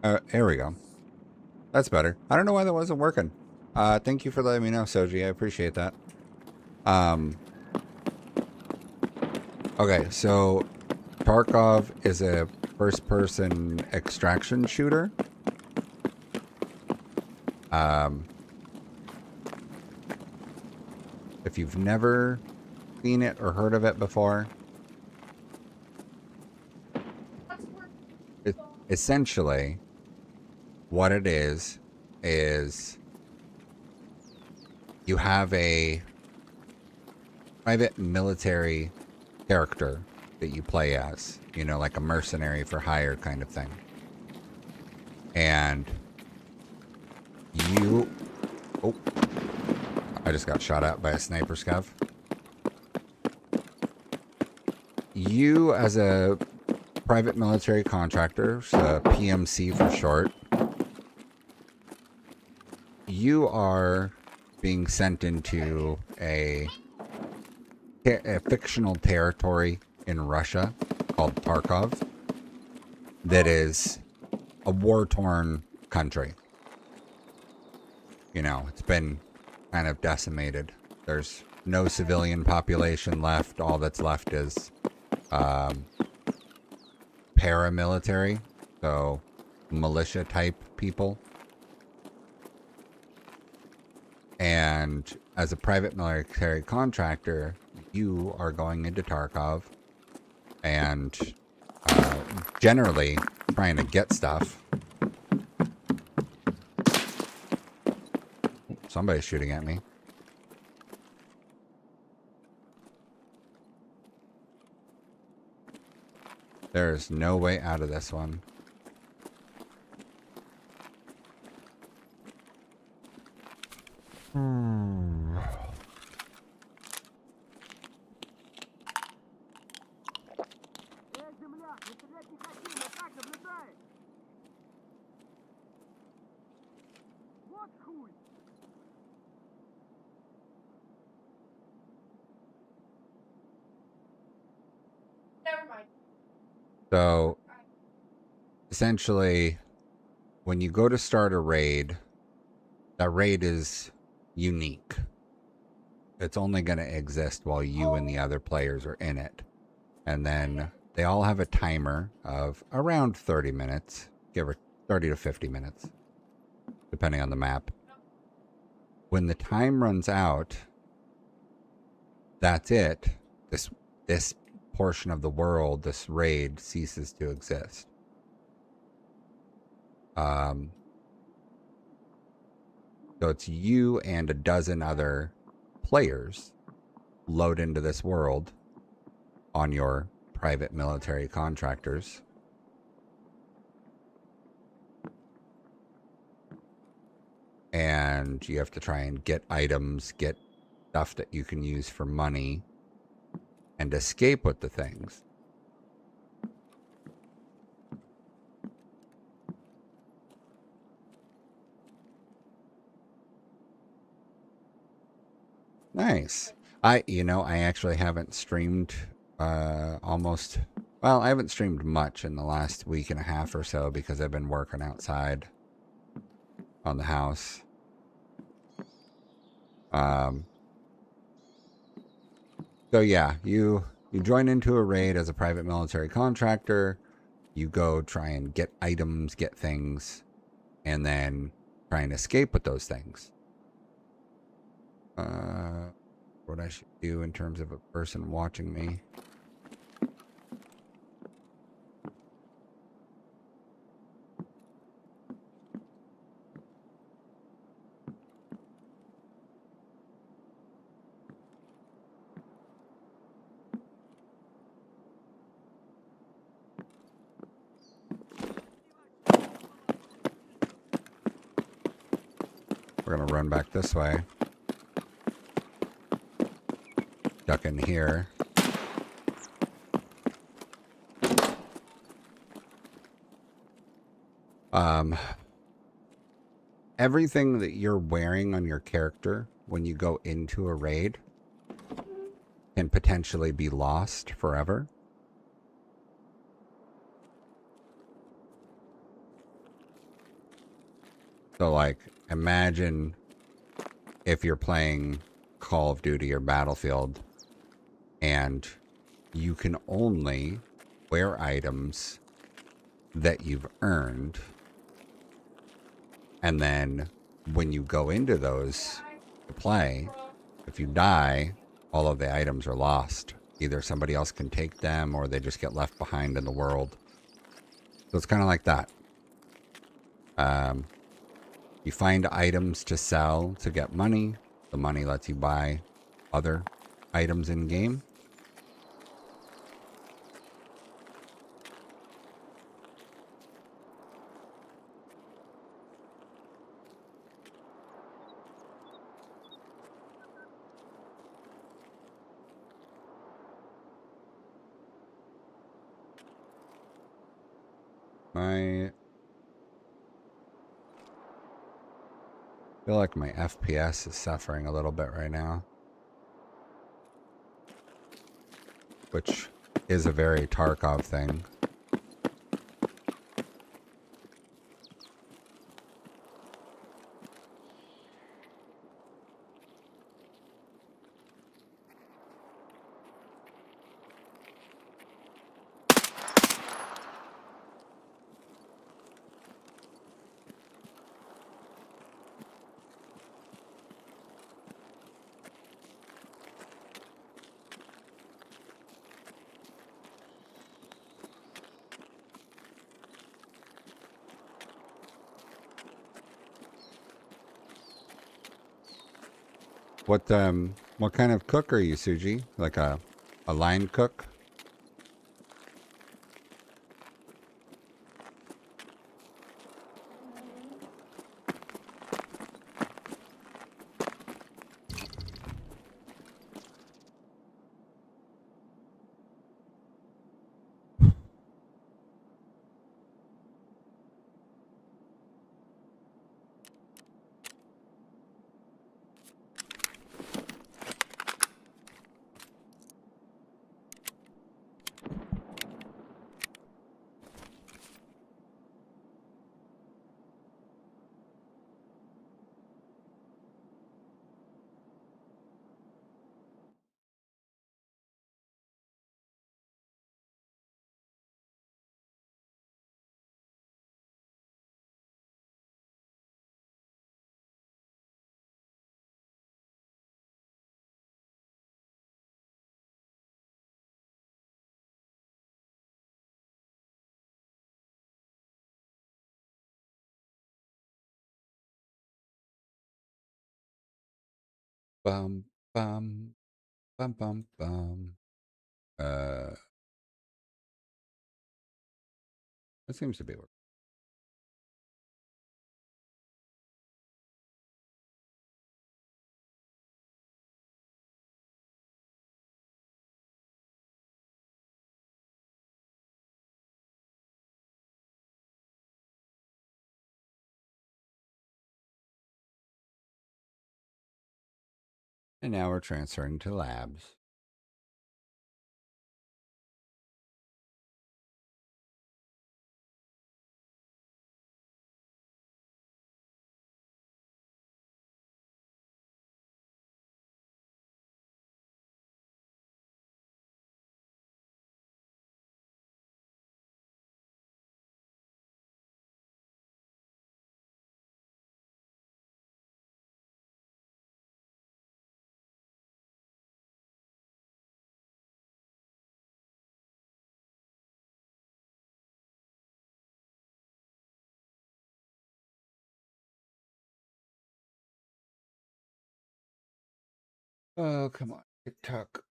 There we go. That's better. I don't know why that wasn't working. Thank you for letting me know, Soji. I appreciate that. Um, okay, so Tarkov is a first-person extraction shooter. Um, if you've never seen it or heard of it before, it, essentially what it is you have a private military character that you play as, you know, like a mercenary for hire kind of thing. And you... Oh, I just got shot at by a sniper scav. You, as a private military contractor, so PMC for short, you are being sent into a fictional territory in Russia called Tarkov that is a war-torn country. You know, it's been kind of decimated. There's no civilian population left. All that's left is paramilitary, so militia type people. And as a private military contractor, you are going into Tarkov and generally trying to get stuff. Somebody's shooting at me. There's no way out of this one. So, essentially, when you go to start a raid, that raid is unique. It's only going to exist while you and the other players are in it. And then they all have a timer of around 30 minutes, give or 30 to 50 minutes, depending on the map. When the time runs out, that's it. This portion of the world, this raid, ceases to exist. So it's you and a dozen other players load into this world on your private military contractors. And you have to try and get items, get stuff that you can use for money, and escape with the things. Nice. I actually haven't streamed almost, well, I haven't streamed much in the last week and a half or so because I've been working outside on the house. So yeah, you join into a raid as a private military contractor. You go try and get items, get things, and then try and escape with those things. What I should do in terms of a person watching me. We're gonna run back this way. Duck in here. Everything that you're wearing on your character when you go into a raid can potentially be lost forever. So, like, imagine if you're playing Call of Duty or Battlefield and you can only wear items that you've earned. And then when you go into those to play, if you die, all of the items are lost. Either somebody else can take them or they just get left behind in the world. So it's kind of like that. Um, you find items to sell to get money. The money lets you buy other items in game. I feel like my FPS is suffering a little bit right now, which is a very Tarkov thing. What kind of cook are you, Suji? Like a line cook? Bum bum bum bum bum. Uh, that seems to be working. And now we're transferring to labs. Oh, come on, TikTok.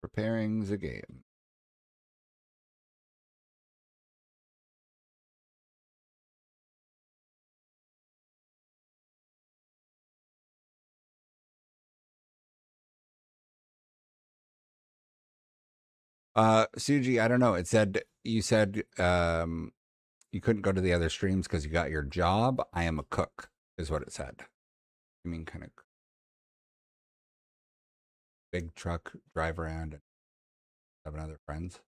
Preparing the game. Suji, I don't know. It said you said you couldn't go to the other streams because you got your job. I am a cook, is what it said. I mean, kind of big truck, drive around, and have other friends.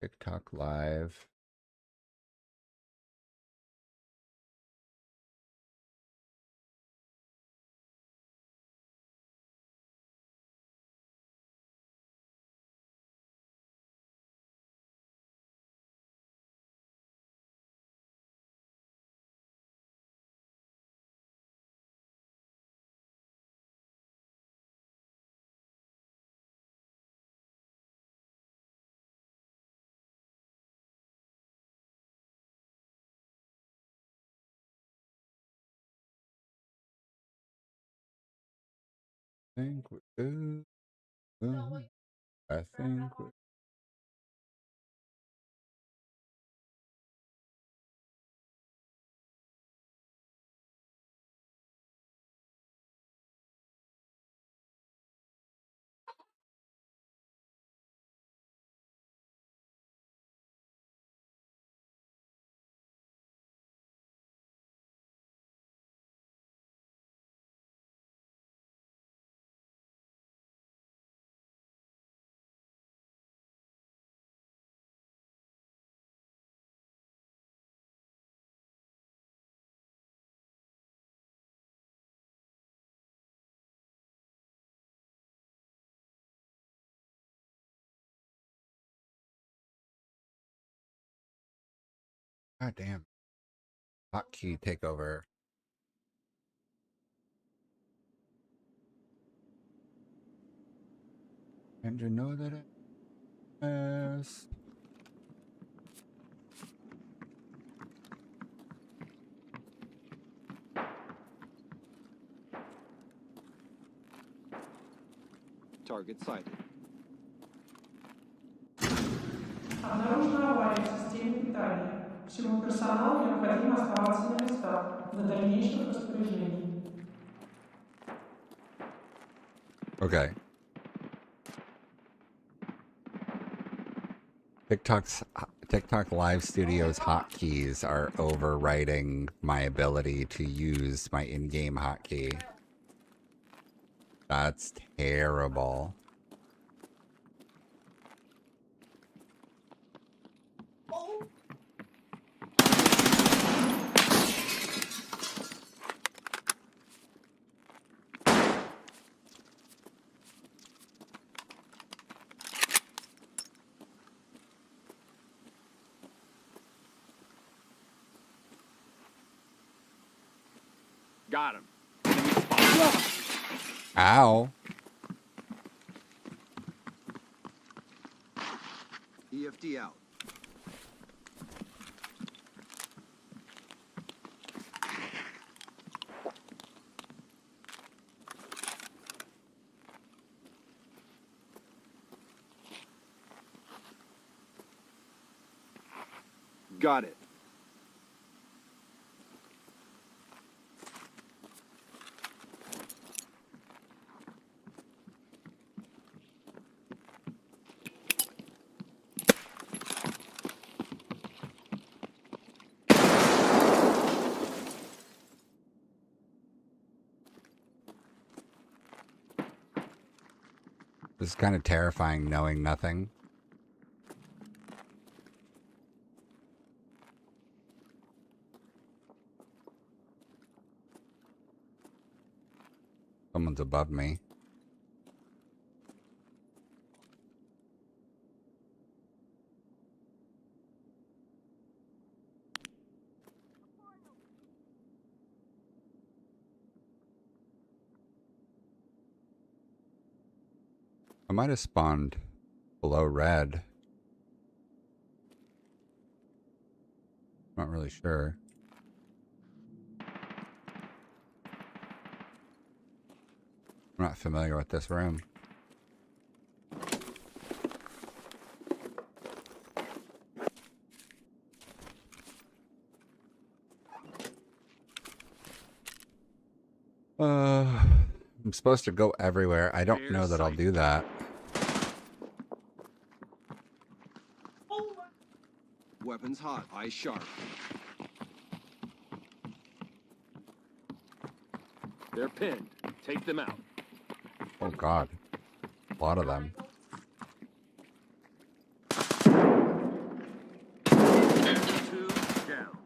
TikTok live. I think we're good. I think we're God damn. Hotkey takeover. And you know that it is. Target sighted. Обнаружена авария в системе питания. Всему персоналу необходимо оставаться на местах до дальнейших распоряжений. Okay. TikTok Live Studios hotkeys are overriding my ability to use my in-game hotkey. That's terrible. Got him. Ow. EFD out. Got it. This is kind of terrifying knowing nothing. Someone's above me. I might have spawned below red. Not really sure. I'm not familiar with this room. I'm supposed to go everywhere. I don't know that I'll do that. Weapons hot, eyes sharp. They're pinned. Take them out. Oh god. A lot of them. Two down.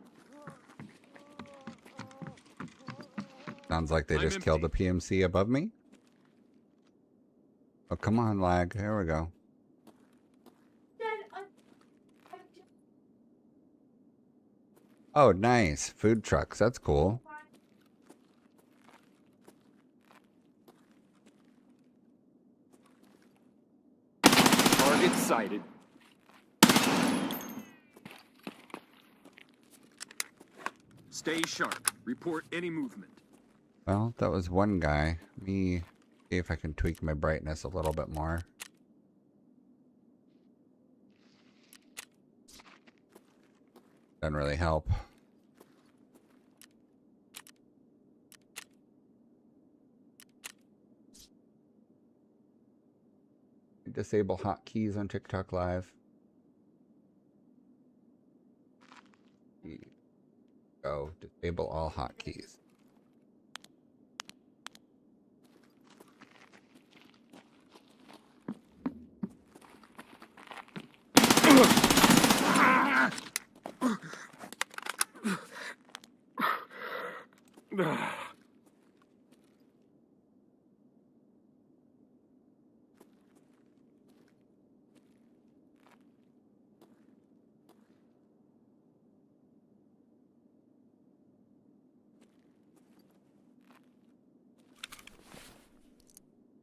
Sounds like they just killed the PMC above me. Oh, come on, lag. There we go. Oh, nice. Food trucks. That's cool. Target sighted. Stay sharp. Report any movement. Well, that was one guy. Let me see if I can tweak my brightness a little bit more. Doesn't really help. Disable hotkeys on TikTok Live. Go. Disable all hotkeys.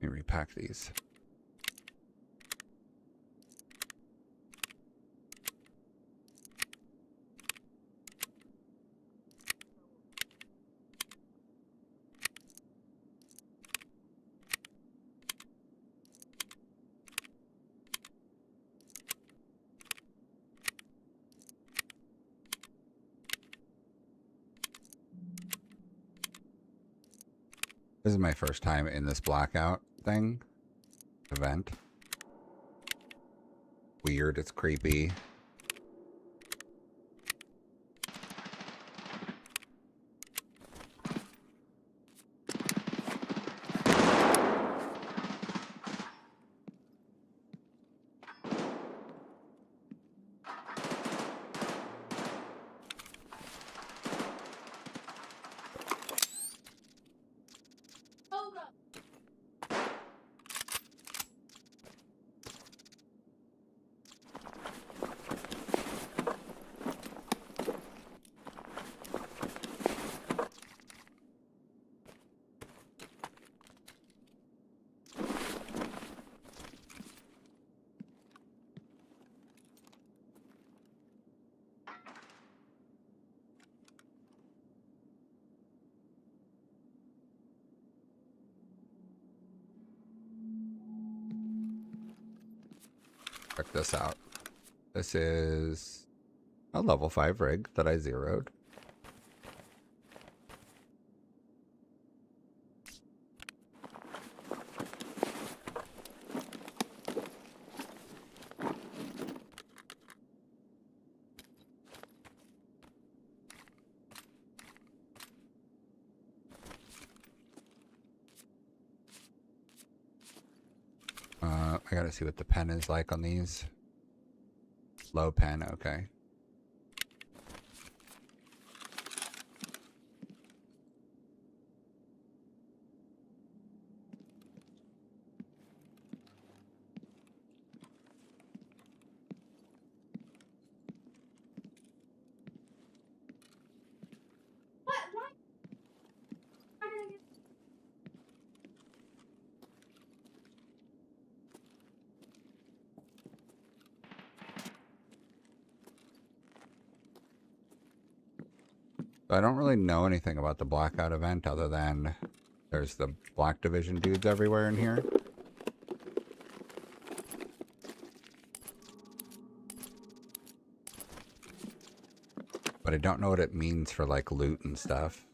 Let me repack these. This is my first time in this blackout thing. Event. Weird, it's creepy. Check this out. This is a level 5 rig that I zeroed. I gotta see what the pen is like on these. Low pen, okay. I don't really know anything about the blackout event other than there's the Black Division dudes everywhere in here. But I don't know what it means for like loot and stuff.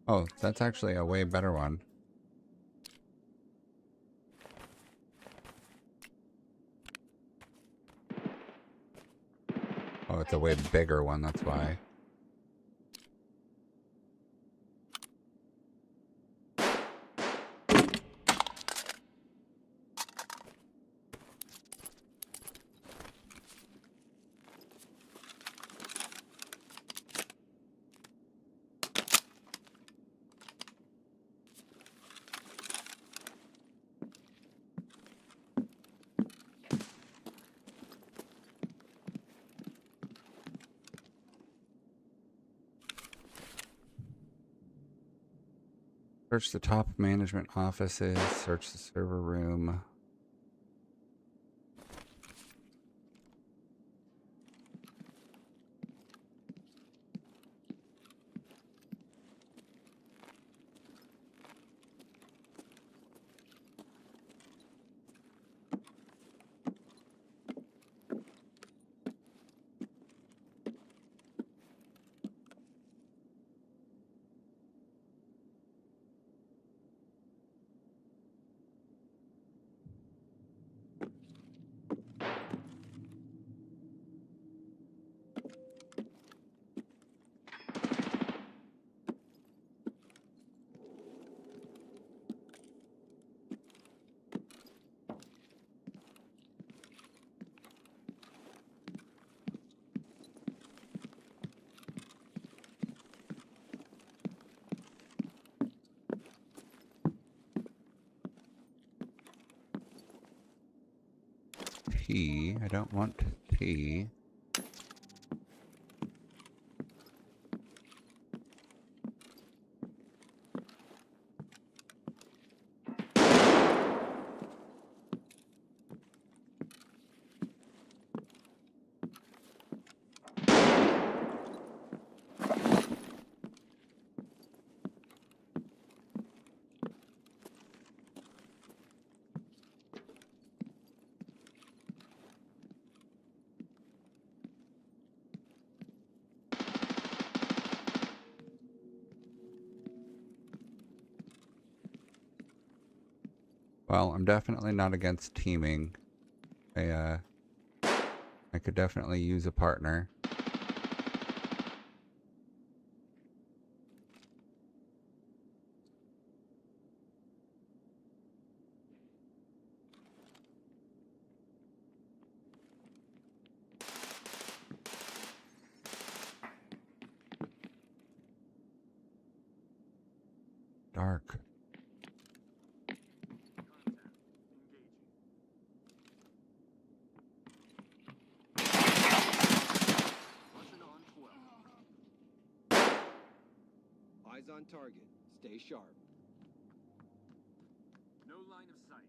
Oh, that's actually a way better one. Oh, it's a way bigger one, that's why. Search the top management offices, search the server room. P. I don't want P. Well, I'm definitely not against teaming. I could definitely use a partner. Dark. Eyes on target. Stay sharp. No line of sight.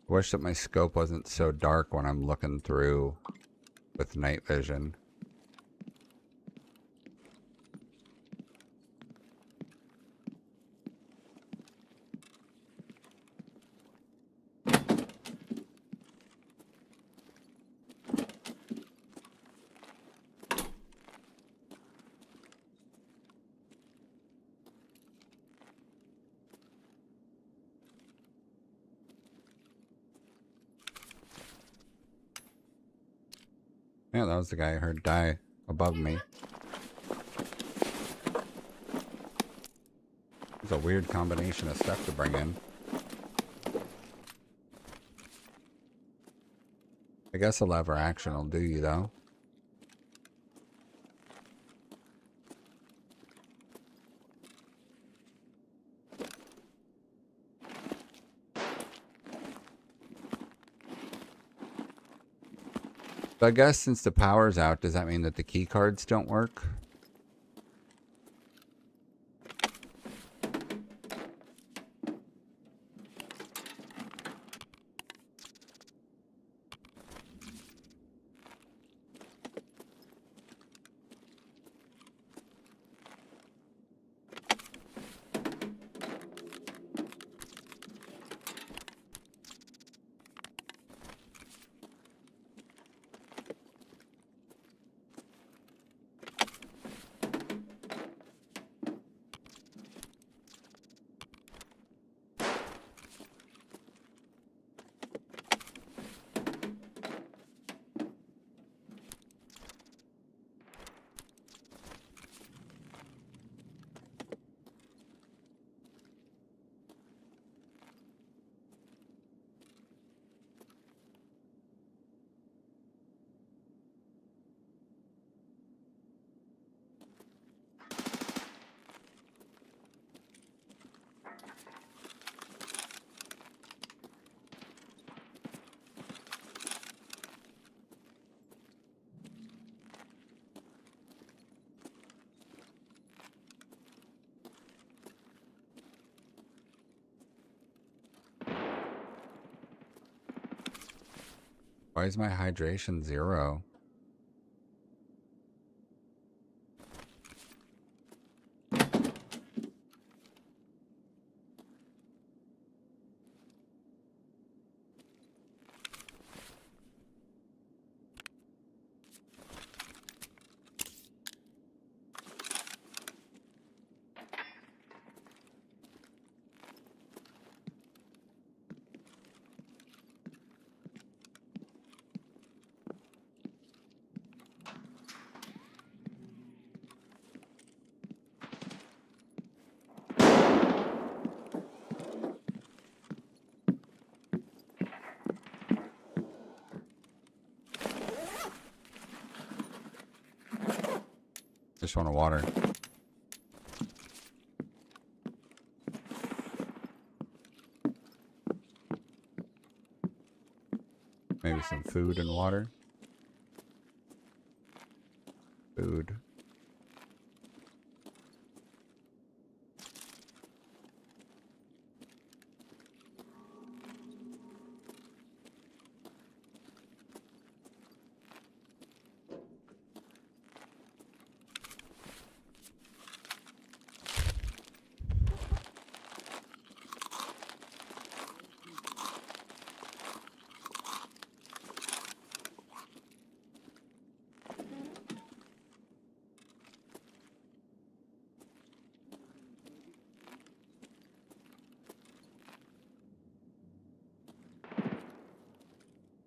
I wish that my scope wasn't so dark when I'm looking through with night vision. Yeah, that was the guy I heard die above me. It's a weird combination of stuff to bring in. I guess a lever action will do you, though. So I guess since the power's out, does that mean that the key cards don't work? Why is my hydration 0? Just want to water. Maybe some food and water. Food.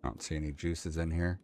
I don't see any juices in here.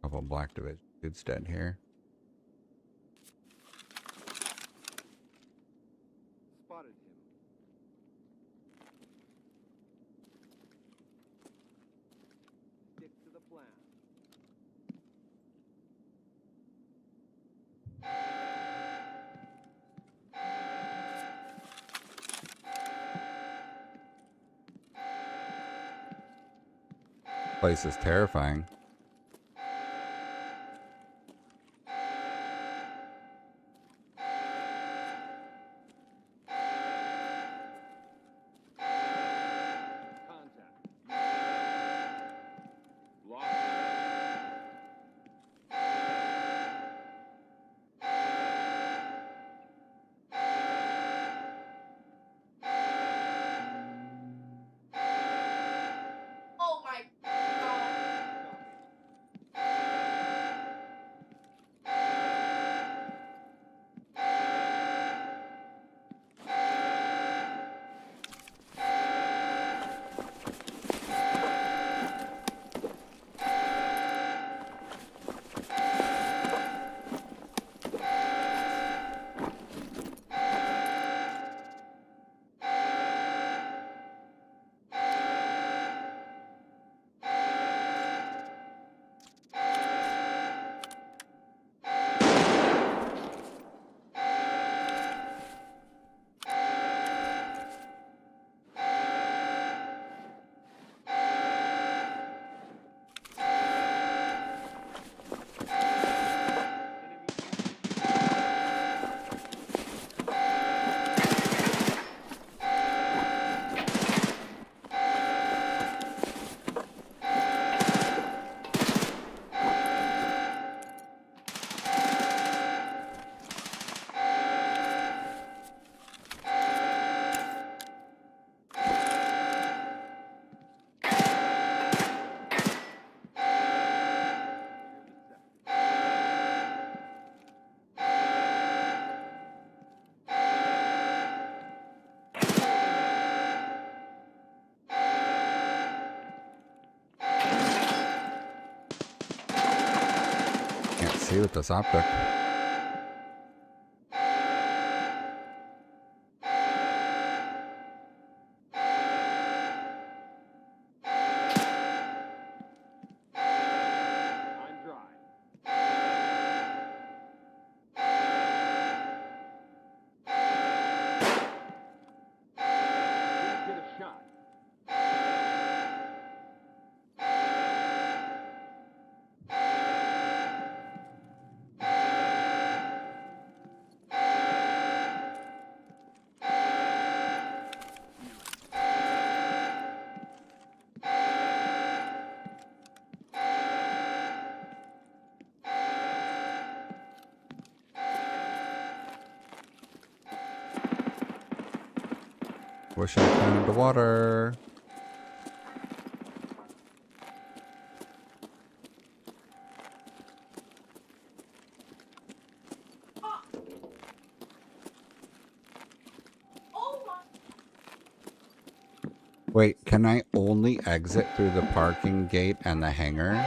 Couple black dudes dead here. Spotted him. Stick to the plan. Place is terrifying. Contact. Lost. see with this optic. I'm dry. Can't get a shot. Wish I found the water. Wait, can I only exit through the parking gate and the hangar?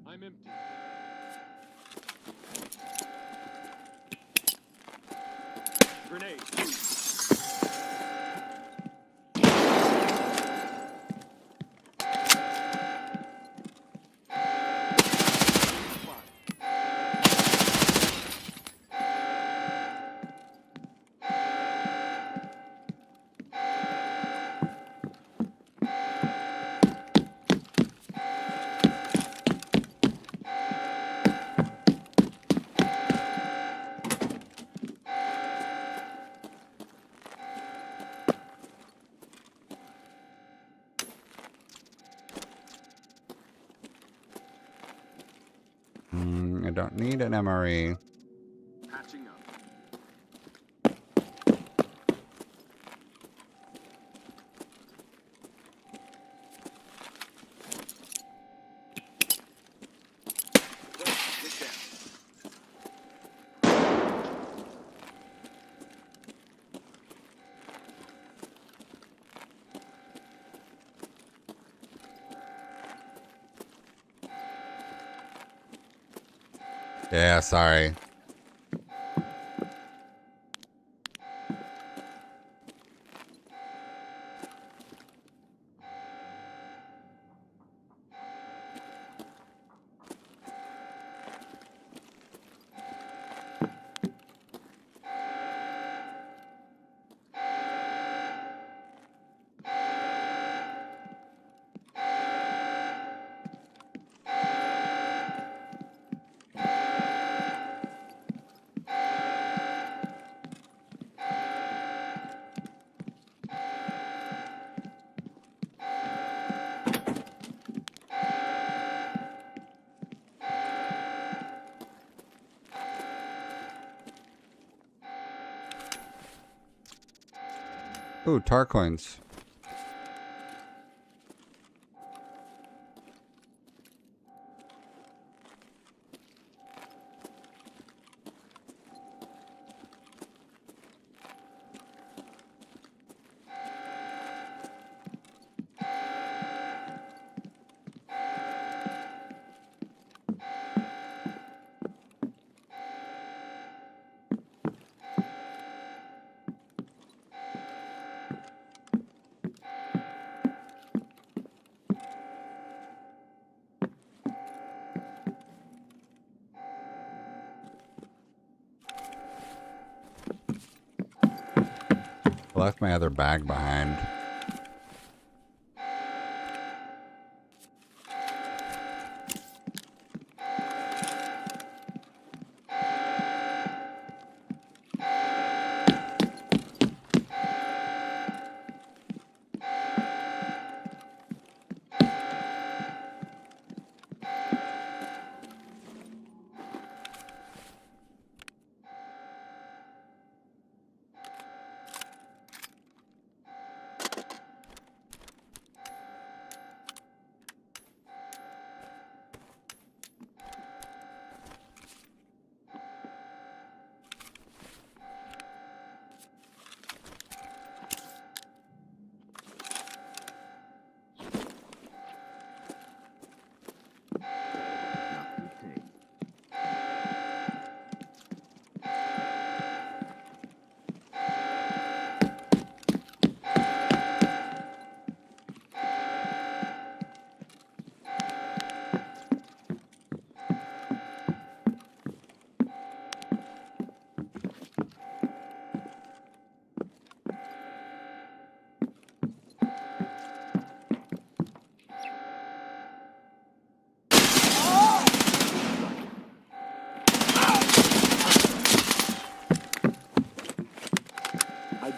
I'm empty. Grenade. I don't need an MRE. Patching up. Get down. Yeah, sorry. Ooh, tar coins. I left my other bag behind.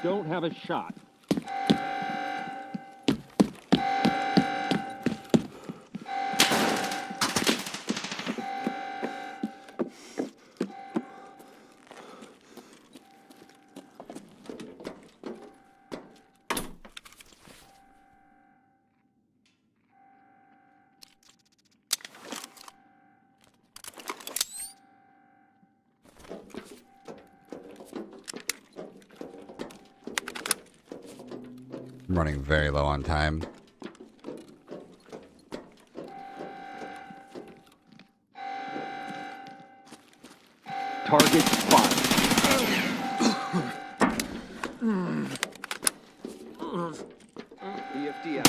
don't have a shot. I'm running very low on time. Target spotted. EFD out.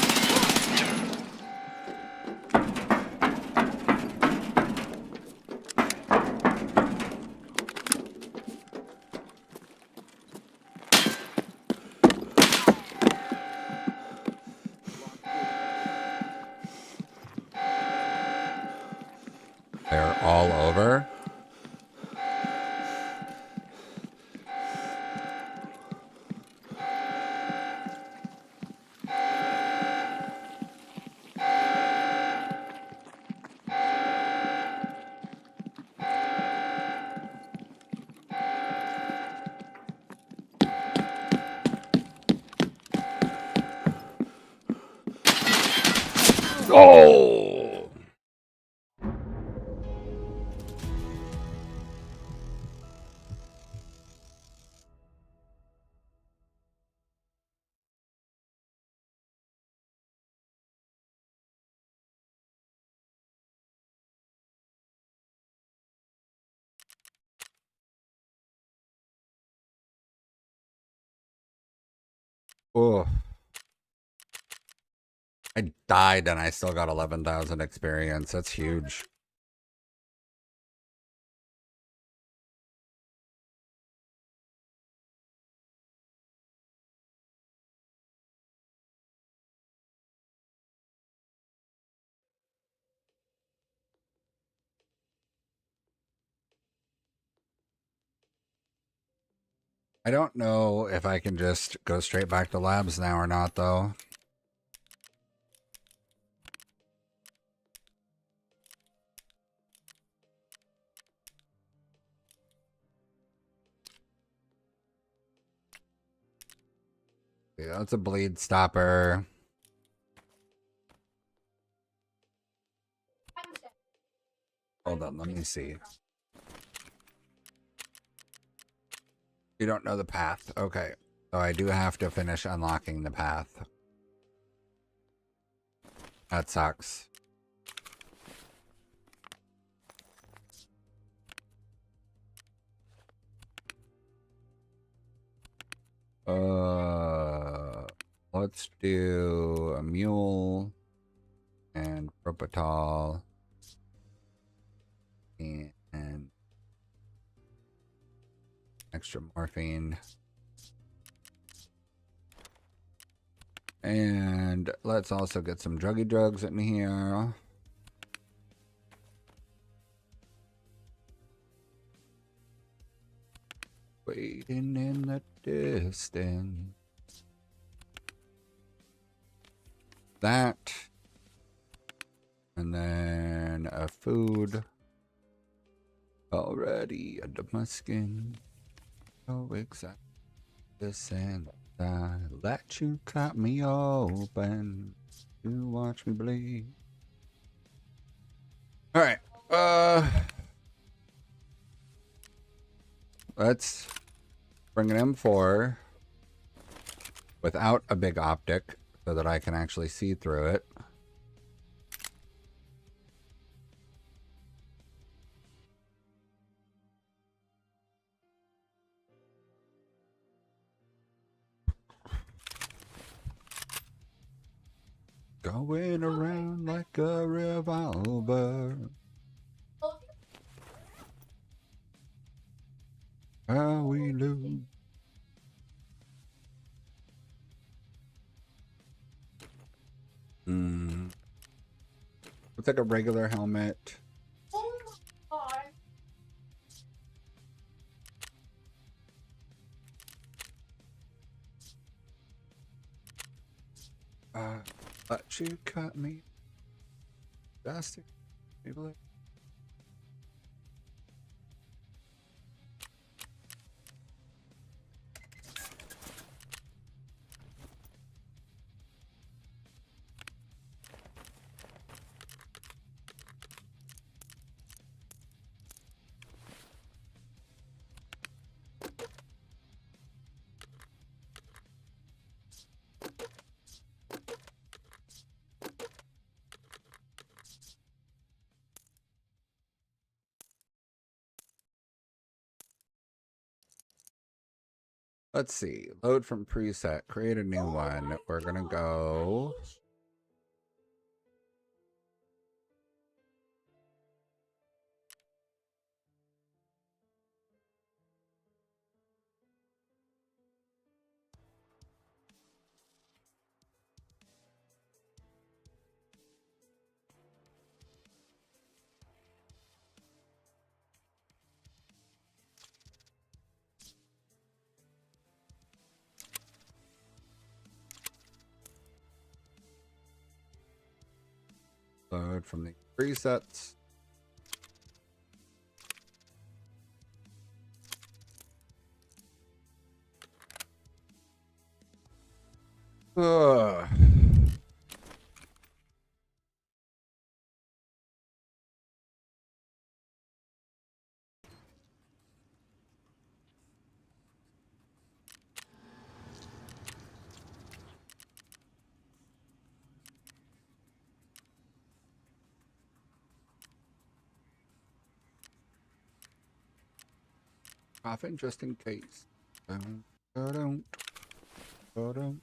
They're all over. Oh! Oh. I died and I still got 11,000 experience. That's huge. I don't know if I can just go straight back to labs now or not, though. Yeah, that's a bleed stopper. Hold on, let me see. You don't know the path. Okay. So I do have to finish unlocking the path. That sucks. Let's do a mule and propofol and extra morphine. And let's also get some druggy drugs in here. Waiting in the distance. That. And then a food. Already under my skin. Oh, exactly. This and I let you cut me open. You watch me bleed. Alright. Let's bring an M4 without a big optic so that I can actually see through it. Going around like a revolver. How we lose. Looks like a regular helmet. But you cut me. Bastard. People. Let's see. Load from preset. Create a new one. We're gonna go. Load from the presets. Ugh. Coughing just in case. Don't, don't, don't.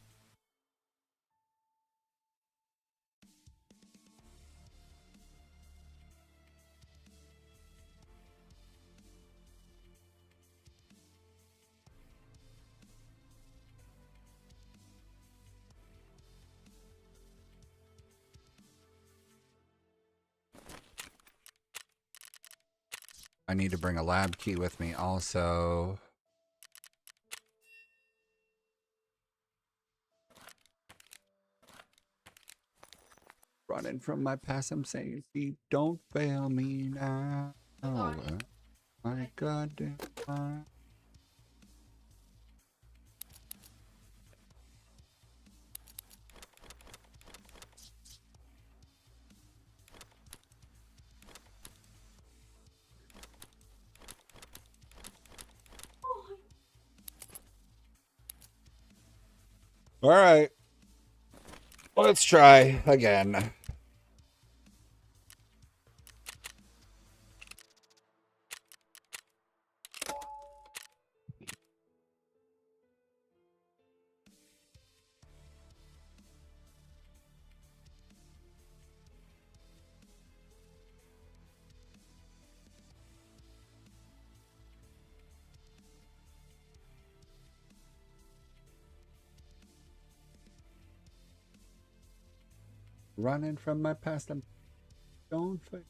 I need to bring a lab key with me also. Running from my past, I'm saying, don't fail me now. Oh, my goddamn. All right. Let's try again. Running from my past, I'm don't fail.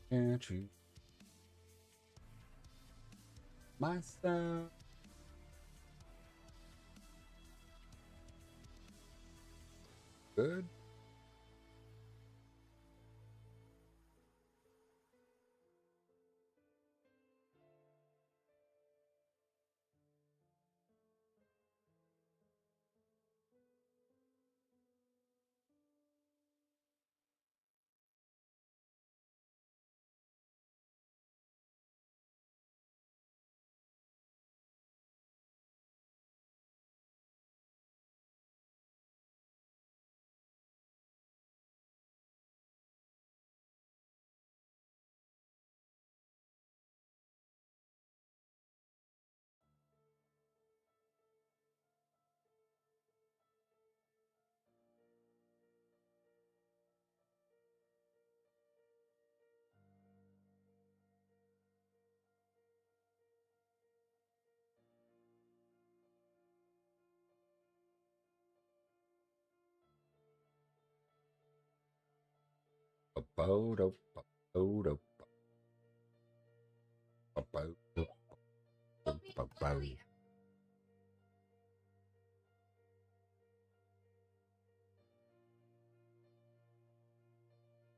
Can't you? Myself. Good.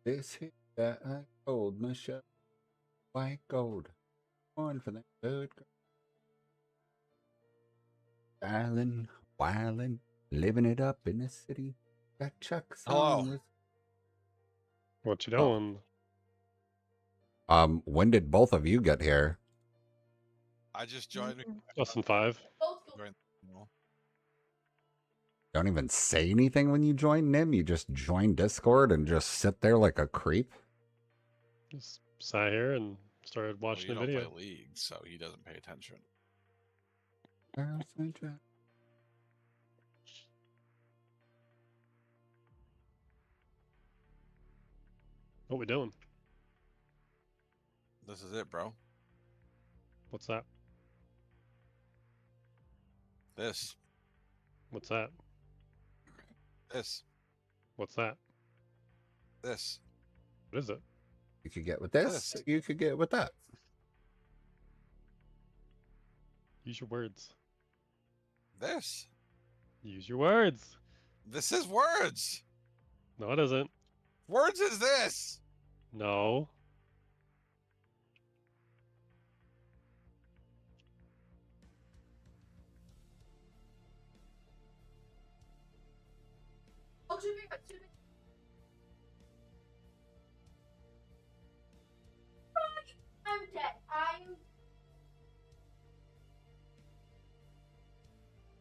This here that I gold must show white gold. One for the good. Styling, wildin', living it up in the city. Got Chuck's Hello. on. What you Oh. doing? When did both of you get here? I just joined. Less than 5. joined the- Don't even say anything when you join Nim. You just join Discord and just sit there like a creep. Just sat here and started Well, watching you the don't video. play League, so he doesn't pay attention. What we doing? This is it, bro. What's that? This. What's that? This. What's that? This. What is it? You could get with this. This. You could get with that. Use your words. This. Use your words. This is words. No, it isn't. Words is this. No. I'm dead.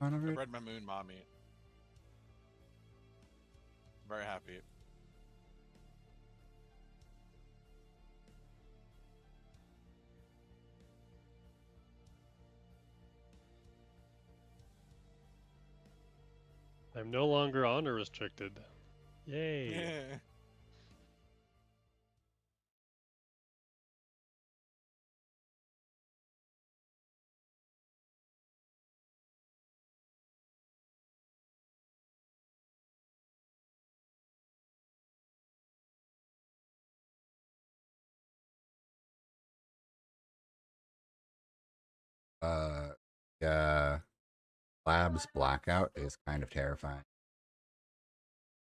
I read my moon, mommy. Very happy. I'm no longer honor restricted. Yay. Yeah. Yeah. Labs blackout is kind of terrifying.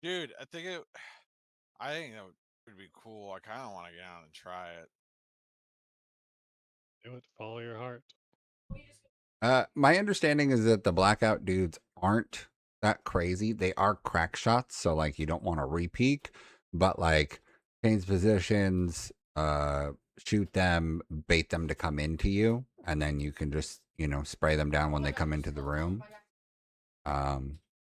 Dude, I think that would be cool. I kind of want to get out and try it. Do it. Follow your heart. My understanding is that the blackout dudes aren't that crazy. They are crack shots, so like you don't want to repeak, but like change positions, shoot them, bait them to come into you, and then you can just, spray them down when they come into the room.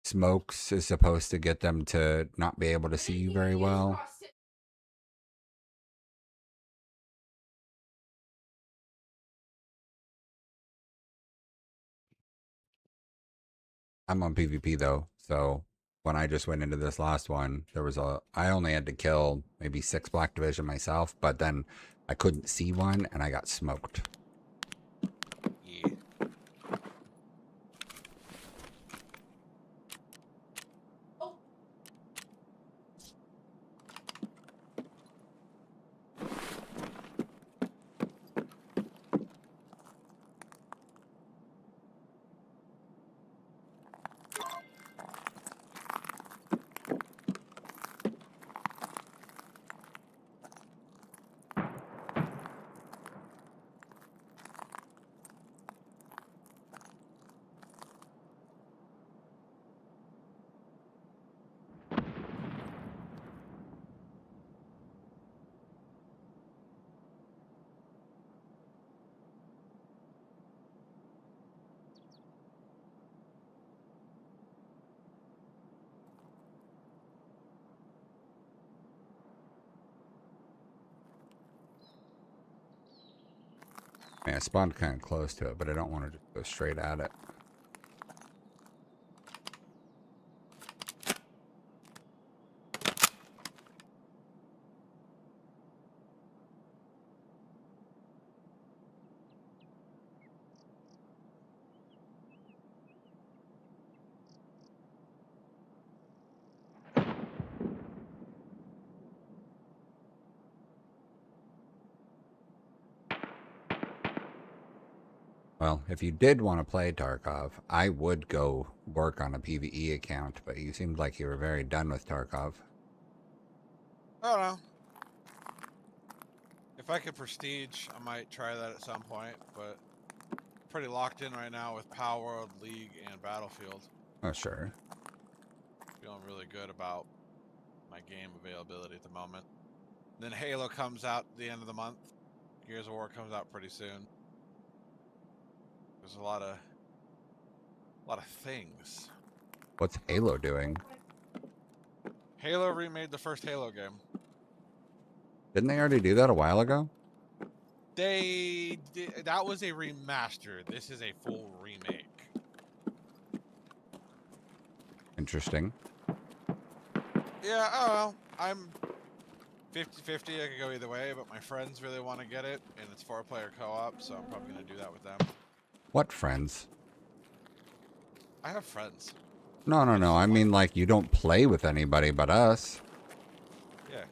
Smokes is supposed to get them to not be able to see you very well. I'm on PvP though, so when I just went into this last one, I only had to kill maybe 6 Black Division myself, but then I couldn't see one and I got smoked. Yeah. I spawned kind of close to it, but I don't want to just go straight at it. Well, if you did want to play Tarkov, I would go work on a PvE account, but you seemed like you were very done with Tarkov. I don't know. If I could prestige, I might try that at some point, but pretty locked in right now with Power World, League, and Battlefield. Oh, sure. Feeling really good about my game availability at the moment. Then Halo comes out at the end of the month. Gears of War comes out pretty soon. There's a lot of things. What's Halo doing? Halo remade the first Halo game. Didn't they already do that a while ago? They did, that was a remaster. This is a full remake. Interesting. Yeah, I don't know. I'm 50-50. I could go either way, but my friends really want to get it, and it's 4-player co-op, so I'm probably going to do that with them. What friends? I have friends. No. I mean, like, you don't play with anybody but us. Yeah. I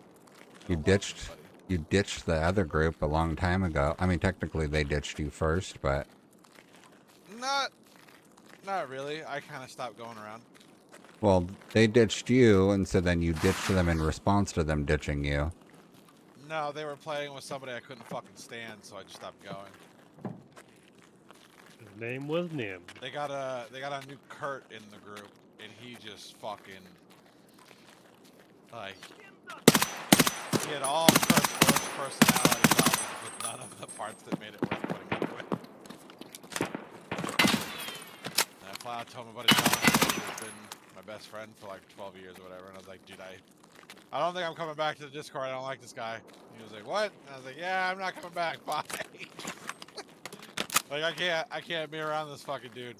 You don't love ditched anybody. you ditched the other group a long time ago. I mean, technically they ditched you first, but Not really. I kind of stopped going around. well, they ditched you, and so then you ditched them in response to them ditching you. No, they were playing with somebody I couldn't fucking stand, so I just stopped going. His name was Nim. They got a new Kurt in the group, and he just fucking like he had all Kurt's worst personality problems with none of the parts that made it worth putting up with. And I flat out told my buddy John, who's been my best friend for like 12 years or whatever, and I was like, dude, I don't think I'm coming back to the Discord. I don't like this guy. He was like, what? And I was like, yeah, I'm not coming back. Bye. Like I can't be around this fucking dude.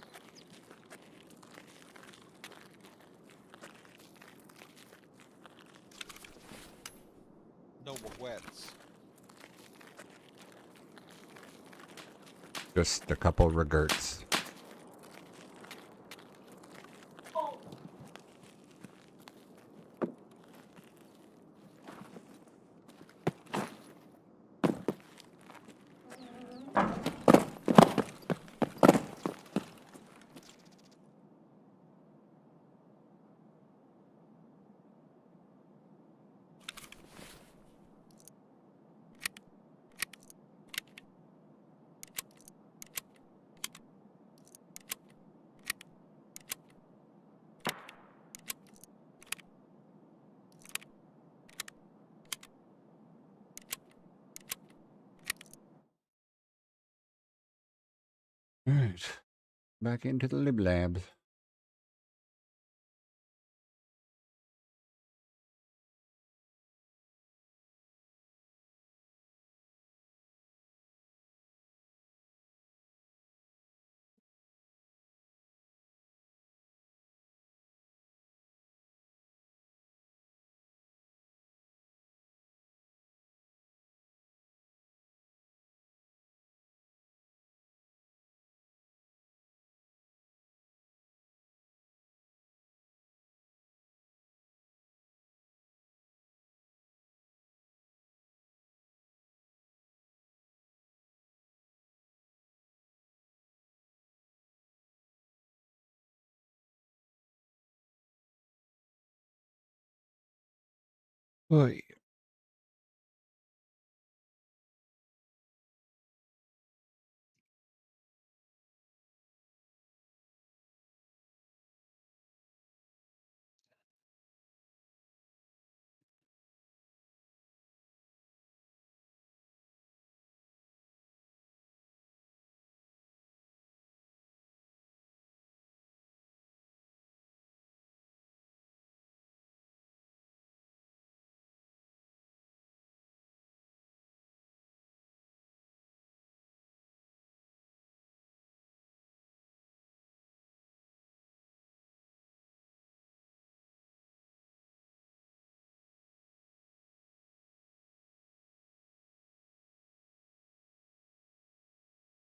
No wets. Just a couple regrets. All right, back into the lib labs. Oy.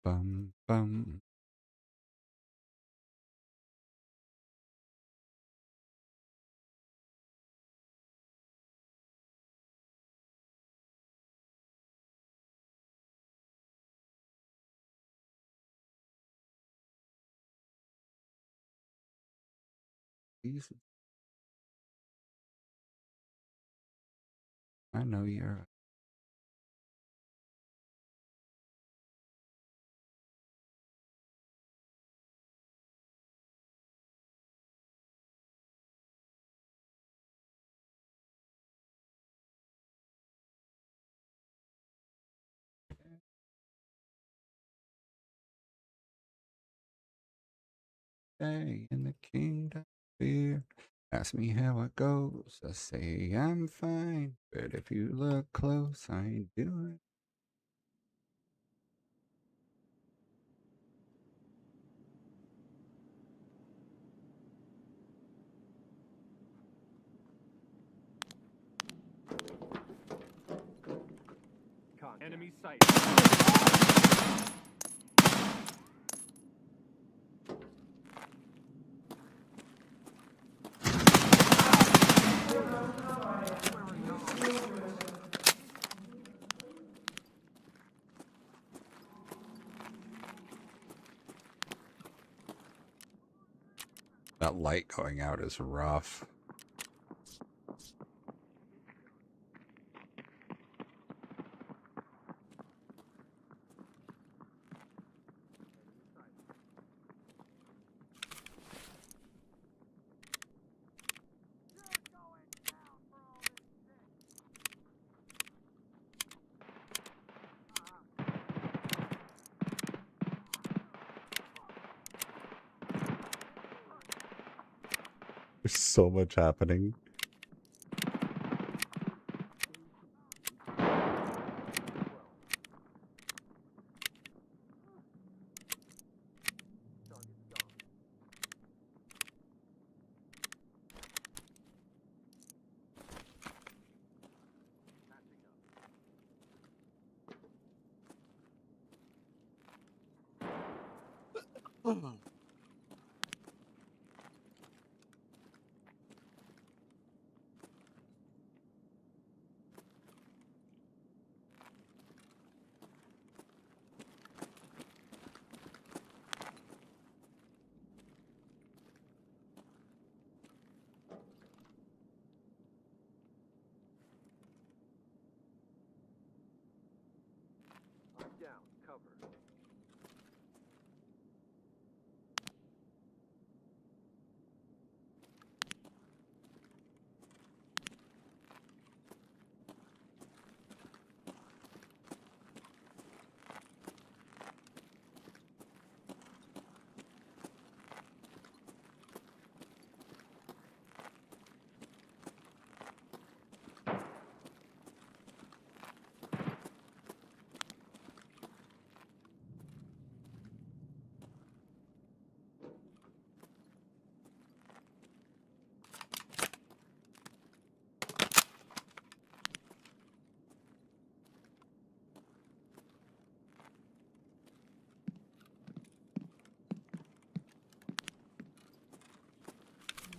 Bum bum. please. I know you're. Day in the kingdom of fear. Ask me how it goes. I say I'm fine, but if you look close, I ain't doing. Enemy sight. That light going out is rough. There's so much happening. Down. Cover.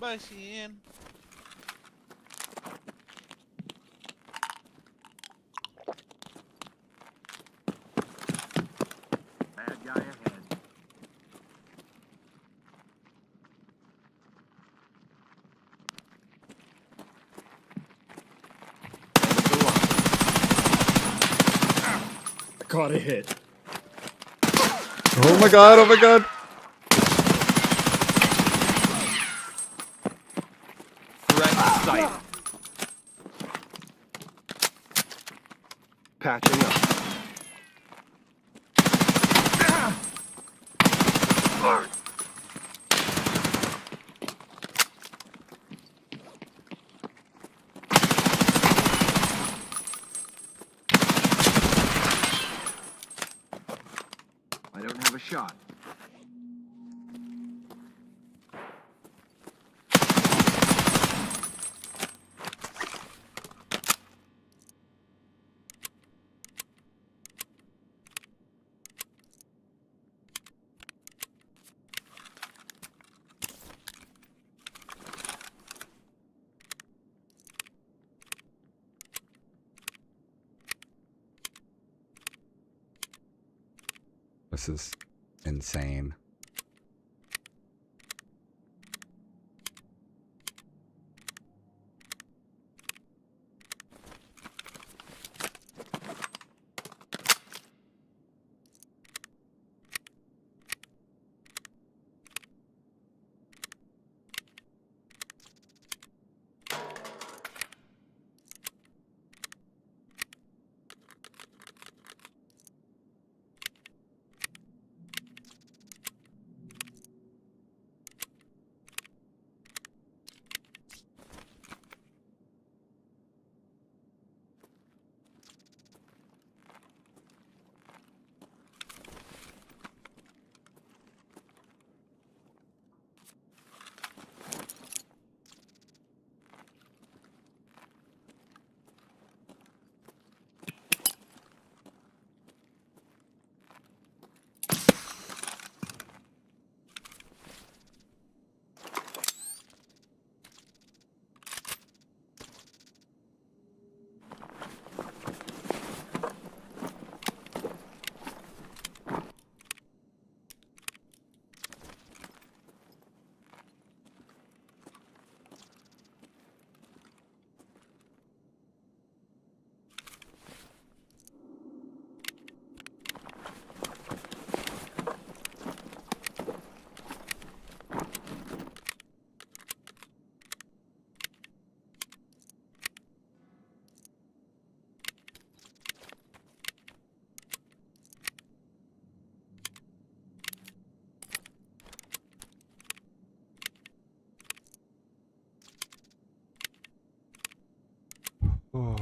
Bushin'. Bad guy ahead. I caught a hit. Oh my god, oh my god. Threat sighted. Patching up. I don't have a shot. This is insane. Oh.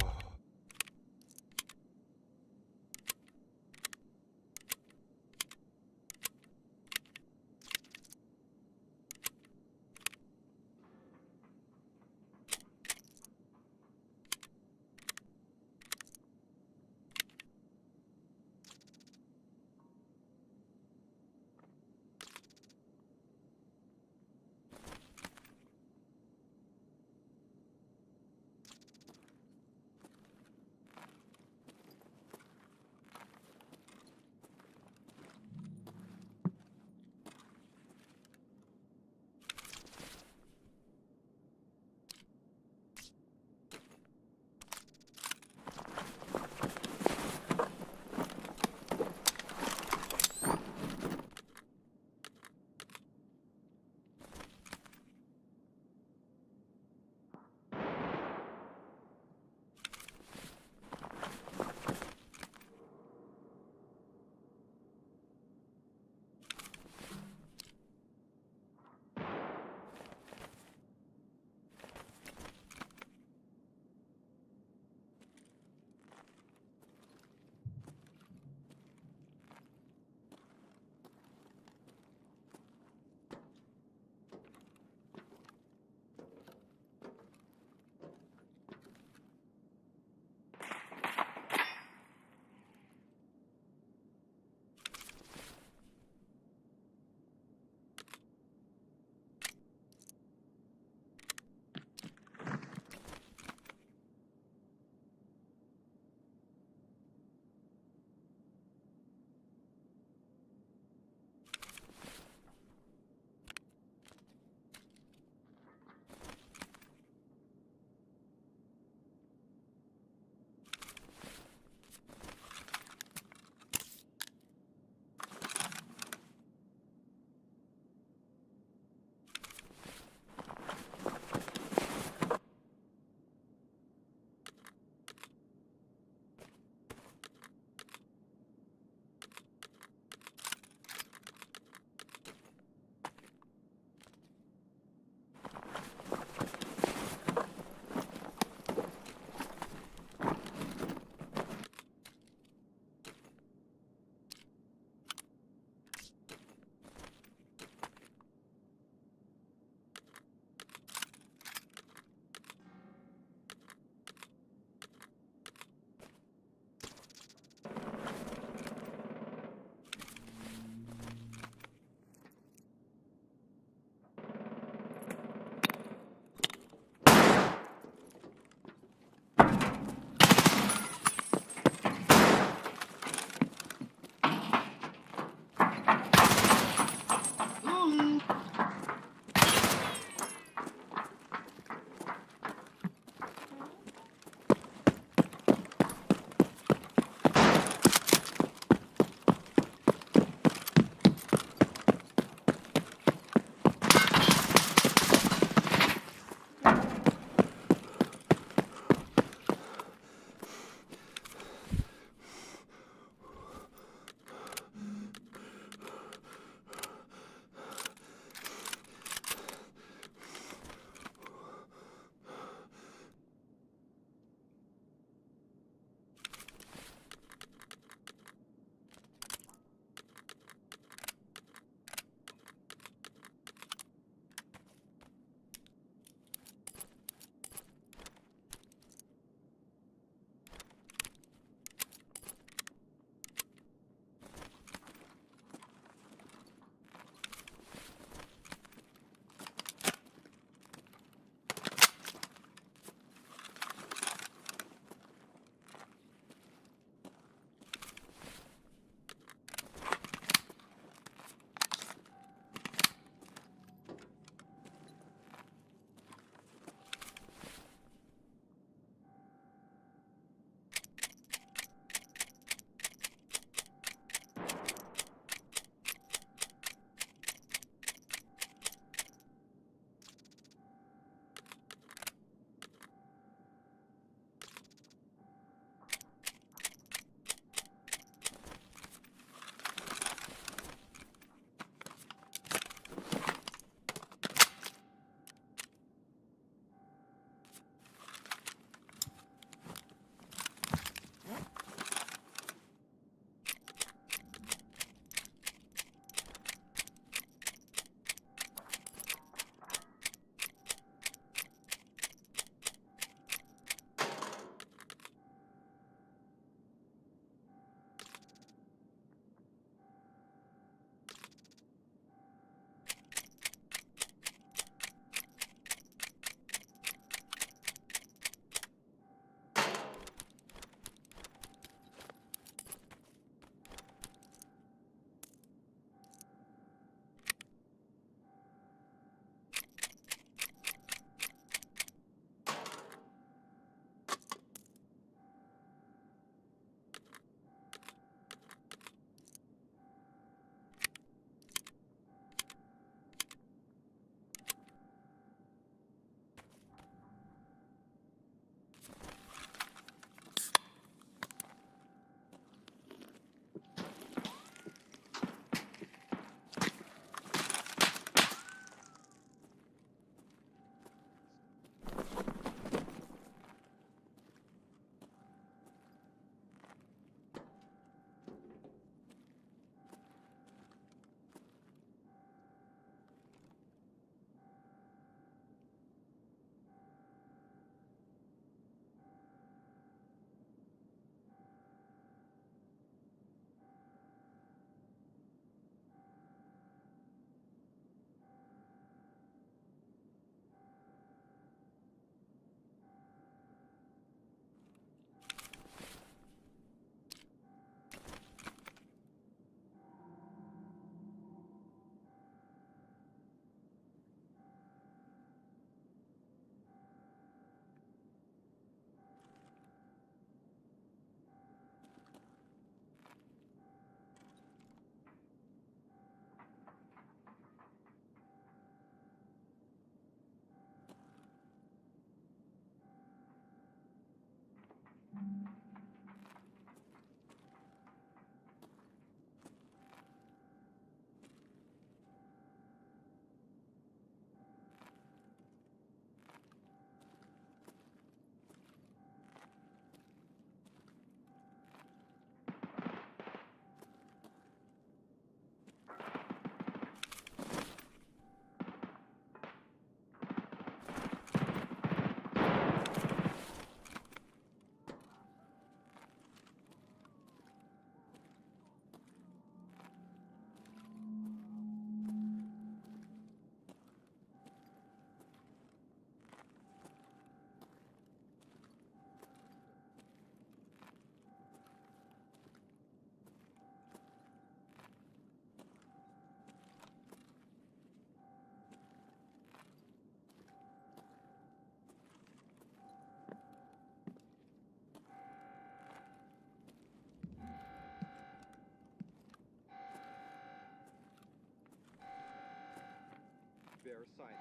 Bear sighted.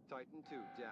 Titan 2 down.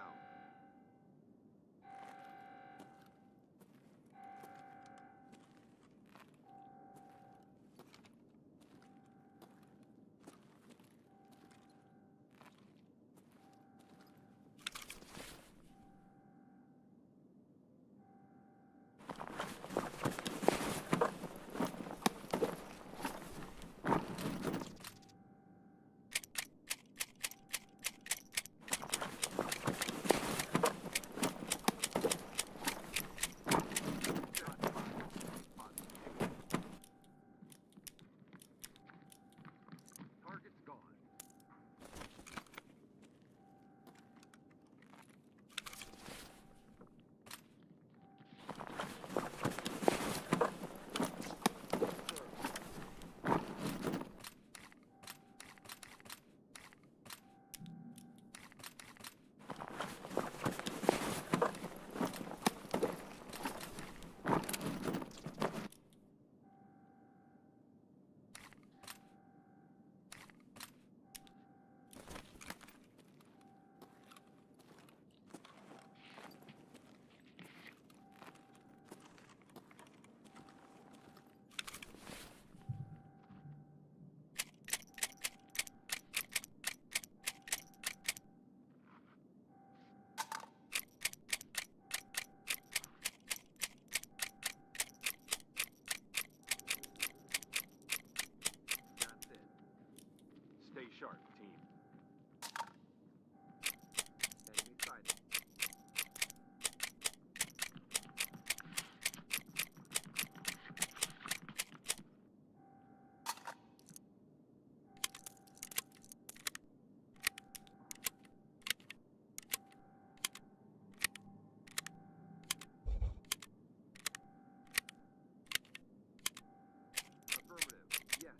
Target's gone. That's it. Stay sharp, team. Enemy sighted. Affirmative. Yes.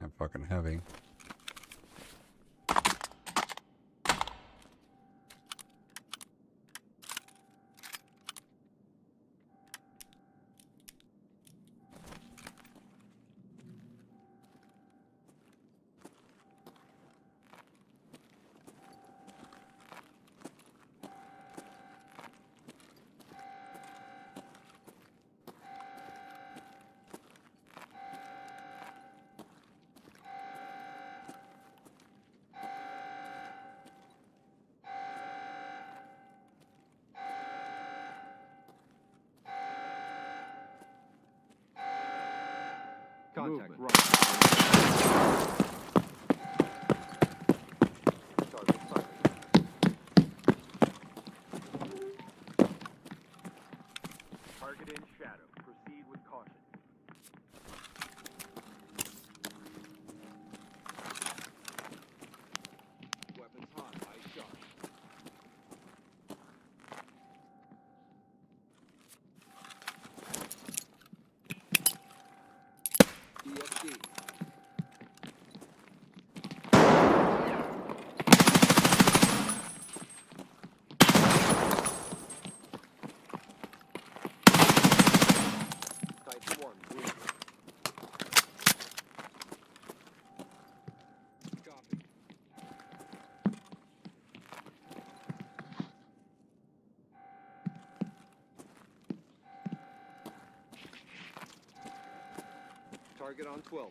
I'm fucking heavy. Contact. Movement. Right. Target sighted. Target in shadow. Proceed with caution. Weapons hot. Eyes sharp. DFD. Type 1. Green. Copy. Target on 12.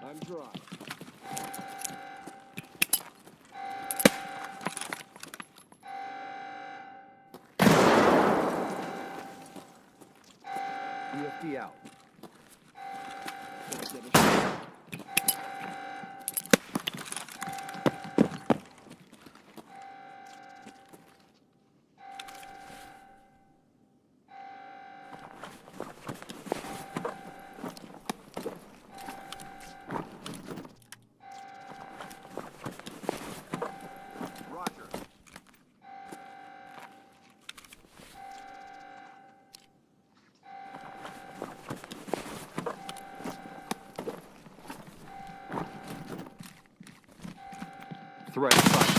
I'm dry. DFD out. Let's get a shot. Roger. Threat sighted.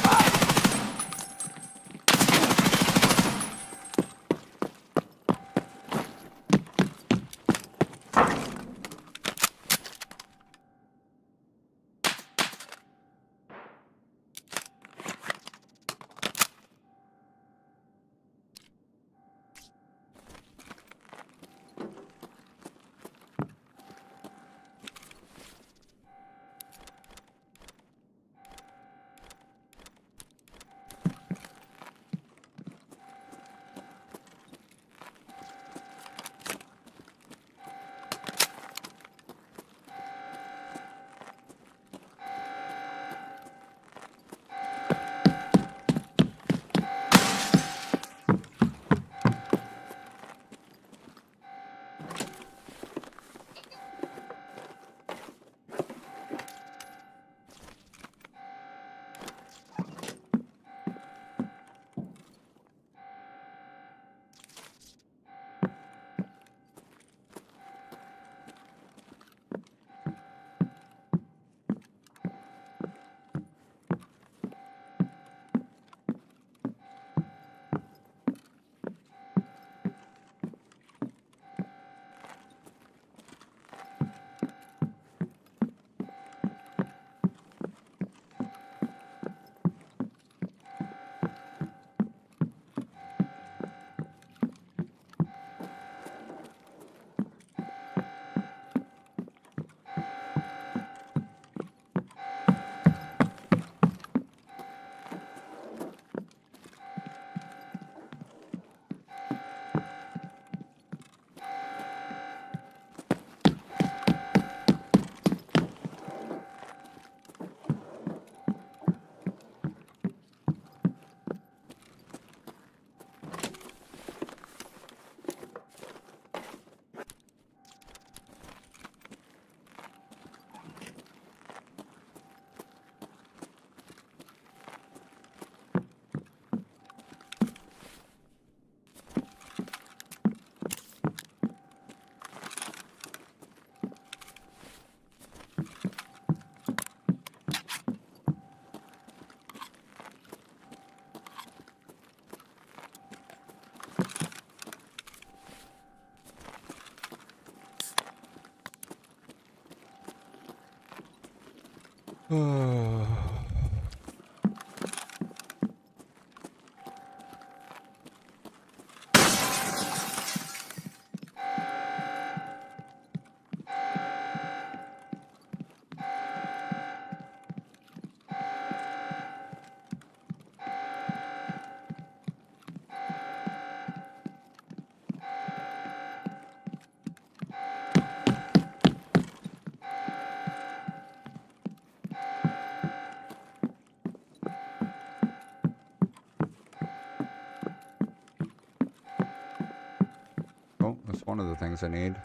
things I need.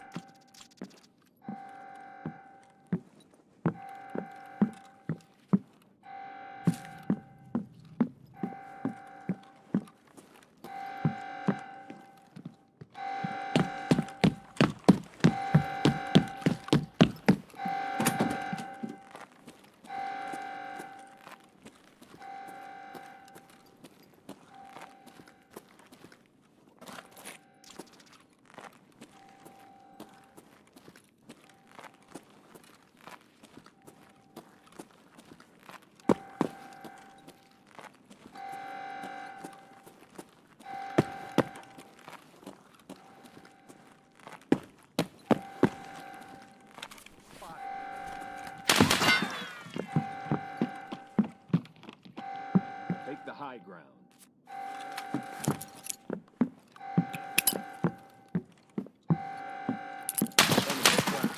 Take the high ground. Enemy flash.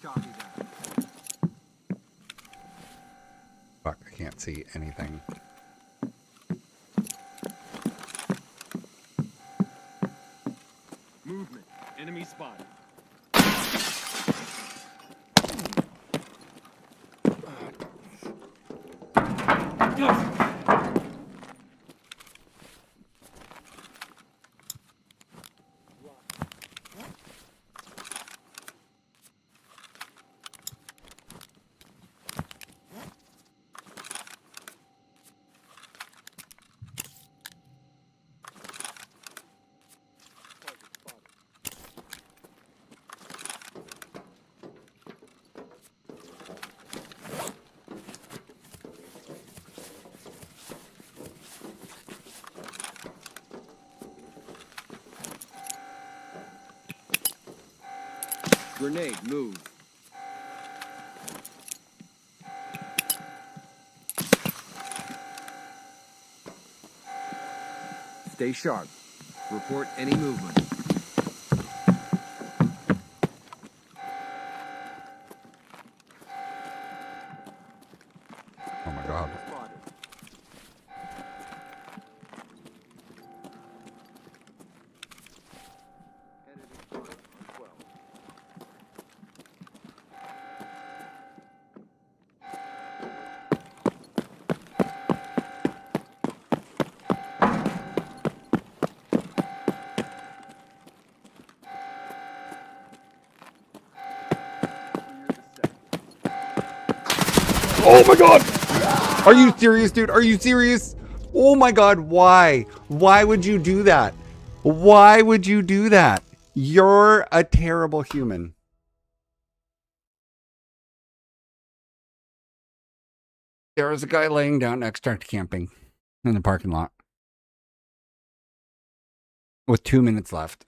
Copy that. Fuck, I can't see anything. Movement. Enemy spotted. Grenade, move. Stay sharp. Report any movement. Oh my god. Spotted. Enemy spotted on 12. Clear the sector. Oh my god! Are you serious, dude? Are you serious? Oh my god, why? Why would you do that? Why would you do that? You're a terrible human. There was a guy laying down extract camping in the parking lot with 2 minutes left.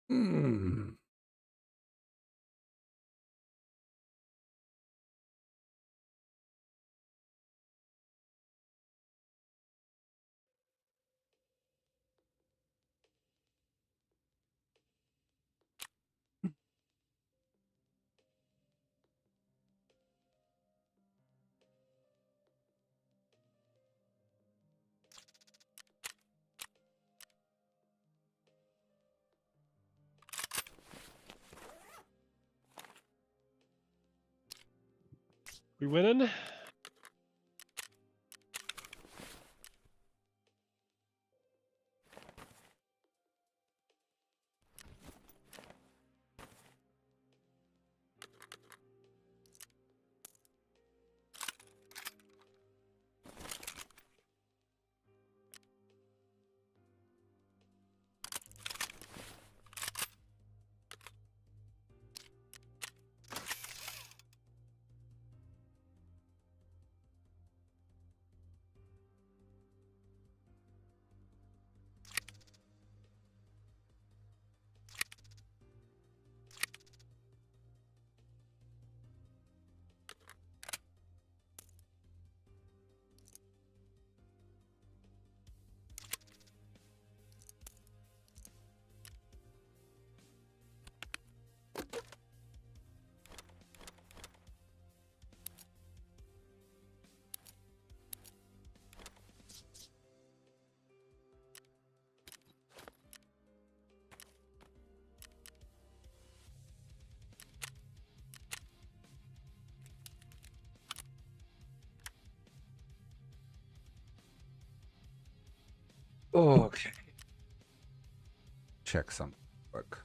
Hmm. We winning? Okay. Check some quick.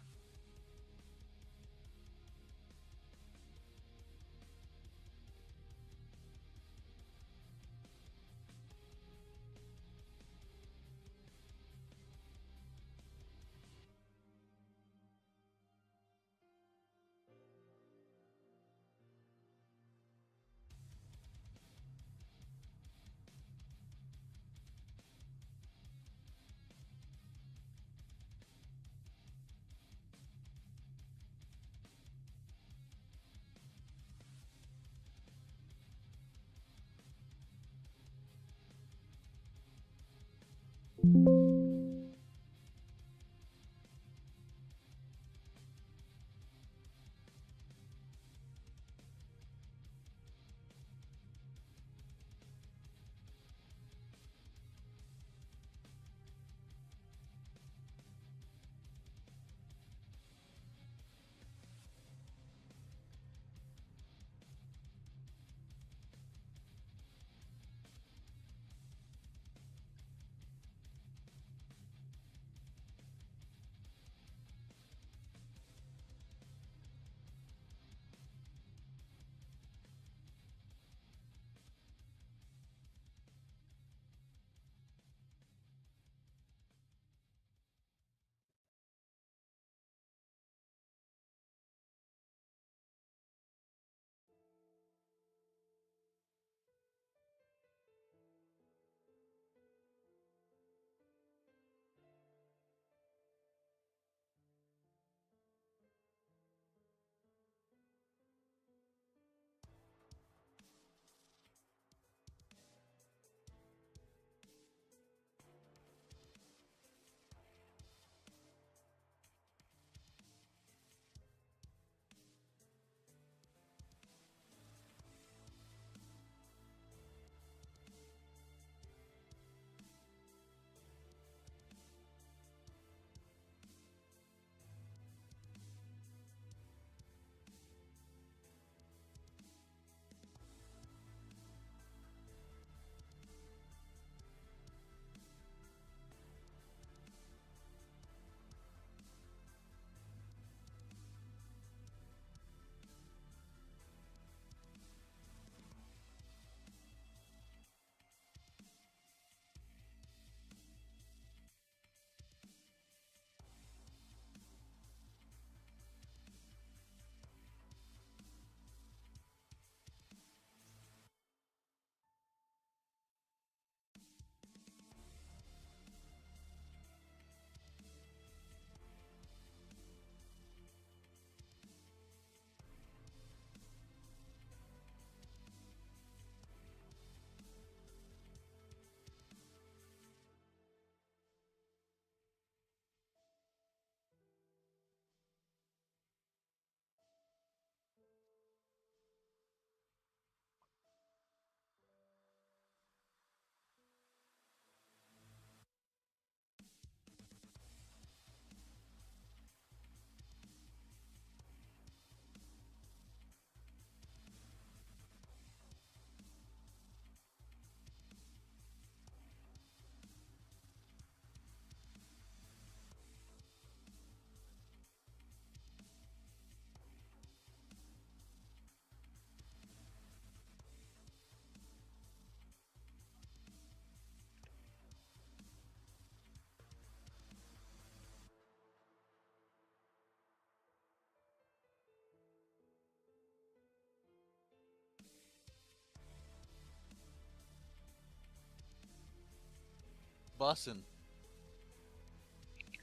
Bussin'.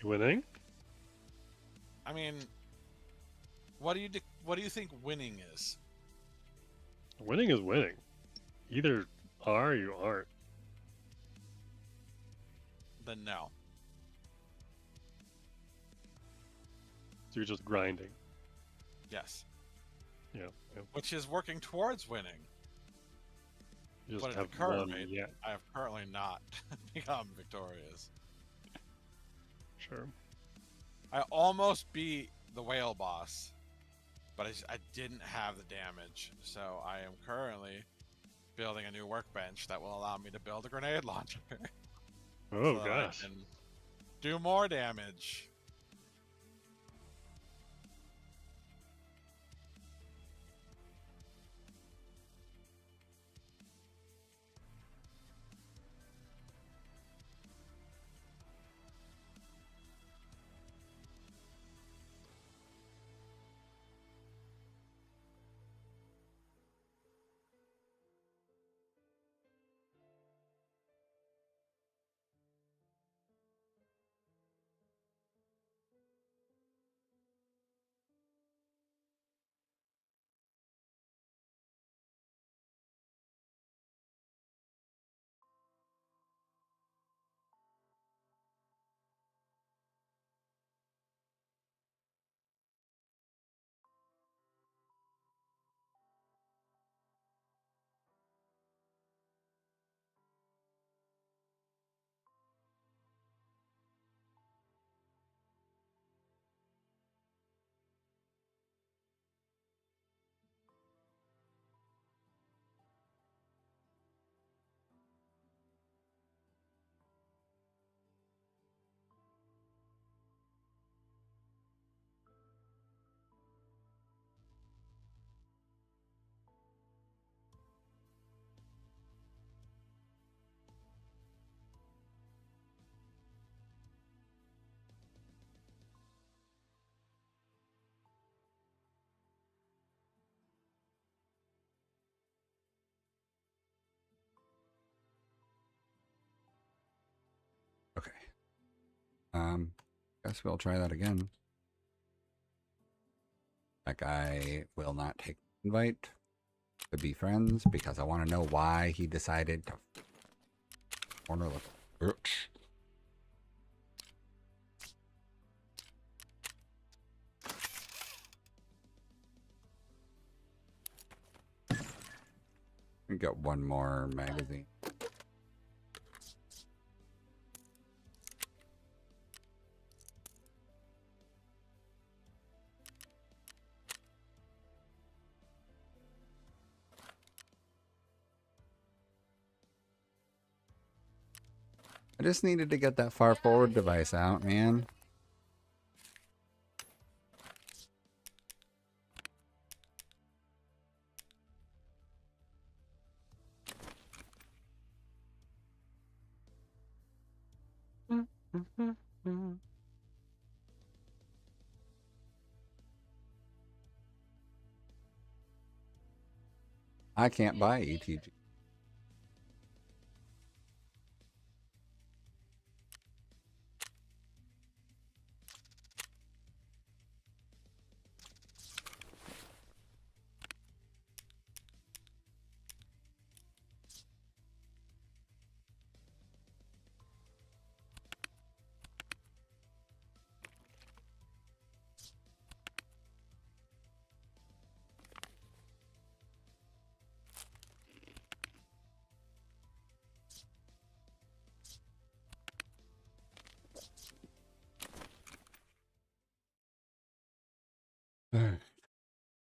Winning? I mean, what do you think winning is? Winning is winning. Either are or you aren't. Then no. So you're just grinding. Yes. Yeah. Yeah. Which is working towards winning. You But just at have the current won rate, yet. I have currently not become victorious. Sure. I almost beat the whale boss, but I didn't have the damage. So I am currently building a new workbench that will allow me to build a grenade launcher. Oh so that gosh. I can do more damage. Okay. Guess we'll try that again. That guy will not take the invite to be friends because I want to know why he decided to corner the bitch. We got one more magazine. I just needed to get that far forward device out, man. I can't buy ETG.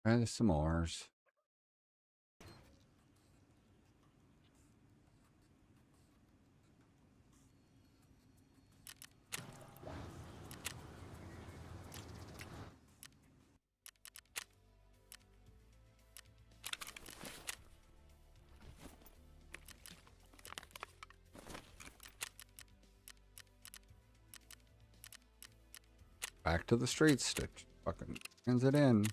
Try the s'mores. Back to the streets, Stitch. Fucking hands it in.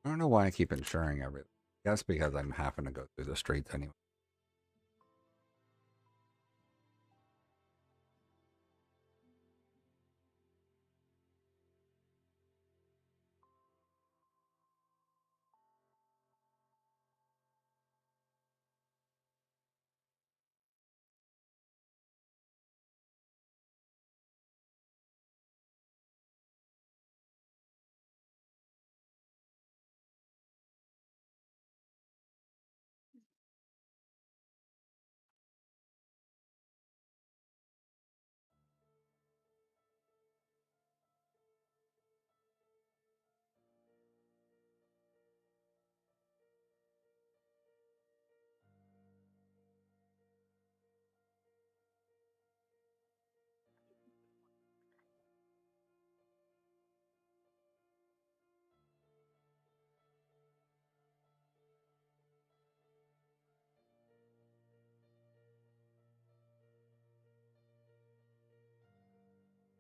I don't know why I keep insuring everything. Guess because I'm having to go through the streets anyway.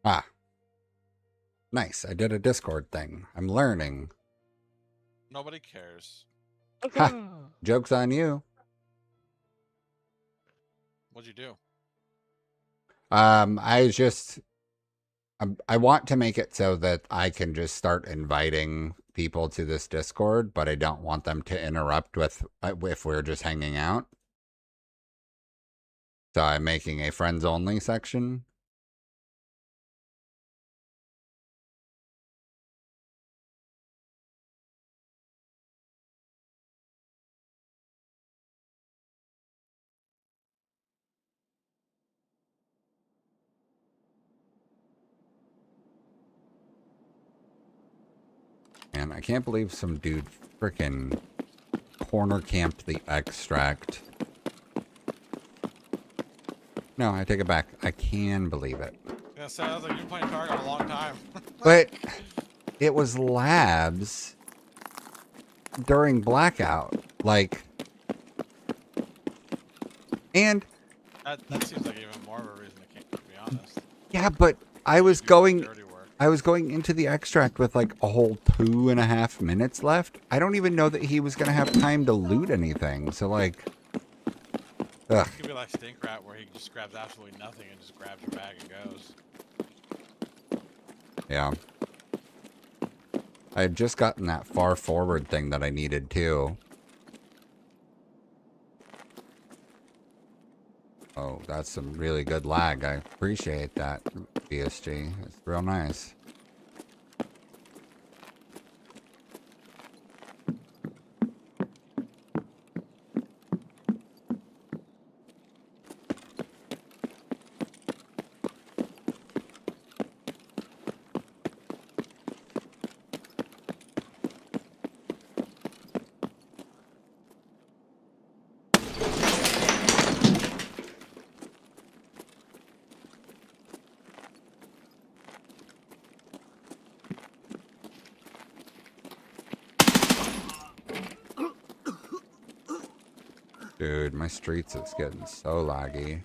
Ah, nice. I did a Discord thing. I'm learning. Nobody cares. Ha! Joke's on you. What'd you do? I just I want to make it so that I can just start inviting people to this Discord, but I don't want them to interrupt with if we're just hanging out. So I'm making a friends only section. And I can't believe some dude frickin' corner camped the extract. No, I take it back. I can believe it. Yeah, so I was like, you've been playing Target a long time. But it was labs during blackout. Like, and that seems like even more of a reason to be honest. yeah, but I was You do going dirty work. I was going into the extract with like a whole 2.5 minutes left. I don't even know that he was going to have time to loot anything. So like, ugh. It could be like Stink Rat where he just grabs absolutely nothing and just grabs your bag and goes. Yeah. I had just gotten that far forward thing that I needed too. Oh, that's some really good lag. I appreciate that, BSG. It's real nice. Dude, my streets is getting so laggy.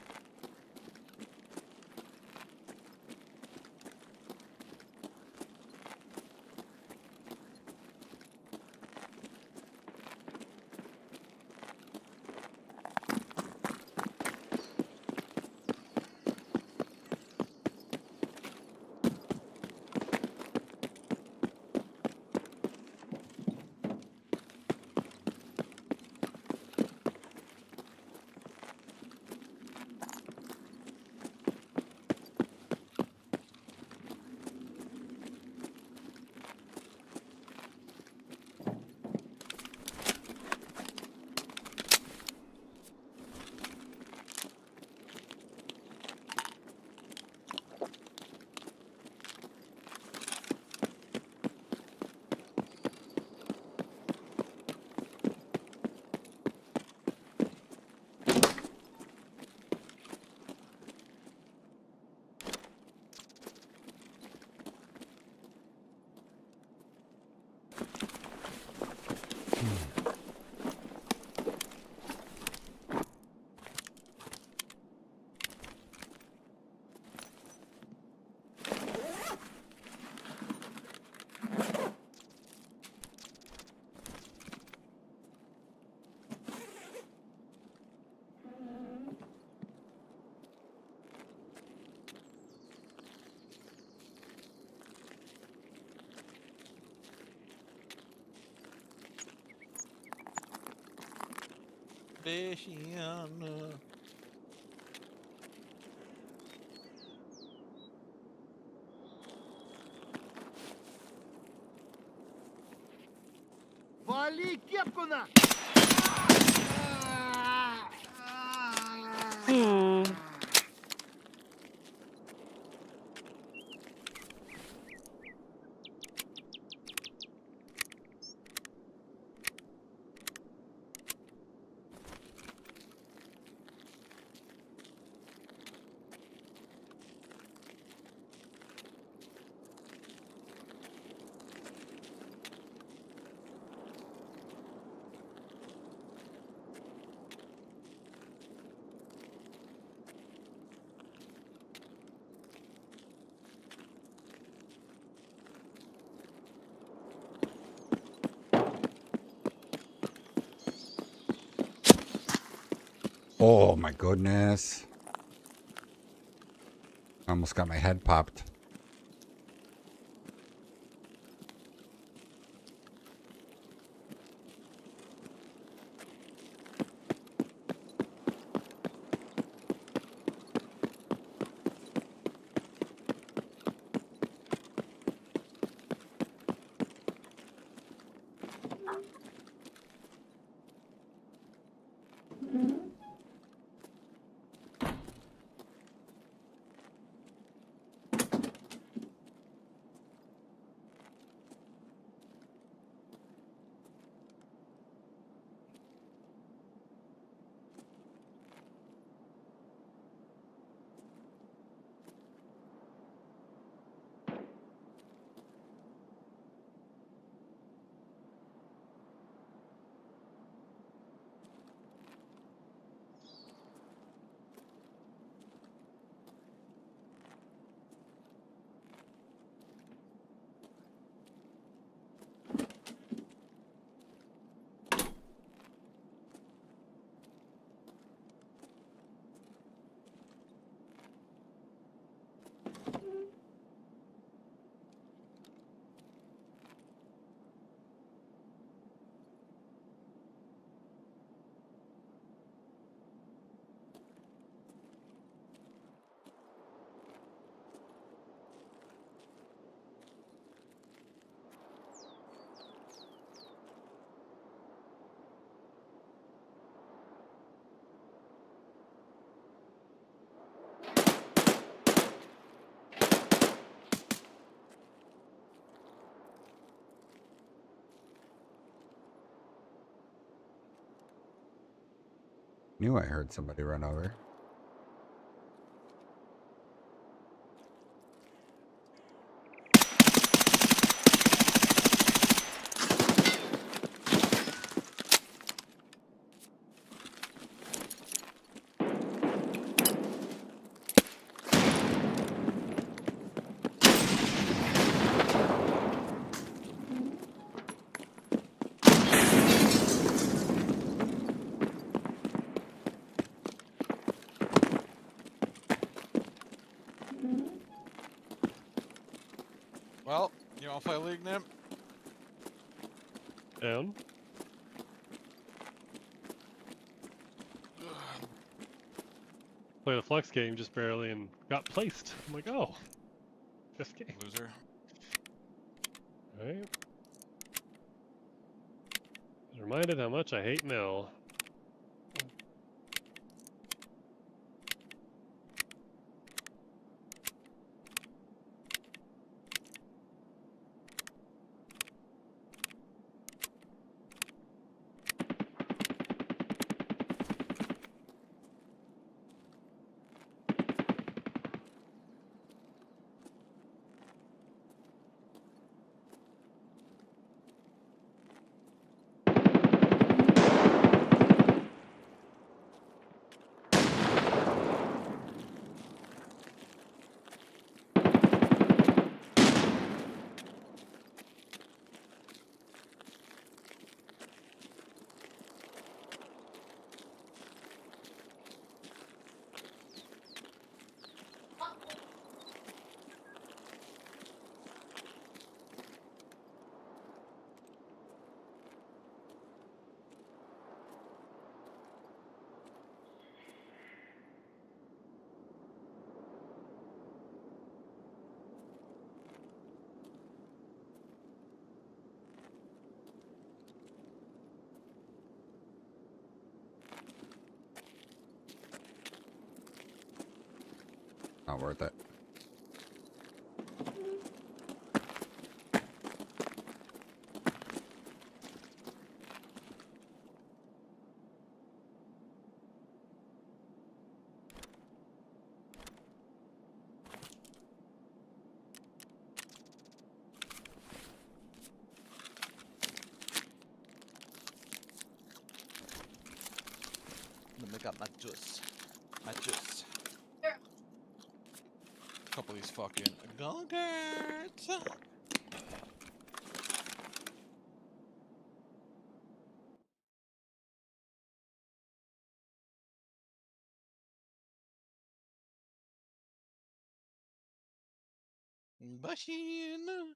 Luciano. Вали кепку на! Oh my goodness. I almost got my head popped. Knew I heard somebody run over. Well, you want to play League, Nim? Down. Played a flex game just barely and got placed. I'm like, oh, this game. Loser. Right? Reminded how much I hate Nell. Not worth it. Let me got my juice. My juice. Couple of these fucking go-gurts. Machine.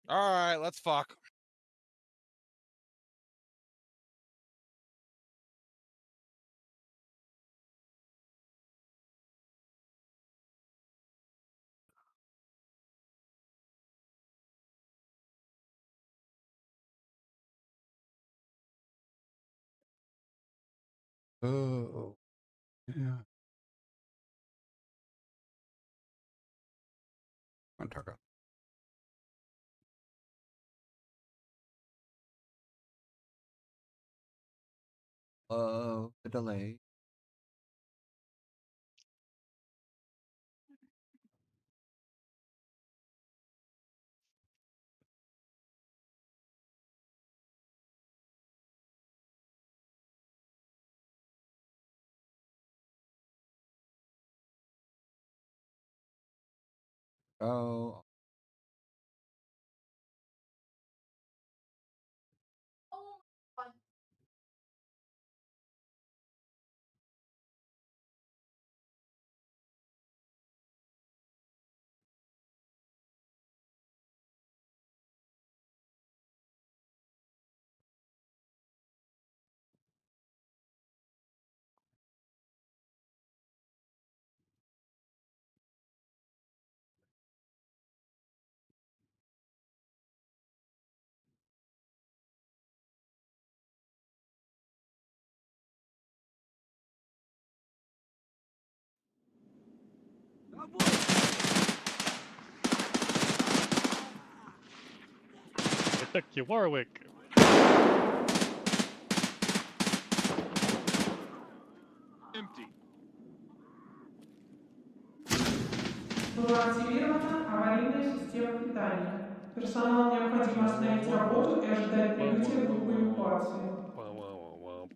All right, let's fuck. Oh, yeah. I'm talking. The delay. Oh, I took you, Warwick. Empty. Была активирована аварийная система питания. Персоналу необходимо остановить работу и ожидать прибытия группы эвакуации. Wah, wah, wah, wah.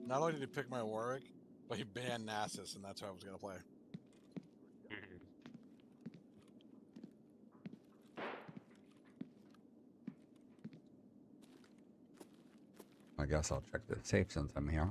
Not only did he pick my Warwick, but he banned Nasus, and that's who I was gonna play. I guess I'll check the safe since I'm here.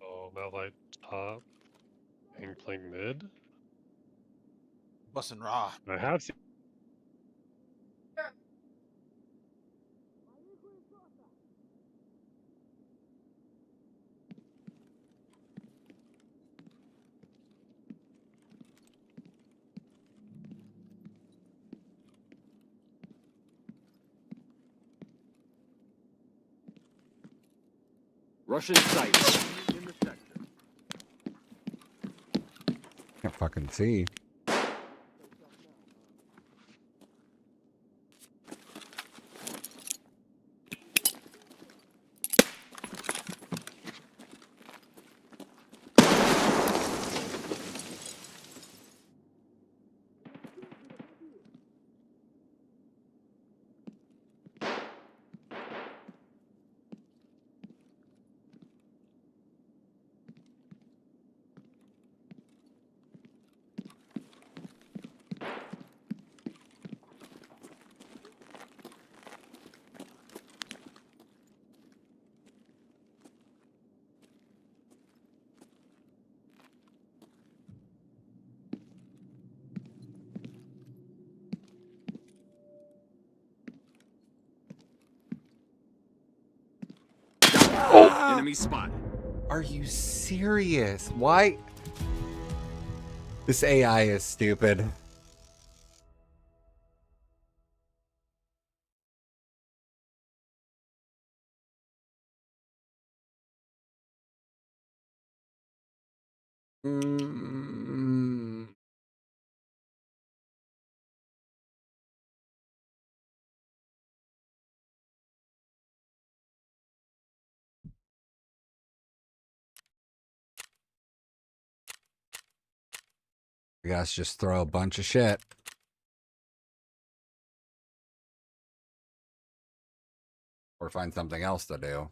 Oh, Malphite top. And playing mid. Bustin' raw. I have seen. Russian sight. In the sector. Can't fucking see. Enemy spot. Are you serious? Why? This AI is stupid. Mm. I guess just throw a bunch of shit. Or find something else to do.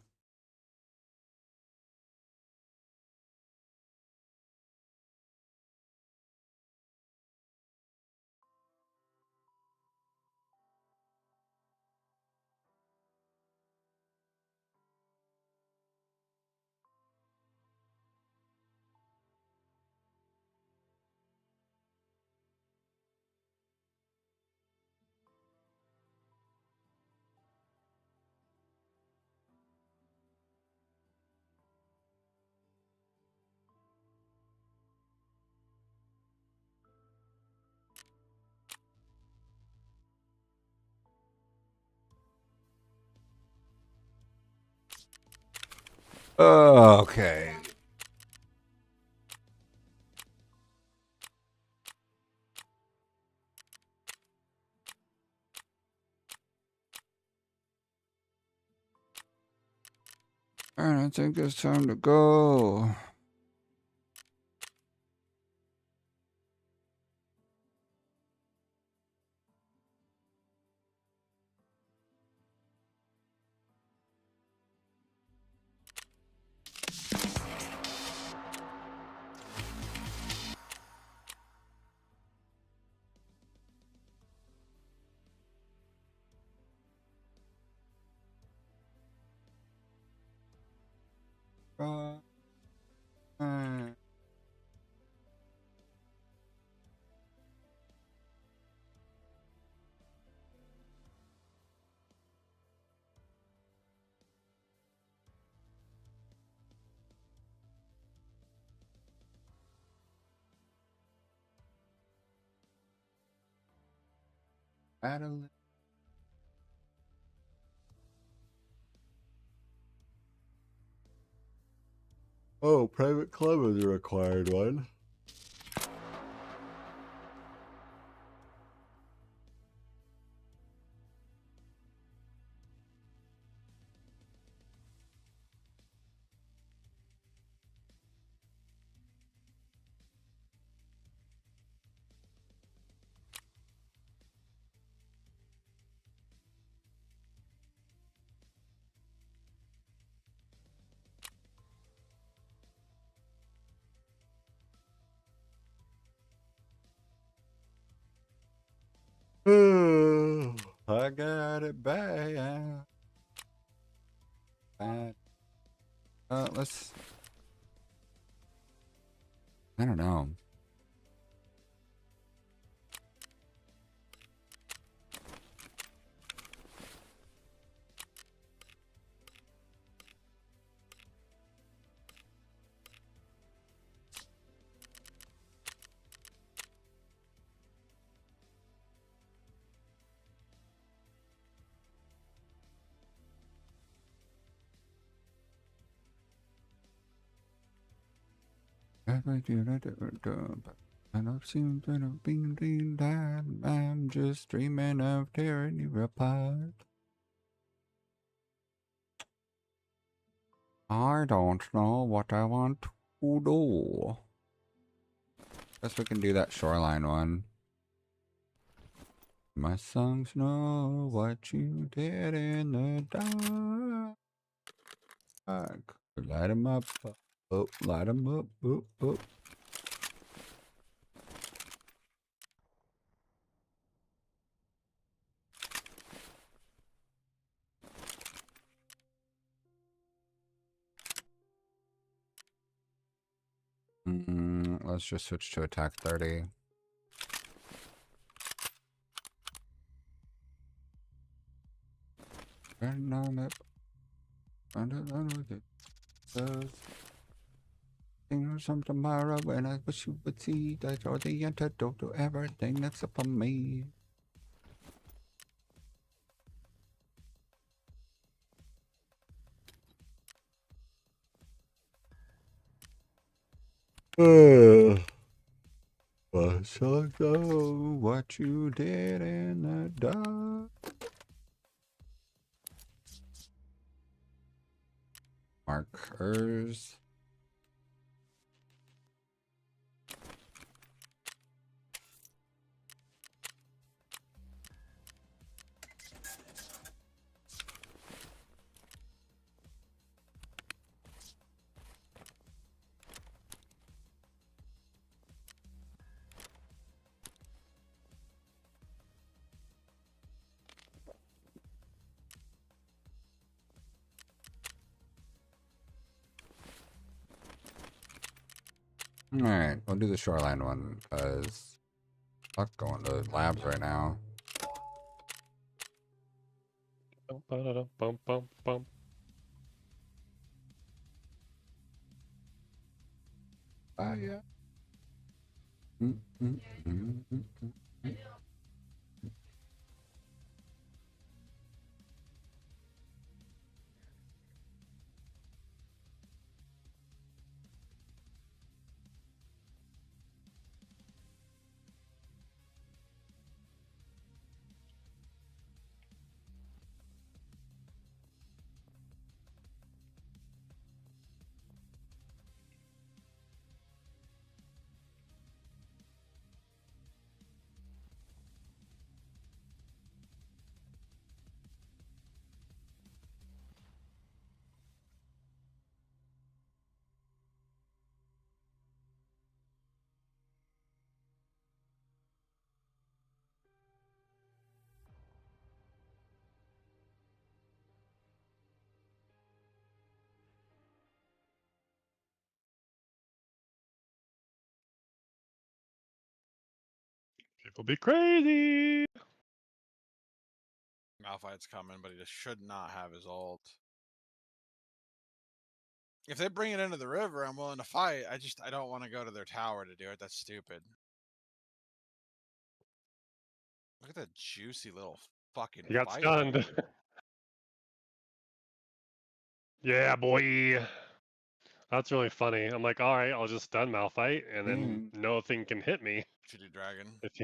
Okay. Alright, I think it's time to go. Uh, Adelaide. Oh, private club is a required one. I got it bad. Let's. I don't know. I don't seem to have been that. I'm just dreaming of tearing you apart. I don't know what I want to do. Guess we can do that shoreline one. My songs know what you did in the dark. Light 'em up. Oh, light 'em up. Oh, oh. Let's just switch to attack 30. Turn on it. Run with it. Some tomorrow when I wish you would see that you're the antidote to everything that's upon me. So what you did in the dark. Markers. All right, we'll do the shoreline one because fuck going to labs right now. Bum, ba-da-dum, bum, bum, bum. Yeah. Mm, mm, mm, mm, mm. People be crazy. Malphite's coming, but he just should not have his ult. If they bring it into the river, I'm willing to fight. I don't want to go to their tower to do it. That's stupid. Look at that juicy little fucking He got fight. stunned. Yeah, boy. That's really funny. I'm like, all right, I'll just stun Malphite, and then nothing can hit me. Shitty dragon. If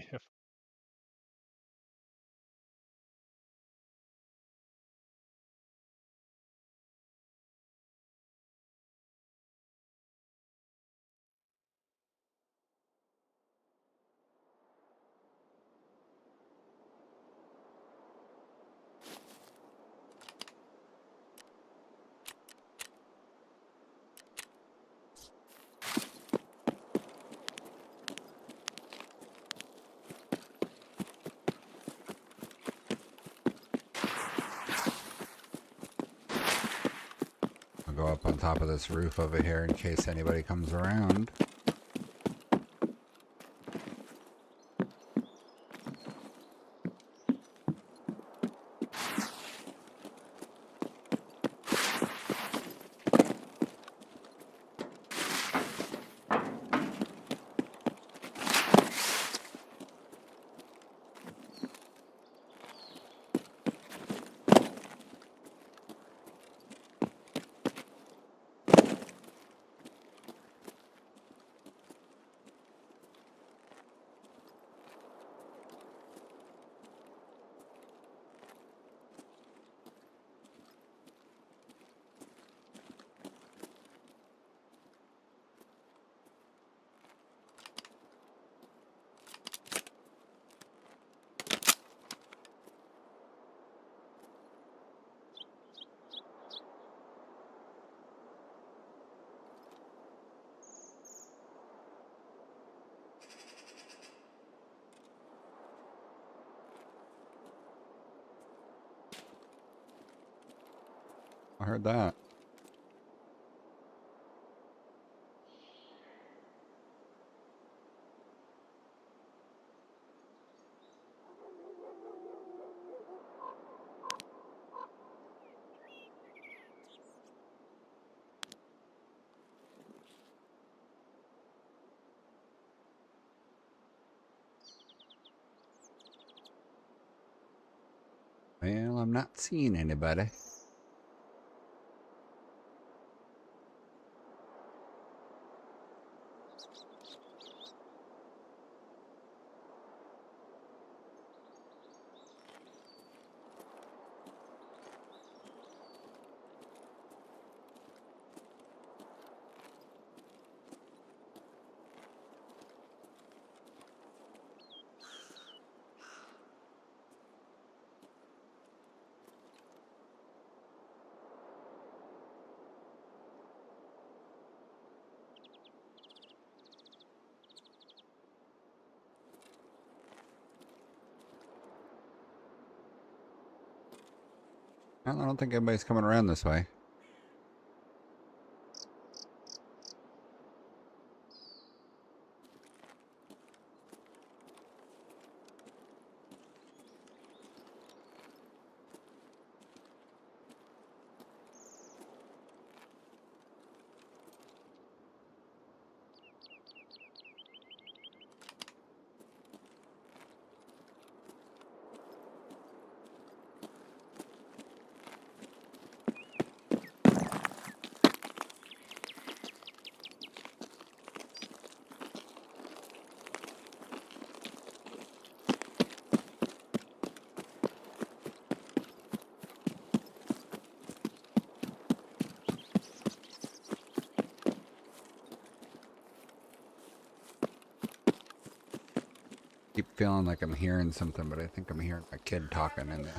I'll go up on top of this roof over here in case anybody comes around. I heard that. Well, I'm not seeing anybody. Well, I don't think anybody's coming around this way. Keep feeling like I'm hearing something, but I think I'm hearing a kid talking in the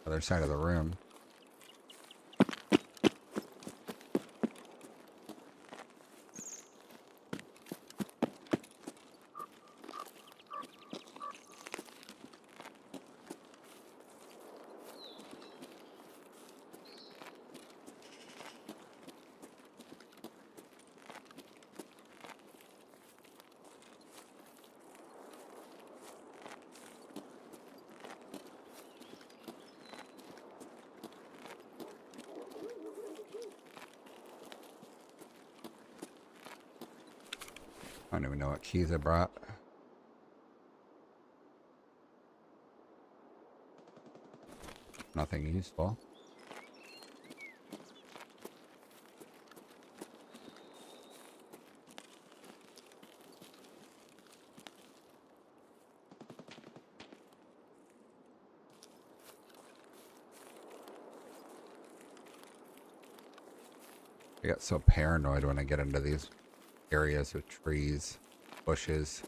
other side of the room. I don't even know what keys I brought. Nothing useful. I get so paranoid when I get into these areas with trees, bushes.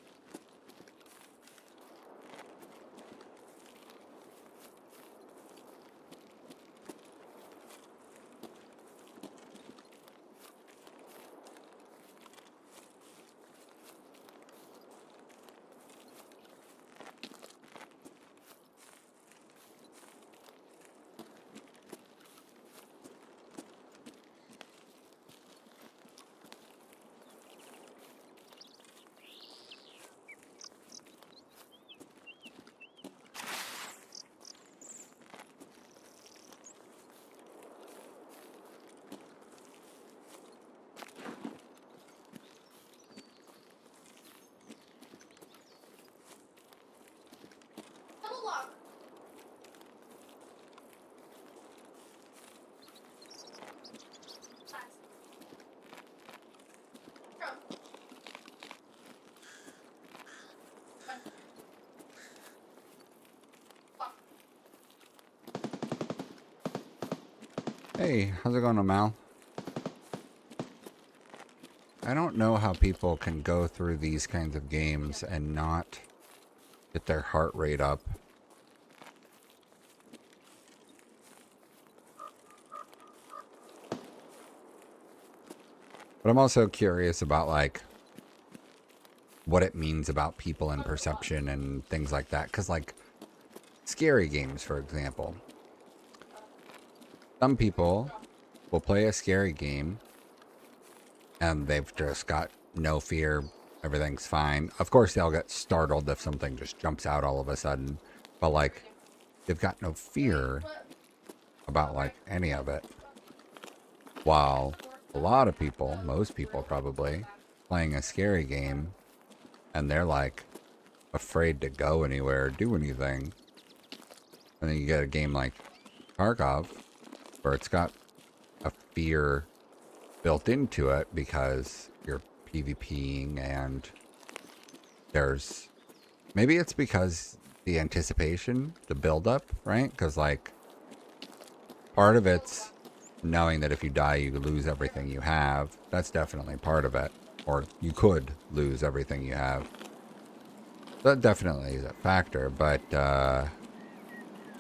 Hey, how's it going, Amal? I don't know how people can go through these kinds of games and not get their heart rate up. But I'm also curious about, like, what it means about people and perception and things like that. Because, like, scary games, for example. Some people will play a scary game and they've just got no fear. Everything's fine. Of course, they'll get startled if something just jumps out all of a sudden. But, like, they've got no fear about, like, any of it. While a lot of people, most people probably, playing a scary game and they're, like, afraid to go anywhere or do anything. And then you get a game like Tarkov where it's got a fear built into it because you're PvPing and there's... Maybe it's because the anticipation, the build-up, right? Because, like, part of it's knowing that if you die, you lose everything you have. That's definitely part of it. Or you could lose everything you have. That definitely is a factor, but I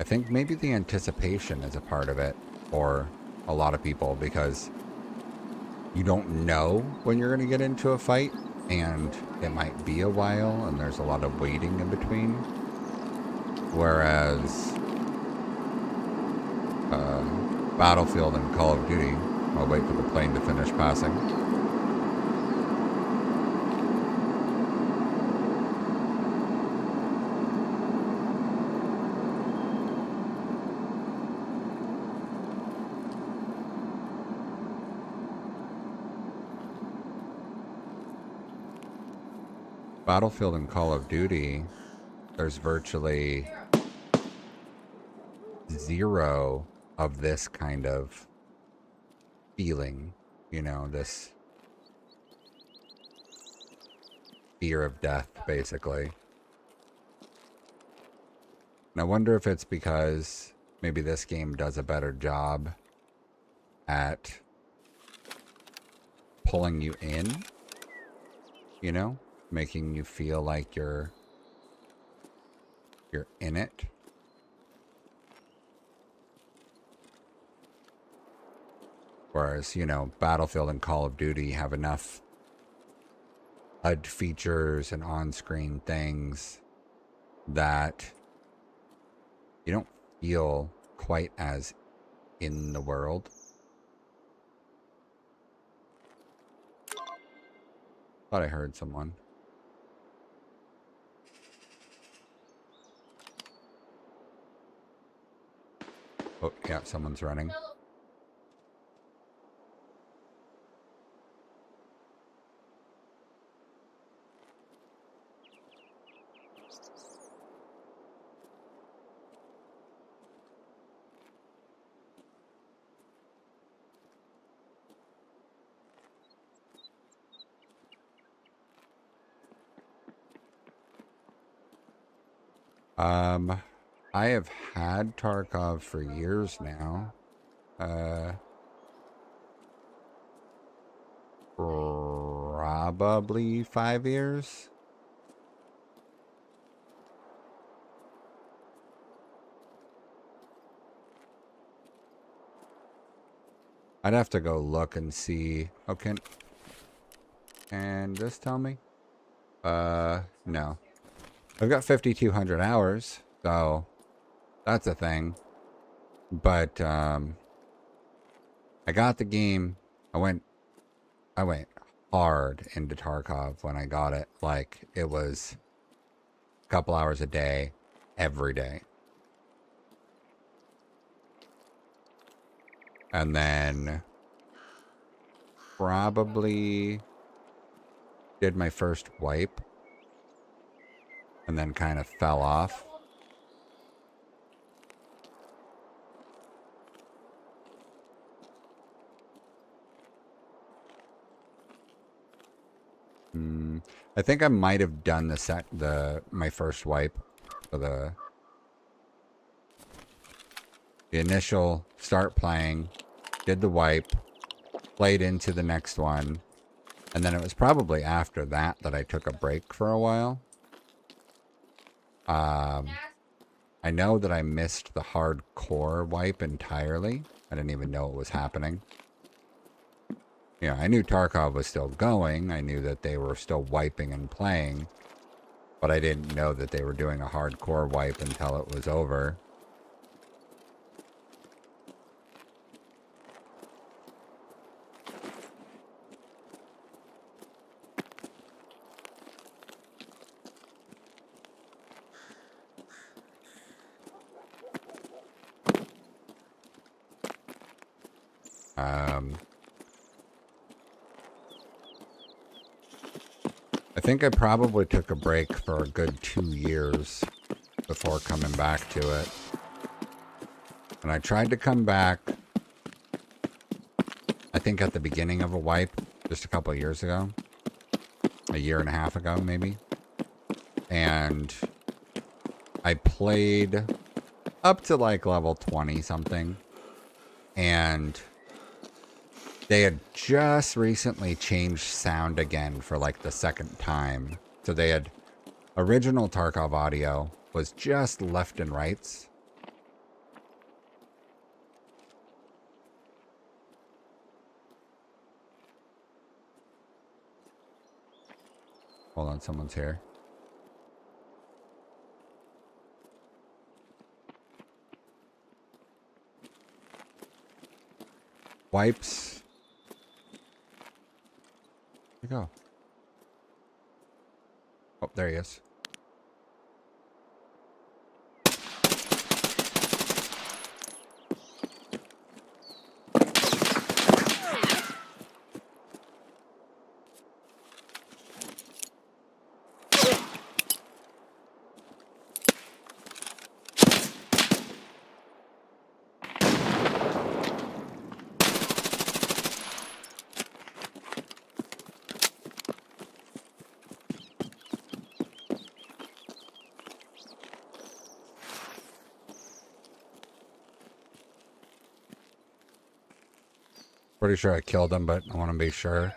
think maybe the anticipation is a part of it for a lot of people because you don't know when you're going to get into a fight and it might be a while and there's a lot of waiting in between. Whereas Battlefield and Call of Duty. I'll wait for the plane to finish passing. Battlefield and Call of Duty, there's virtually zero of this kind of feeling, you know, this fear of death, basically. And I wonder if it's because maybe this game does a better job at pulling you in, you know, making you feel like you're in it. Whereas, you know, Battlefield and Call of Duty have enough HUD features and on-screen things that you don't feel quite as in the world. Thought I heard someone. Oh, yeah, someone's running. I have had Tarkov for years now. Probably 5 years. I'd have to go look and see. Okay. And just tell me? No. I've got 5,200 hours, so that's a thing. But, I got the game. I went hard into Tarkov when I got it. Like, it was a couple hours a day, every day. And then probably did my first wipe and then kind of fell off. I think I might have done my first wipe for the initial start playing, did the wipe, played into the next one, and then it was probably after that that I took a break for a while. I know that I missed the hardcore wipe entirely. I didn't even know it was happening. You know, I knew Tarkov was still going. I knew that they were still wiping and playing. But I didn't know that they were doing a hardcore wipe until it was over. I think I probably took a break for a good 2 years before coming back to it. And I tried to come back, I think at the beginning of a wipe, just a couple of years ago. A year and a half ago, maybe. And I played up to like level 20 something. And they had just recently changed sound again for like the second time. So they had original Tarkov audio was just left and rights. Hold on, someone's here. Wipes. Where'd he go? Oh, there he is. Pretty sure I killed him, but I want to be sure.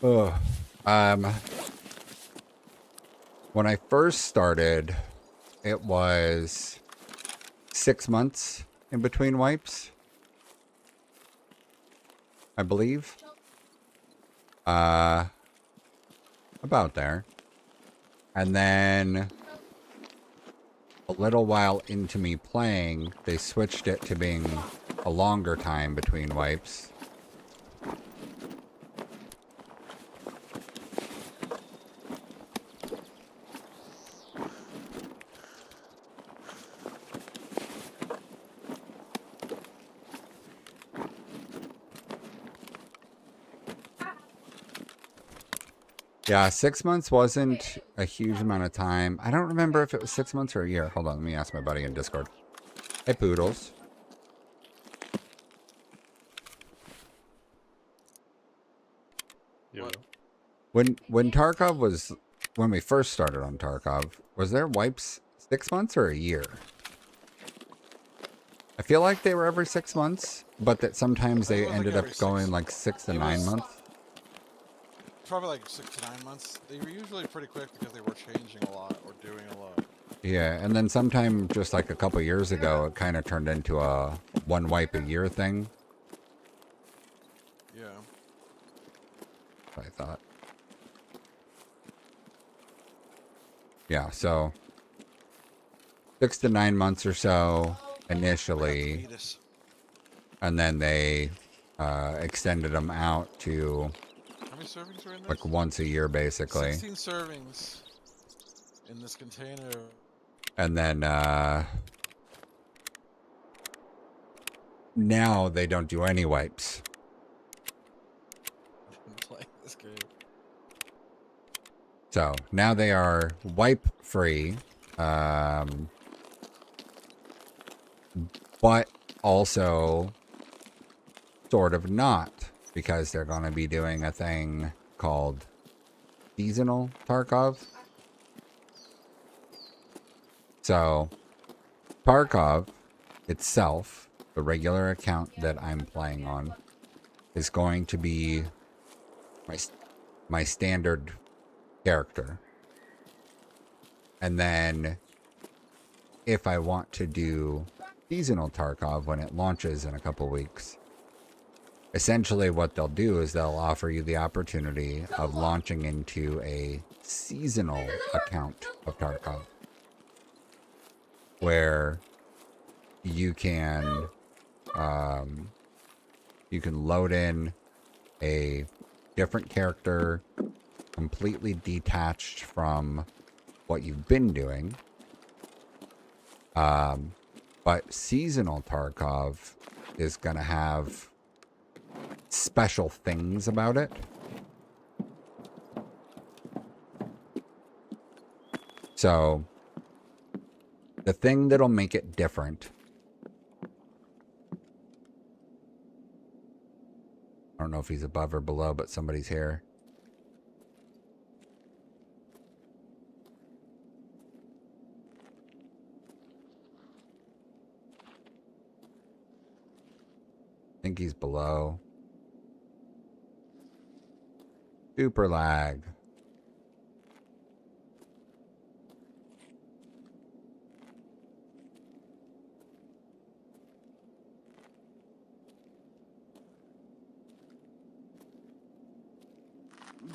Ugh. When I first started, it was 6 months in between wipes, I believe. About there. And then a little while into me playing, they switched it to being a longer time between wipes. Yeah, 6 months wasn't a huge amount of time. I don't remember if it was 6 months or a year. Hold on, let me ask my buddy in Discord. Hey, Poodles. Yo. When Tarkov was, when we first started on Tarkov, was there wipes 6 months or a year? I feel like they were every 6 months, but that sometimes they It was like ended up every going 6. like 6 to It 9 was- months. Probably like 6 to 9 months. They were usually pretty quick because they were changing a lot or doing a lot. Yeah, and then sometime just like a couple years ago, it kind of turned into a one wipe a year thing. Yeah. I thought. Yeah, so 6 to 9 months or so initially, Fetus. and then they extended them out to How many servings are in this? like once a year, basically. 16 servings in this container. And then now they don't do any wipes. Play this game. So now they are wipe free, but also sort of not, because they're going to be doing a thing called seasonal Tarkov. So Tarkov itself, the regular account that I'm playing on, is going to be my standard character. And then if I want to do seasonal Tarkov when it launches in a couple weeks, essentially what they'll do is they'll offer you the opportunity of launching into a seasonal account of Tarkov, where you can load in a different character completely detached from what you've been doing. But seasonal Tarkov is going to have special things about it. So the thing that'll make it different, I don't know if he's above or below, but somebody's here. think he's below. Super lag.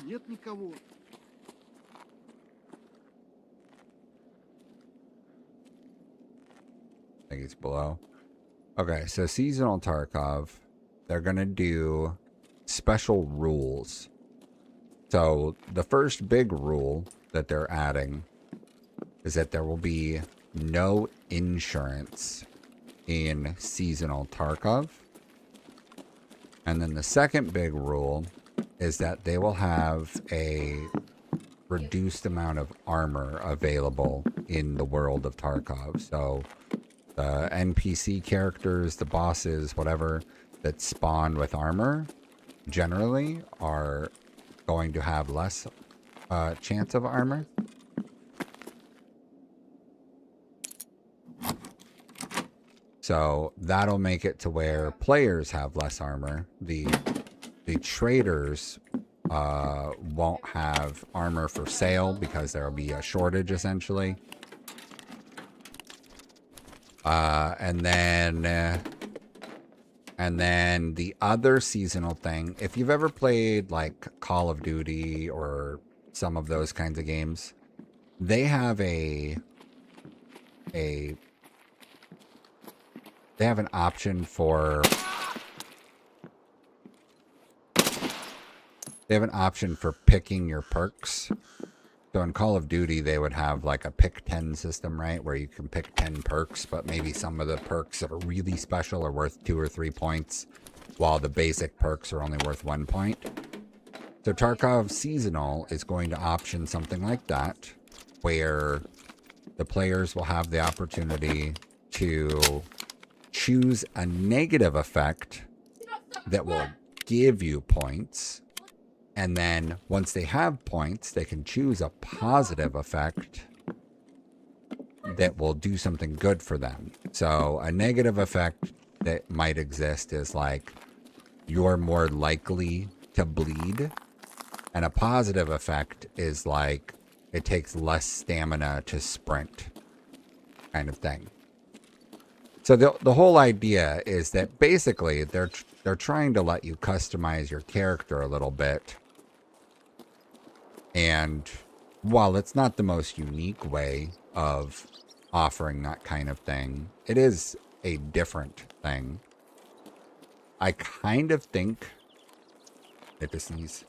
Нет никого. I think he's below. Okay, so seasonal Tarkov, they're gonna do special rules. So the first big rule that they're adding is that there will be no insurance in seasonal Tarkov. And then the second big rule is that they will have a reduced amount of armor available in the world of Tarkov. So the NPC characters, the bosses, whatever that spawn with armor generally are going to have less chance of armor. So that'll make it to where players have less armor. The traders won't have armor for sale because there'll be a shortage essentially. And then the other seasonal thing, if you've ever played like Call of Duty or some of those kinds of games, they have an option for picking your perks. So in Call of Duty, they would have like a pick 10 system, right? Where you can pick 10 perks, but maybe some of the perks that are really special are worth 2 or 3 points, while the basic perks are only worth 1 point. So Tarkov Seasonal is going to option something like that, where the players will have the opportunity to choose a negative effect that will give you points. And then once they have points, they can choose a positive effect that will do something good for them. So a negative effect that might exist is like you're more likely to bleed. And a positive effect is like it takes less stamina to sprint kind of thing. So the whole idea is that basically they're trying to let you customize your character a little bit. And while it's not the most unique way of offering that kind of thing, it is a different thing. I kind of think... I have to sneeze.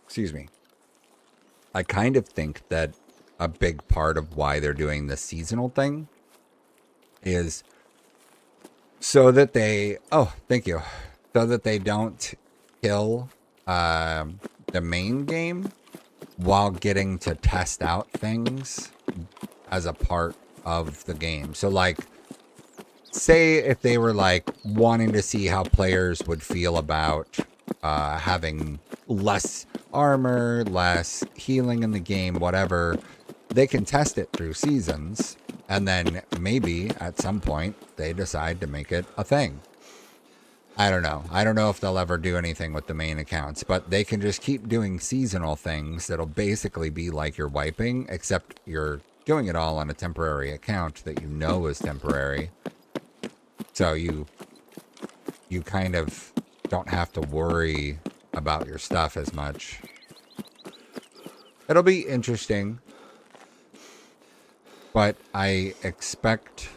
Excuse me. I kind of think that a big part of why they're doing the seasonal thing is so that they... Oh, thank you. So that they don't kill... the main game while getting to test out things as a part of the game. So like, say if they were like wanting to see how players would feel about having less armor, less healing in the game, whatever, they can test it through seasons, and then maybe at some point they decide to make it a thing. I don't know. I don't know if they'll ever do anything with the main accounts, but they can just keep doing seasonal things that'll basically be like you're wiping, except you're doing it all on a temporary account that you know is temporary. So you kind of don't have to worry about your stuff as much. It'll be interesting, but I expect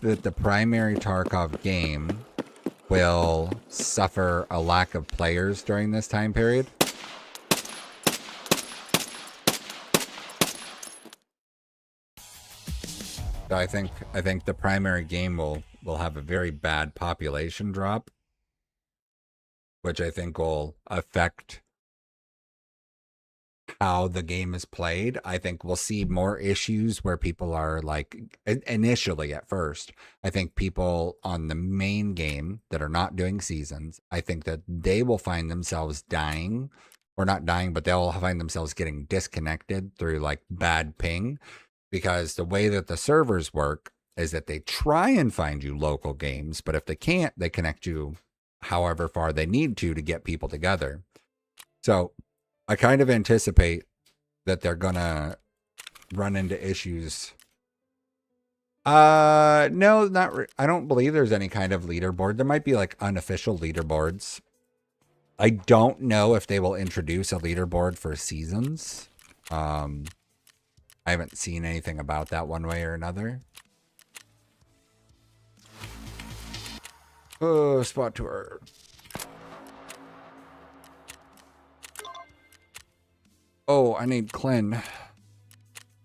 that the primary Tarkov game will suffer a lack of players during this time period. So I think the primary game will have a very bad population drop, which I think will affect how the game is played. I think we'll see more issues where people are like, initially at first, I think people on the main game that are not doing seasons, I think that they will find themselves dying, or not dying, but they'll find themselves getting disconnected through like bad ping, because the way that the servers work is that they try and find you local games, but if they can't, they connect you however far they need to get people together. So I kind of anticipate that they're gonna run into issues. No, I don't believe there's any kind of leaderboard. There might be like unofficial leaderboards. I don't know if they will introduce a leaderboard for seasons. I haven't seen anything about that one way or another. Oh, spot tour. Oh, I need Clin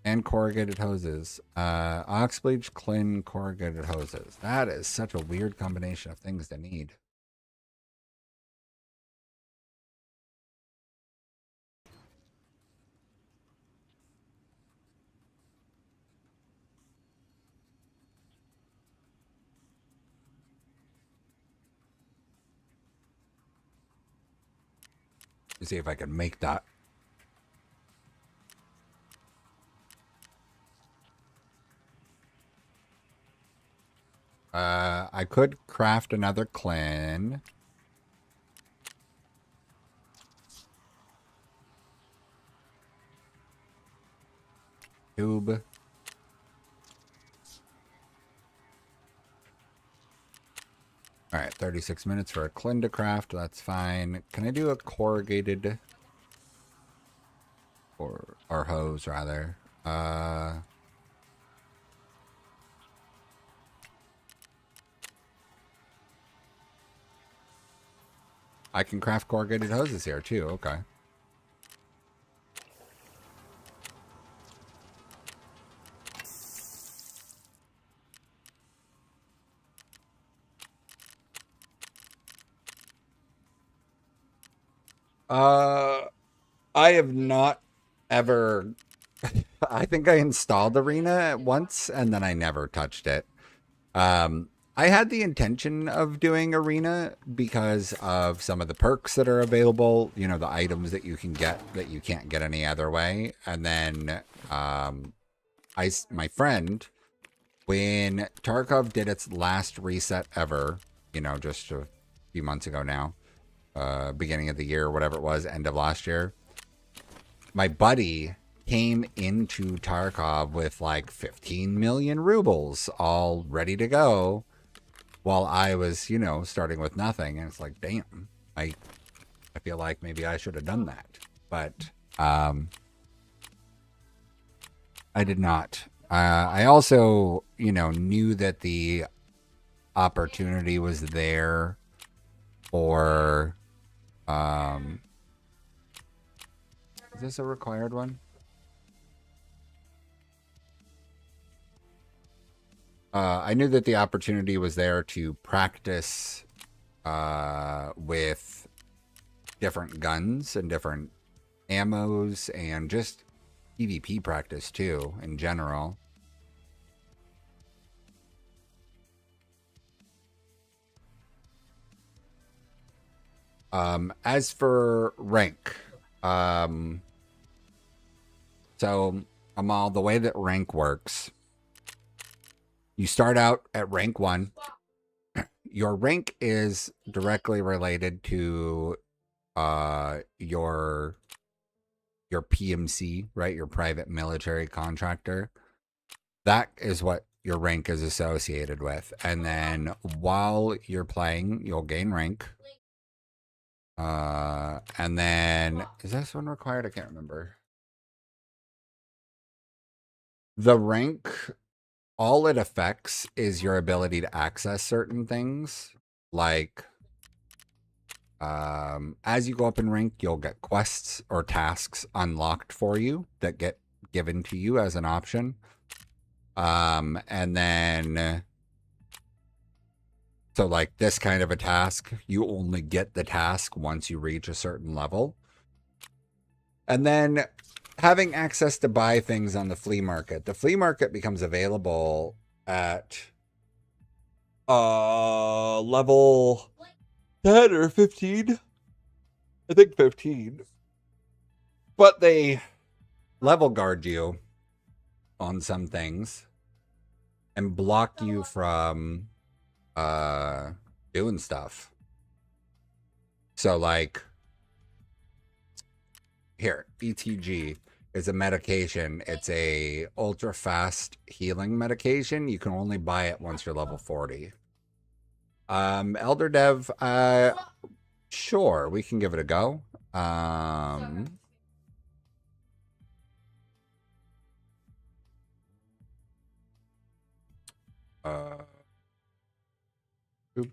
and corrugated hoses. Ox bleach, Clin, corrugated hoses. That is such a weird combination of things to need. Let's see if I can make that. I could craft another Clin. Tube. All right, 36 minutes for a Clin to craft. That's fine. Can I do a corrugated or hose rather? I can craft corrugated hoses here too. Okay. I have not ever. I think I installed Arena once and then I never touched it. I had the intention of doing Arena because of some of the perks that are available, you know, the items that you can get that you can't get any other way. And then my friend, when Tarkov did its last reset ever, you know, just a few months ago now, beginning of the year, whatever it was, end of last year, my buddy came into Tarkov with like 15 million rubles all ready to go while I was, you know, starting with nothing. And it's like, damn, I feel like maybe I should have done that. But I did not. I also, you know, knew that the opportunity was there for is this a required one? I knew that the opportunity was there to practice with different guns and different ammos and just PvP practice too in general. As for rank, so Amal, the way that rank works, you start out at rank 1. Your rank is directly related to your PMC, right? Your private military contractor. That is what your rank is associated with. And then while you're playing, you'll gain rank. And then is this one required? I can't remember. The rank, all it affects is your ability to access certain things. Like, as you go up in rank, you'll get quests or tasks unlocked for you that get given to you as an option. And then, so like this kind of a task, you only get the task once you reach a certain level. And then having access to buy things on the flea market. The flea market becomes available at level 10 or 15. I think 15. But they level guard you on some things. and block you from doing stuff. So like here, ETG is a medication. It's a ultra fast healing medication. You can only buy it once you're level 40. Elder Dev, sure, we can give it a go. Oop.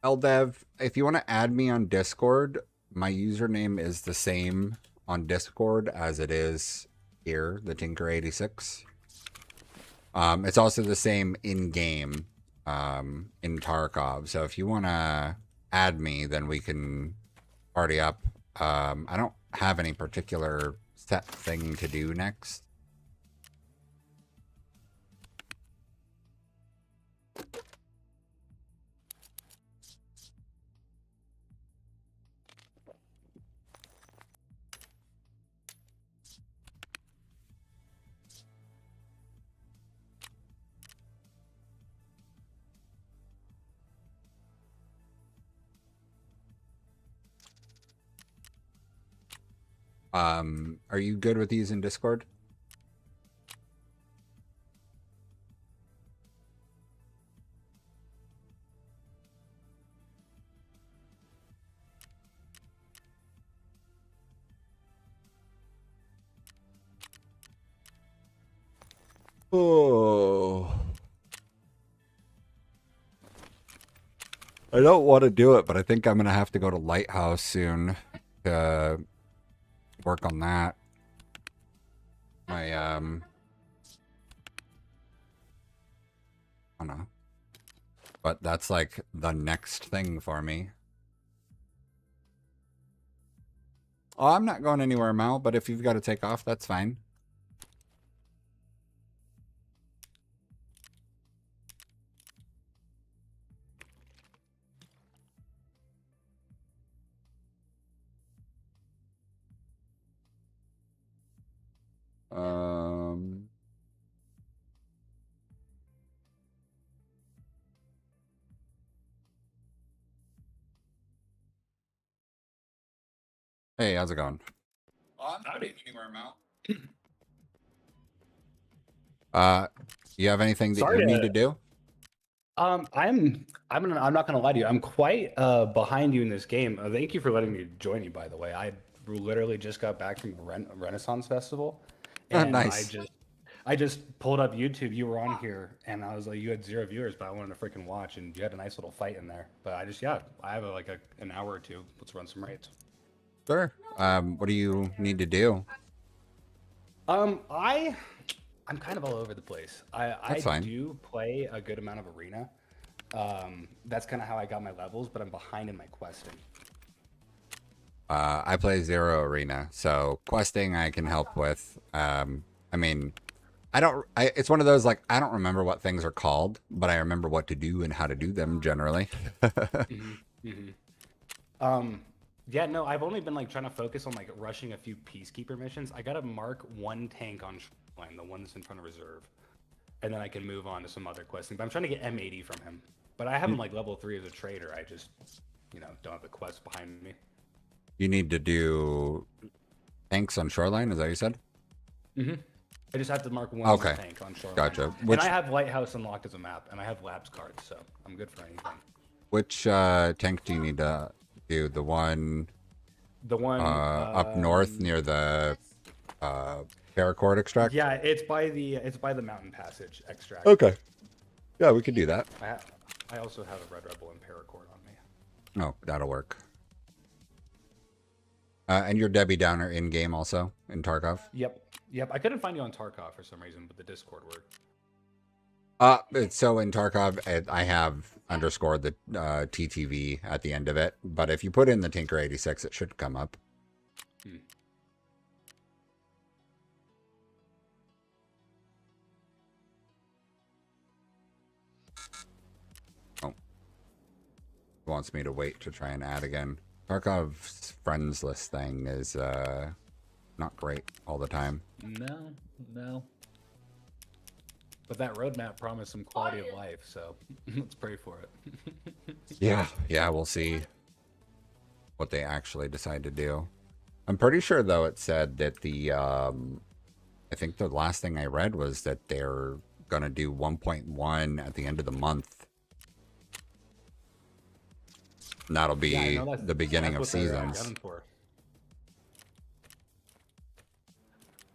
Eldev, if you want to add me on Discord, my username is the same on Discord as it is here, the Tinker86. It's also the same in-game in Tarkov. So if you want to add me, then we can party up. I don't have any particular set thing to do next. Are you good with using Discord? Oh. I don't want to do it, but I think I'm going to have to go to Lighthouse soon to work on that. My, I don't know. But that's like the next thing for me. Oh, I'm not going anywhere, Mal, but if you've got to take off, that's fine. Hey, how's it going? Oh, I'm not anywhere, Mal. You have anything that you need to do? I'm not gonna lie to you. I'm quite behind you in this game. Thank you for letting me join you, by the way. I literally just got back from a Renaissance Festival, and Nice. I just pulled up YouTube. You were on here, and I was like, you had 0 viewers, but I wanted to freaking watch, and you had a nice little fight in there. But I have an hour or two. Let's run some raids. Sure. What do you need to do? I'm kind of all over the place. I fine. do play a good amount of arena. That's kind of how I got my levels, but I'm behind in my questing. I play Zero Arena, so questing I can help with. I mean, it's one of those, like, I don't remember what things are called, but I remember what to do and how to do them generally. Yeah, no, I've only been like trying to focus on like rushing a few peacekeeper missions. I gotta mark one tank on Shoreline, the one that's in front of reserve, and then I can move on to some other questing. But I'm trying to get M80 from him, but I have him like level 3 as a trader. I just, don't have the quest behind me. You need to do tanks on Shoreline, is that what you said? I just have to mark one tank on Shoreline. Gotcha. And I have Lighthouse unlocked as a map, and I have Labs cards, so I'm good for anything. Which tank do you need to do? The one up north near the paracord extract? Yeah, it's by the mountain passage extract. Okay. Yeah, we could do that. I also have a Red Rebel and paracord on me. Oh, that'll work. And you're Debbie Downer in game also in Tarkov? Yep. I couldn't find you on Tarkov for some reason, but the Discord worked. So in Tarkov, I have underscored the TTV at the end of it, but if you put in the Tinker86, it should come up. wants me to wait to try and add again. Tarkov's friends list thing is not great all the time. No. But that roadmap promised some quality of life, so let's pray for it. Yeah, we'll see what they actually decide to do. I'm pretty sure though it said that I think the last thing I read was that they're gonna do 1.1 at the end of the month. And that'll be Yeah, I know the beginning of what they're, seasons. gunning for.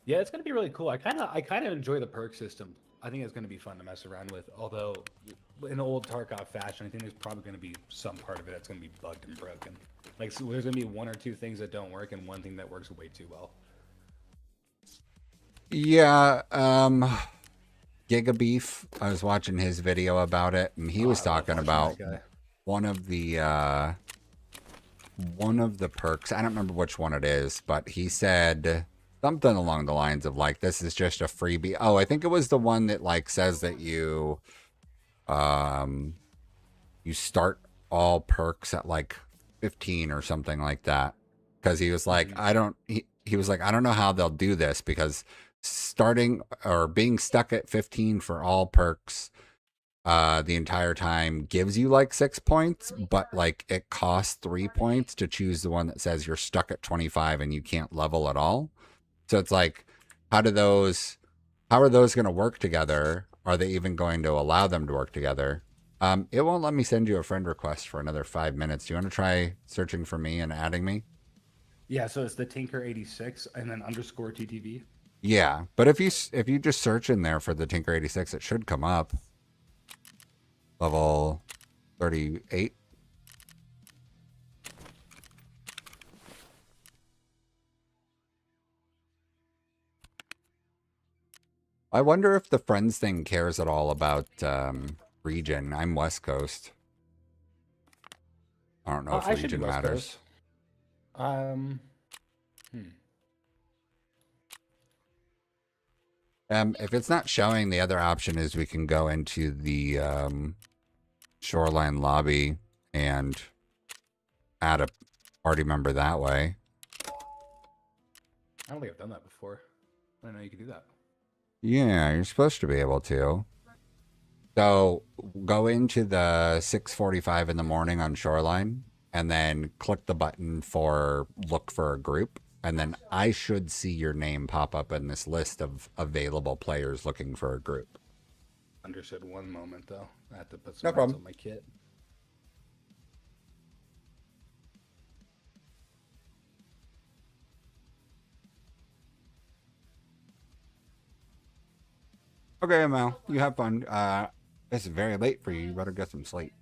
Yeah, it's gonna be really cool. I kind of enjoy the perk system. I think it's gonna be fun to mess around with. Although, in old Tarkov fashion, I think there's probably gonna be some part of it that's gonna be bugged and broken. Like, so there's gonna be one or two things that don't work, and one thing that works way too well. Yeah, Gigabeef, I was watching his video about it, and he was I love talking watching about that guy. one of the perks. I don't remember which one it is, but he said something along the lines of like, this is just a freebie. Oh, I think it was the one that like says that you start all perks at like 15 or something like that. Because he was like, he was like, I don't know how they'll do this, because starting or being stuck at 15 for all perks the entire time gives you like 6 points, but like it costs 3 points to choose the one that says you're stuck at 25 and you can't level at all. So it's like, how are those going to work together? Are they even going to allow them to work together? It won't let me send you a friend request for another 5 minutes. Do you want to try searching for me and adding me? Yeah, so it's the Tinker86 and then underscore TTV. Yeah, but if you just search in there for the Tinker 86, it should come up. Level 38. I wonder if the friends thing cares at all about region. I'm West Coast. I don't know if I should be region West matters. Coast. If it's not showing, the other option is we can go into the Shoreline lobby and add a party member that way. I don't think I've done that before. I didn't know you could do that. Yeah, you're supposed to be able to. So go into the 6:45 in the morning on Shoreline and then click the button for look for a group. And then I should see your name pop up in this list of available players looking for a group. Understood. One moment though. I have to put No some problem. on my kit. Okay, Mal, you have fun. It's very late for you. You better get some sleep.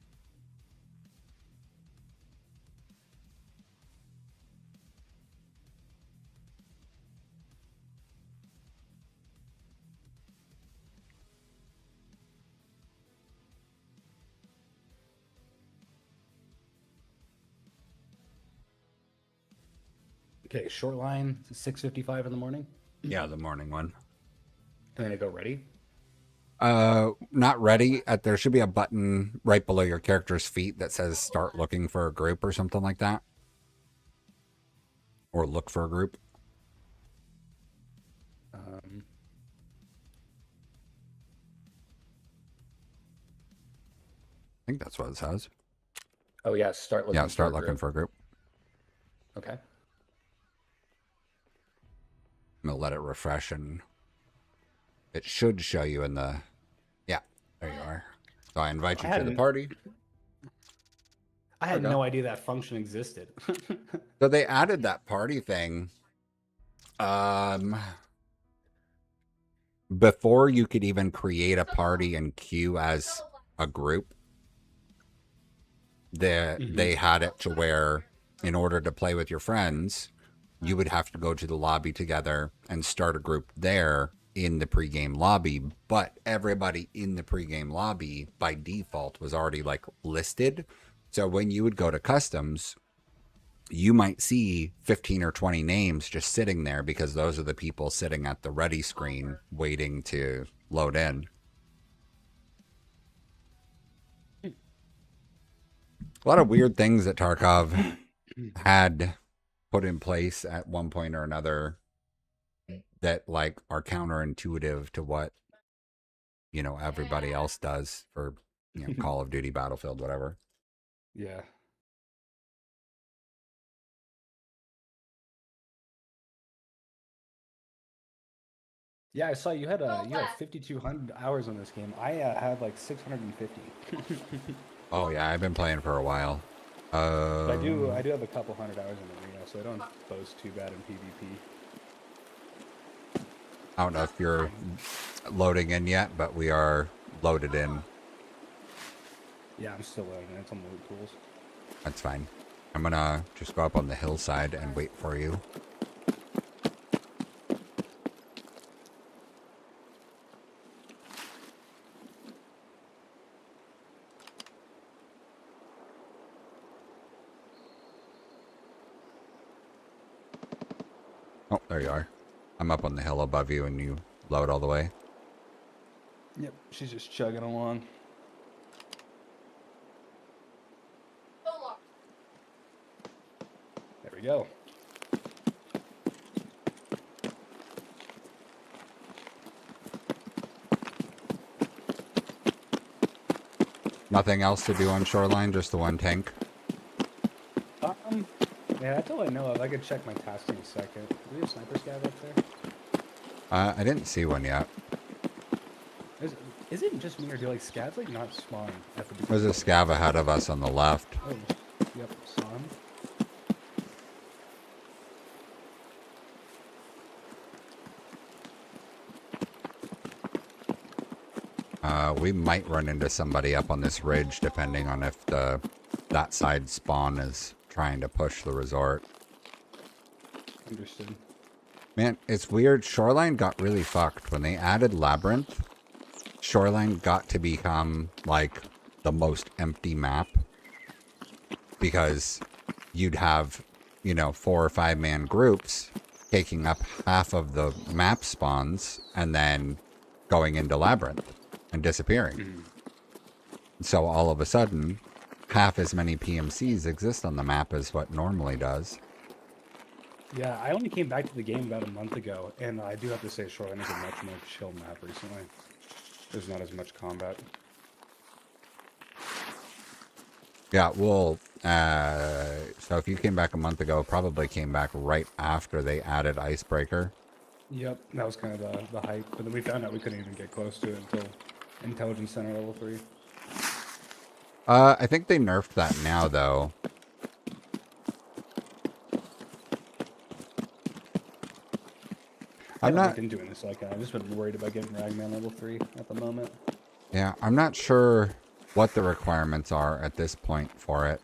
Okay, short line, 6:55 in the morning. Yeah, the morning one. And then I go ready. Not ready. There should be a button right below your character's feet that says start looking for a group or something like that. Or look for a group. I think that's what it says. Oh yeah, start looking. Yeah, start for a looking group. for a group. Okay. I'm gonna let it refresh and it should show you in the, yeah, there you are. So I invite you to the hadn't- party. I had Okay. no idea that function existed. So they added that party thing. Before you could even create a party and queue as a group, they had it to where in order to play with your friends, you would have to go to the lobby together and start a group there in the pregame lobby. But everybody in the pregame lobby by default was already like listed. So when you would go to customs, you might see 15 or 20 names just sitting there because those are the people sitting at the ready screen waiting to load in. A lot of weird things that Tarkov had put in place at one point or another that like are counterintuitive to what everybody else does for Call of Duty, Battlefield, whatever. Yeah. Yeah, I saw you had 5,200 hours on this game. I had like 650. Oh yeah, I've been playing for a while. But I do have a couple hundred hours in Arena, so I don't boast too bad in PvP. I don't know if you're loading in yet, but we are loaded in. Yeah, I'm still loading. It's on the loot tools. That's fine. I'm gonna just go up on the hillside and wait for you. Oh, there you are. I'm up on the hill above you and you load all the way. Yep, she's just chugging along. There we go. Nothing else to do on Shoreline, just the one tank. Yeah, that's all I know of. I could check my tasks in a second. Do we have sniper scav up there? I didn't see one yet. Is it just me or do like scavs like not spawn at the beginning? There's a scav ahead of us on the left. Oh, yep, saw him. We might run into somebody up on this ridge, depending on if that side spawn is trying to push the resort. Understood. Man, it's weird. Shoreline got really fucked when they added Labyrinth. Shoreline got to become like the most empty map because you'd have 4 or 5 man groups taking up half of the map spawns and then going into Labyrinth and disappearing. So all of a sudden, half as many PMCs exist on the map as what normally does. Yeah, I only came back to the game about a month ago, and I do have to say Shoreline is a much more chill map recently. There's not as much combat. Yeah, well, so if you came back a month ago, probably came back right after they added Icebreaker. Yep, that was kind of the hype, but then we found out we couldn't even get close to it until Intelligence Center level 3. I think they nerfed that now, though. I've not been doing this I've just been worried about getting Ragman level 3 at the moment. Yeah, I'm not sure what the requirements are at this point for it.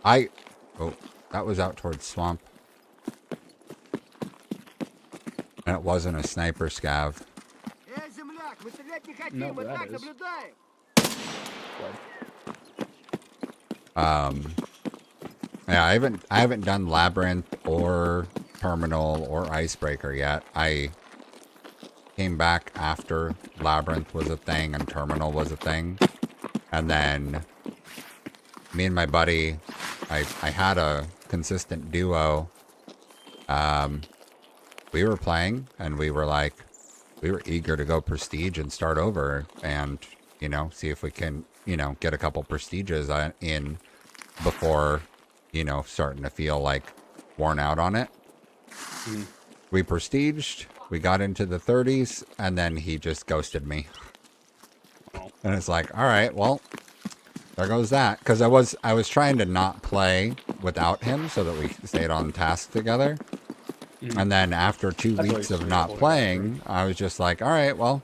Oh, that was out towards Swamp. And it wasn't a sniper scav. No, but that is. Yeah, I haven't done Labyrinth or Terminal or Icebreaker yet. I came back after Labyrinth was a thing and Terminal was a thing. And then me and my buddy, I had a consistent duo. We were playing and we were eager to go Prestige and start over and, see if we can, get a couple Prestiges in before, starting to feel like worn out on it. We Prestiged, we got into the 30s, and then he just ghosted me. And it's like, all right, well, there goes that. Because I was trying to not play without him so that we stayed on task together. And then after 2 weeks of not playing, I was just like, all right, well,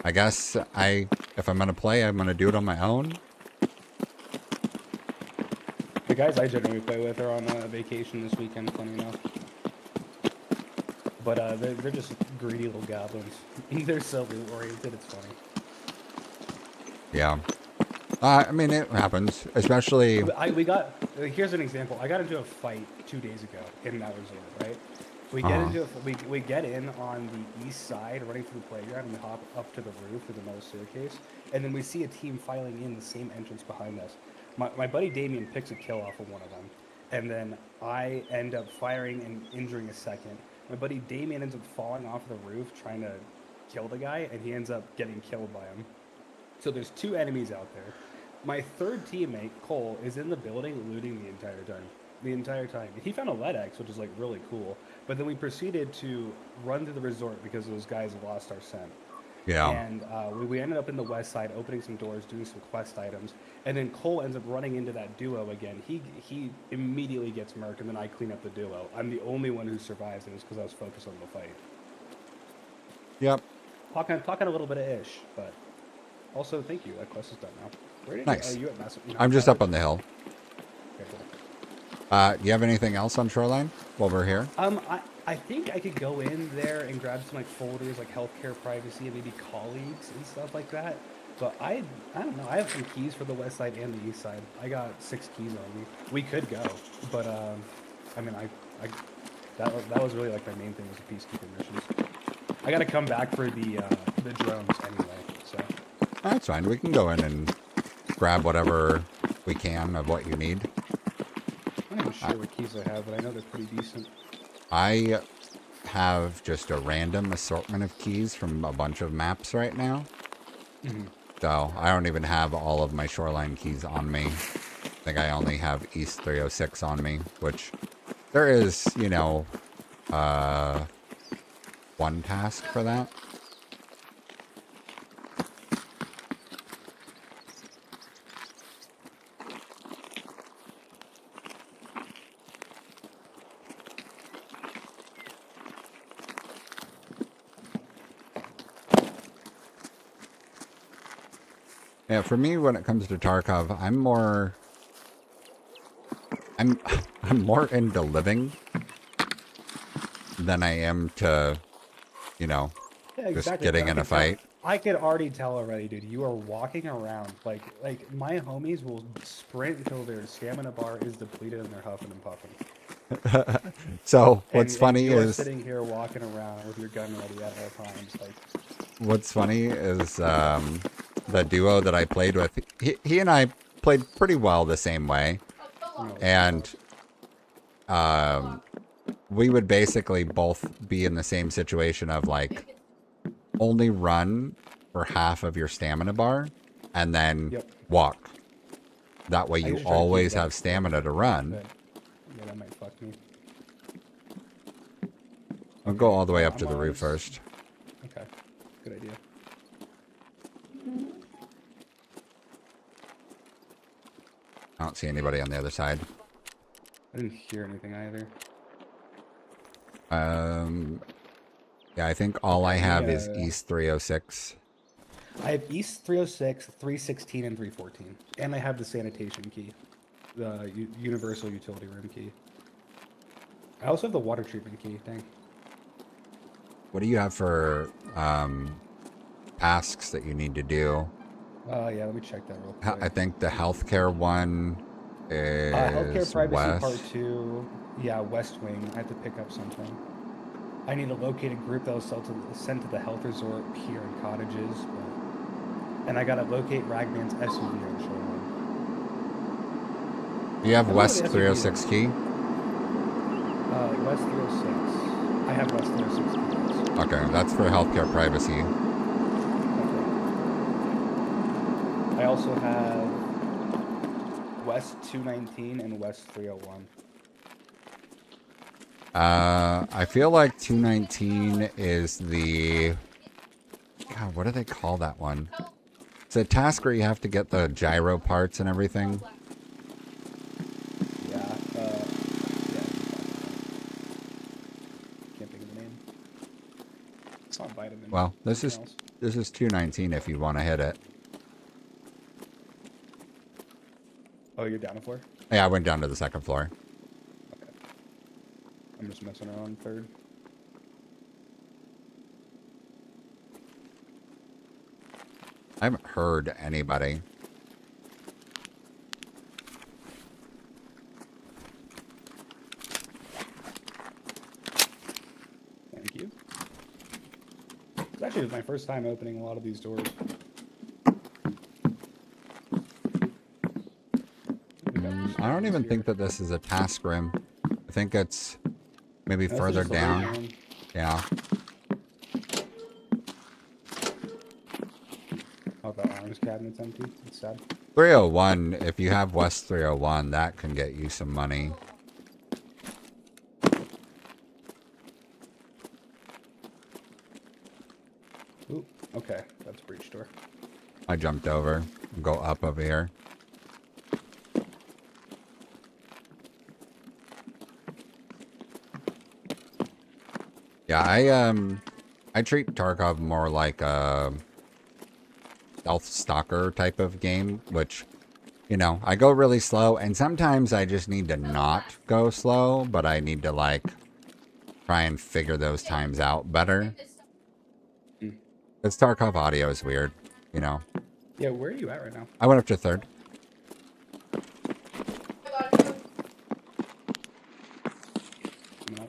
I guess if I'm going to play, I'm going to do it on my own. The guys I generally play with are on vacation this weekend, funny enough. But they're just greedy little goblins. They're so loot-oriented, it's funny. Yeah. I mean, it happens, especially... Here's an example. I got into a fight 2 days ago in that resort, right? We get into we get in on the east side, running through the playground, and we hop up to the roof through the metal staircase, and then we see a team filing in the same entrance behind us. My buddy Damien picks a kill off of one of them, and then I end up firing and injuring a second. My buddy Damien ends up falling off the roof trying to kill the guy, and he ends up getting killed by him. So there's 2 enemies out there. My third teammate, Cole, is in the building looting the entire time. The entire time. He found a lead axe, which is like really cool. But then we proceeded to run to the resort because those guys lost our scent. Yeah. And we ended up in the west side, opening some doors, doing some quest items. And then Cole ends up running into that duo again. He immediately gets murked, and then I clean up the duo. I'm the only one who survives, and it's because I was focused on the fight. Yep. Talking a little bit of ish, but also thank you. That quest is done now. Where did Nice. you at Massive? I'm just up on the hill. Okay, cool. Do you have anything else on Shoreline while we're here? I think I could go in there and grab some like folders, like healthcare, privacy, and maybe colleagues and stuff like that. But I don't know. I have some keys for the west side and the east side. I got 6 keys on me. We could go, but I mean, that was really like my main thing was the peacekeeper missions. I got to come back for the drones anyway. So That's fine. We can go in and grab whatever we can of what you need. I'm not even sure what keys I have, but I know they're pretty decent. I have just a random assortment of keys from a bunch of maps right now. Mm-hmm. So I don't even have all of my Shoreline keys on me. I think I only have East 306 on me, which there is, you know, one task for that. Yeah, for me, when it comes to Tarkov, I'm more into living than I am to, you know, Yeah, just exactly. getting I in a could tell- fight. I could already tell already, dude. You are walking around like my homies will sprint until their stamina bar is depleted and they're huffing and puffing. So what's funny you're is sitting here walking around with your gun ready at all times. Like, what's funny is the duo that I played with. He and I played pretty well the same way, you know, and we would basically both be in the same situation of like only run for half of your stamina bar and then Yep. walk. That way I you usually try to keep always it up have stamina to run. but, yeah, that might fuck me. I'll go all the way up I'm to the on roof this. first. Okay, good idea. I don't see anybody on the other side. I didn't hear anything either. Yeah, I think all I have is Yeah. East 306. I have East 306, 316, and 314, and I have the sanitation key, the universal utility room key. I also have the water treatment key. Dang. What do you have for tasks that you need to do? Yeah, let me check that real quick. I think the healthcare one is Healthcare privacy west. part 2. Yeah, West Wing. I have to pick up something. I need to locate a group that was sent to the health resort, pier, and cottages. And I gotta locate Ragman's SUV on Shoreline. Do you have I don't know West the SUV 306 key? West 306. I have West 306 keys. Okay, that's for healthcare privacy. Okay. I also have West 219 and West 301. I feel like 219 is the... God, what do they call that one? It's a task where you have to get the gyro parts and everything. Yeah, can't think of the name. It's not vitamin. Well, this Something is else. this is 219 if you want to hit it. Oh, you're down a floor? Yeah, I went down to the second floor. Okay. I'm just messing around third. I haven't heard anybody. It's actually my first time opening a lot of these doors. I don't even think that this is a task room. I think it's maybe further down. Yeah. Oh, the arms cabinet's empty. It's sad. 301, if you have West 301, that can get you some money. Ooh, okay. That's a breach door. I jumped over. Go up over here. Yeah, I treat Tarkov more like a stealth stalker type of game, which, you know, I go really slow, and sometimes I just need to not go slow, but I need to, like, try and figure those times out better. Because Tarkov audio is weird, you know. Yeah, where are you at right now? I went up to third. No.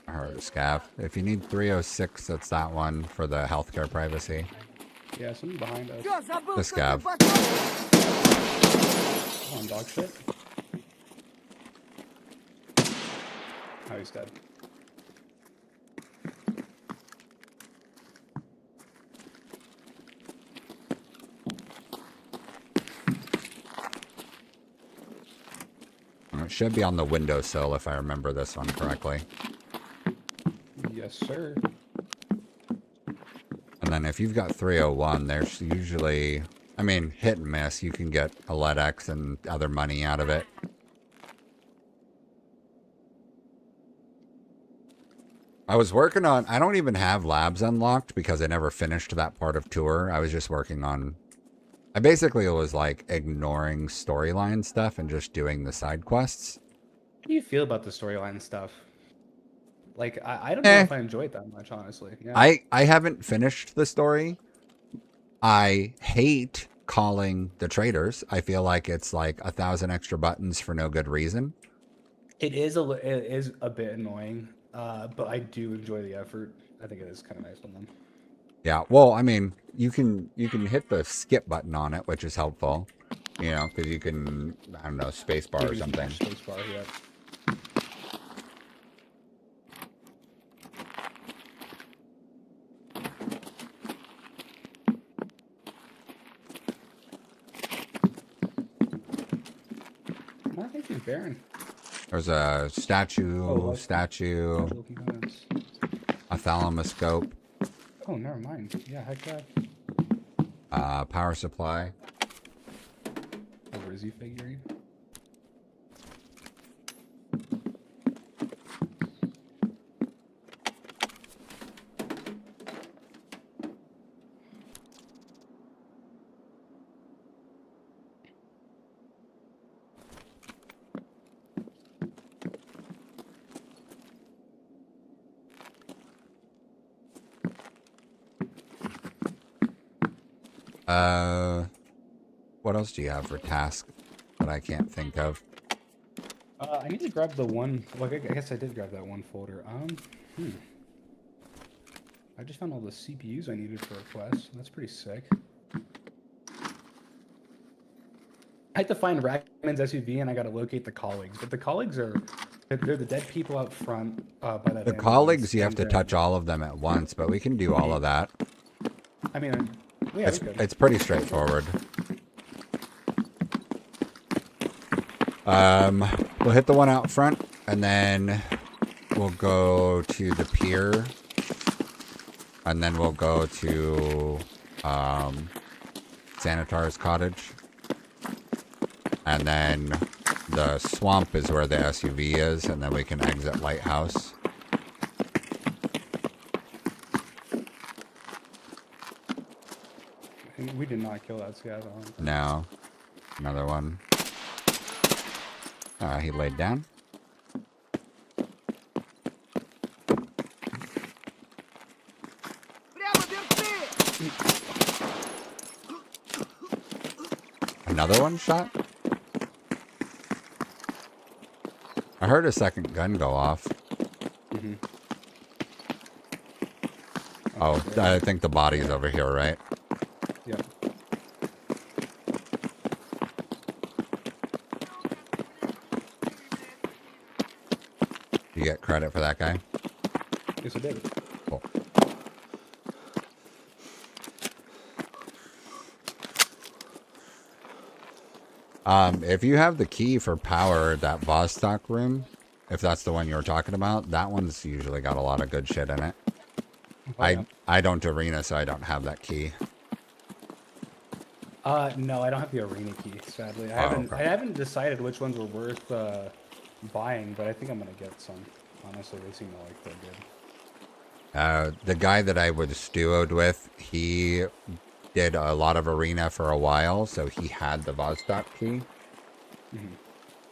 I heard a scav. If you need 306, that's that one for the healthcare privacy. Yeah, someone behind us. The scav. Come on, dog shit. Oh, he's dead. It should be on the windowsill if I remember this one correctly. Yes, sir. And then if you've got 301, there's usually, I mean, hit and miss. You can get a LEDX and other money out of it. I was working on, I don't even have labs unlocked because I never finished that part of tour. I was just working on, I basically was like ignoring storyline stuff and just doing the side quests. How do you feel about the storyline stuff? Like, I don't know if I enjoy it that much, honestly. Yeah. I haven't finished the story. I hate calling the traders. I feel like it's like 1,000 extra buttons for no good reason. It is a bit annoying, but I do enjoy the effort. I think it is kind of nice on them. Yeah, well, I mean, you can hit the skip button on it, which is helpful. You know, because you can, I don't know, space bar or something. Space bar, yeah. I think he's barren. There's a statue, Oh, a thalamoscope, Oh, never mind. Yeah, heck yeah. power supply. A Rizzy figurine. What else do you have for task that I can't think of? I need to grab the one. Well, I guess I did grab that one folder. I just found all the CPUs I needed for a quest. That's pretty sick. I had to find Ragman's SUV, and I got to locate the colleagues. But the colleagues they're the dead people out front by that. The colleagues, you have to touch all of them at once, but we can do all of that. I mean, yeah, It's pretty straightforward. We'll hit the one out front, and then we'll go to the pier, and then we'll go to Sanitar's cottage, and then the swamp is where the SUV is, and then we can exit Lighthouse. We did not kill that scav. No. Another one. He laid down. Another one shot? I heard a second gun go off. Oh, I think the body's over here, right? Yeah. You get credit for that guy? Yes, I did. Cool. If you have the key for power at that Vostok room, if that's the one you were talking about, that one's usually got a lot of good shit in it. Oh, yeah. I don't arena, so I don't have that key. No, I don't have the arena key, sadly. Oh, I haven't decided which ones were worth buying, but I think I'm gonna get some. Honestly, they seem like they're good. The guy that I was duoed with, he did a lot of arena for a while, so he had the Vostok key.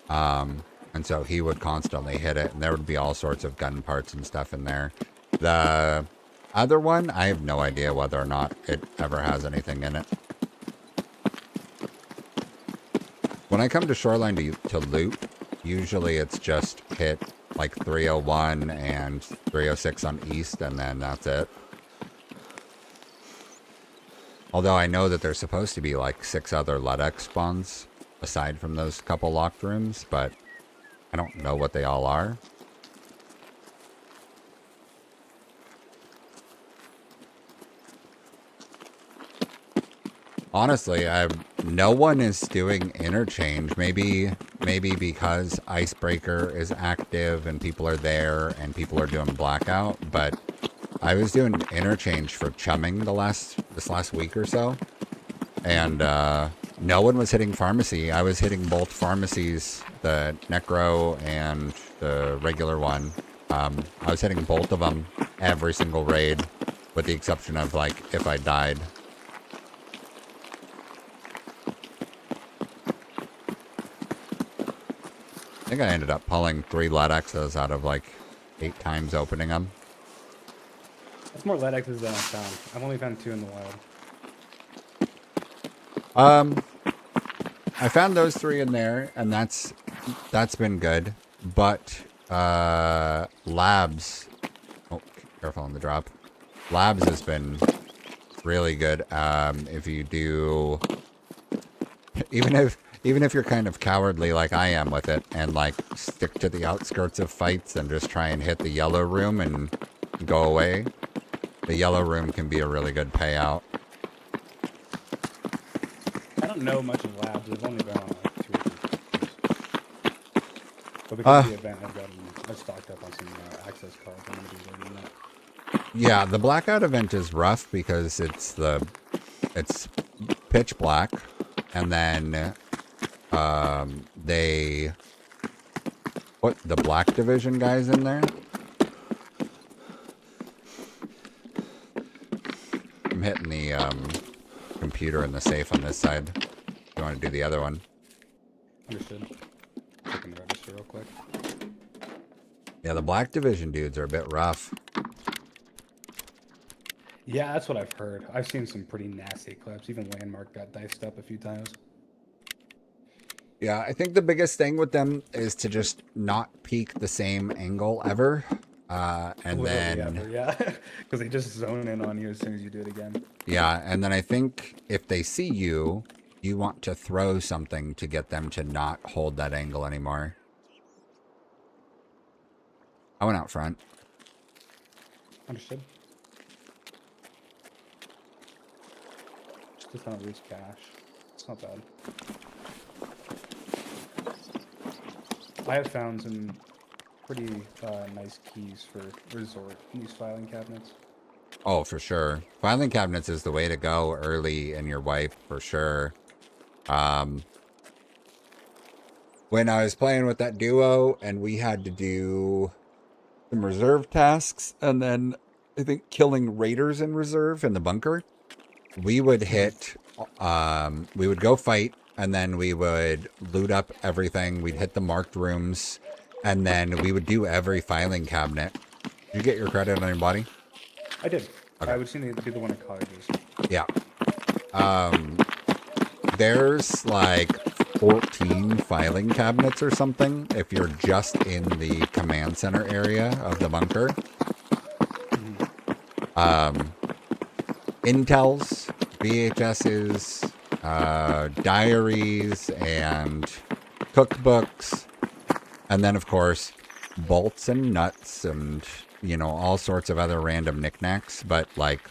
And so he would constantly hit it, and there would be all sorts of gun parts and stuff in there. The other one, I have no idea whether or not it ever has anything in it. When I come to Shoreline to loot, usually it's just hit like 301 and 306 on East, and then that's it. Although I know that there's supposed to be like 6 other LUDX spawns aside from those couple locked rooms, but I don't know what they all are. Honestly, no one is doing interchange. Maybe because Icebreaker is active and people are there and people are doing blackout, but I was doing interchange for chumming this last week or so, and no one was hitting pharmacy. I was hitting both pharmacies, the Necro and the regular one. I was hitting both of them every single raid, with the exception of like if I died. I think I ended up pulling 3 LUDXs out of like 8 times opening them. That's more LEDXs than I found. I've only found 2 in the wild. I found those 3 in there, and that's been good. But Labs, oh, careful on the drop. Labs has been really good. If you do, even if you're kind of cowardly like I am with it, and like stick to the outskirts of fights and just try and hit the yellow room and go away, the yellow room can be a really good payout. I don't know much of Labs. I've only been on like 2 or 3 times. But because of the event, I've stocked up on some access cards. I'm gonna be learning that. Yeah, the blackout event is rough because it's pitch black, and then they put the Black Division guys in there. I'm hitting the computer in the safe on this side. You want to do the other one? Understood. Checking the register real quick. Yeah, the Black Division dudes are a bit rough. Yeah, that's what I've heard. I've seen some pretty nasty clips. Even Landmark got diced up a few times. Yeah, I think the biggest thing with them is to just not peek the same angle ever. And Literally then, ever, yeah, because they just zone in on you as soon as you do it again. yeah, and then I think if they see you, you want to throw something to get them to not hold that angle anymore. I went out front. Understood. Just a ton of loose cash. It's not bad. I have found some pretty nice keys for resort in these filing cabinets. Oh, for sure. Filing cabinets is the way to go early in your wipe, for sure. When I was playing with that duo and we had to do some reserve tasks and then I think killing raiders in reserve in the bunker, we would hit, we would go fight, and then we would loot up everything. We'd hit the marked rooms, and then we would do every filing cabinet. Did you get your credit on your body? I did. Okay. I would see the one at colleges. Yeah. There's like 14 filing cabinets or something if you're just in the command center area of the bunker. Intels, VHSs, diaries, and cookbooks. And then, of course, bolts and nuts and, you know, all sorts of other random knickknacks. But, like,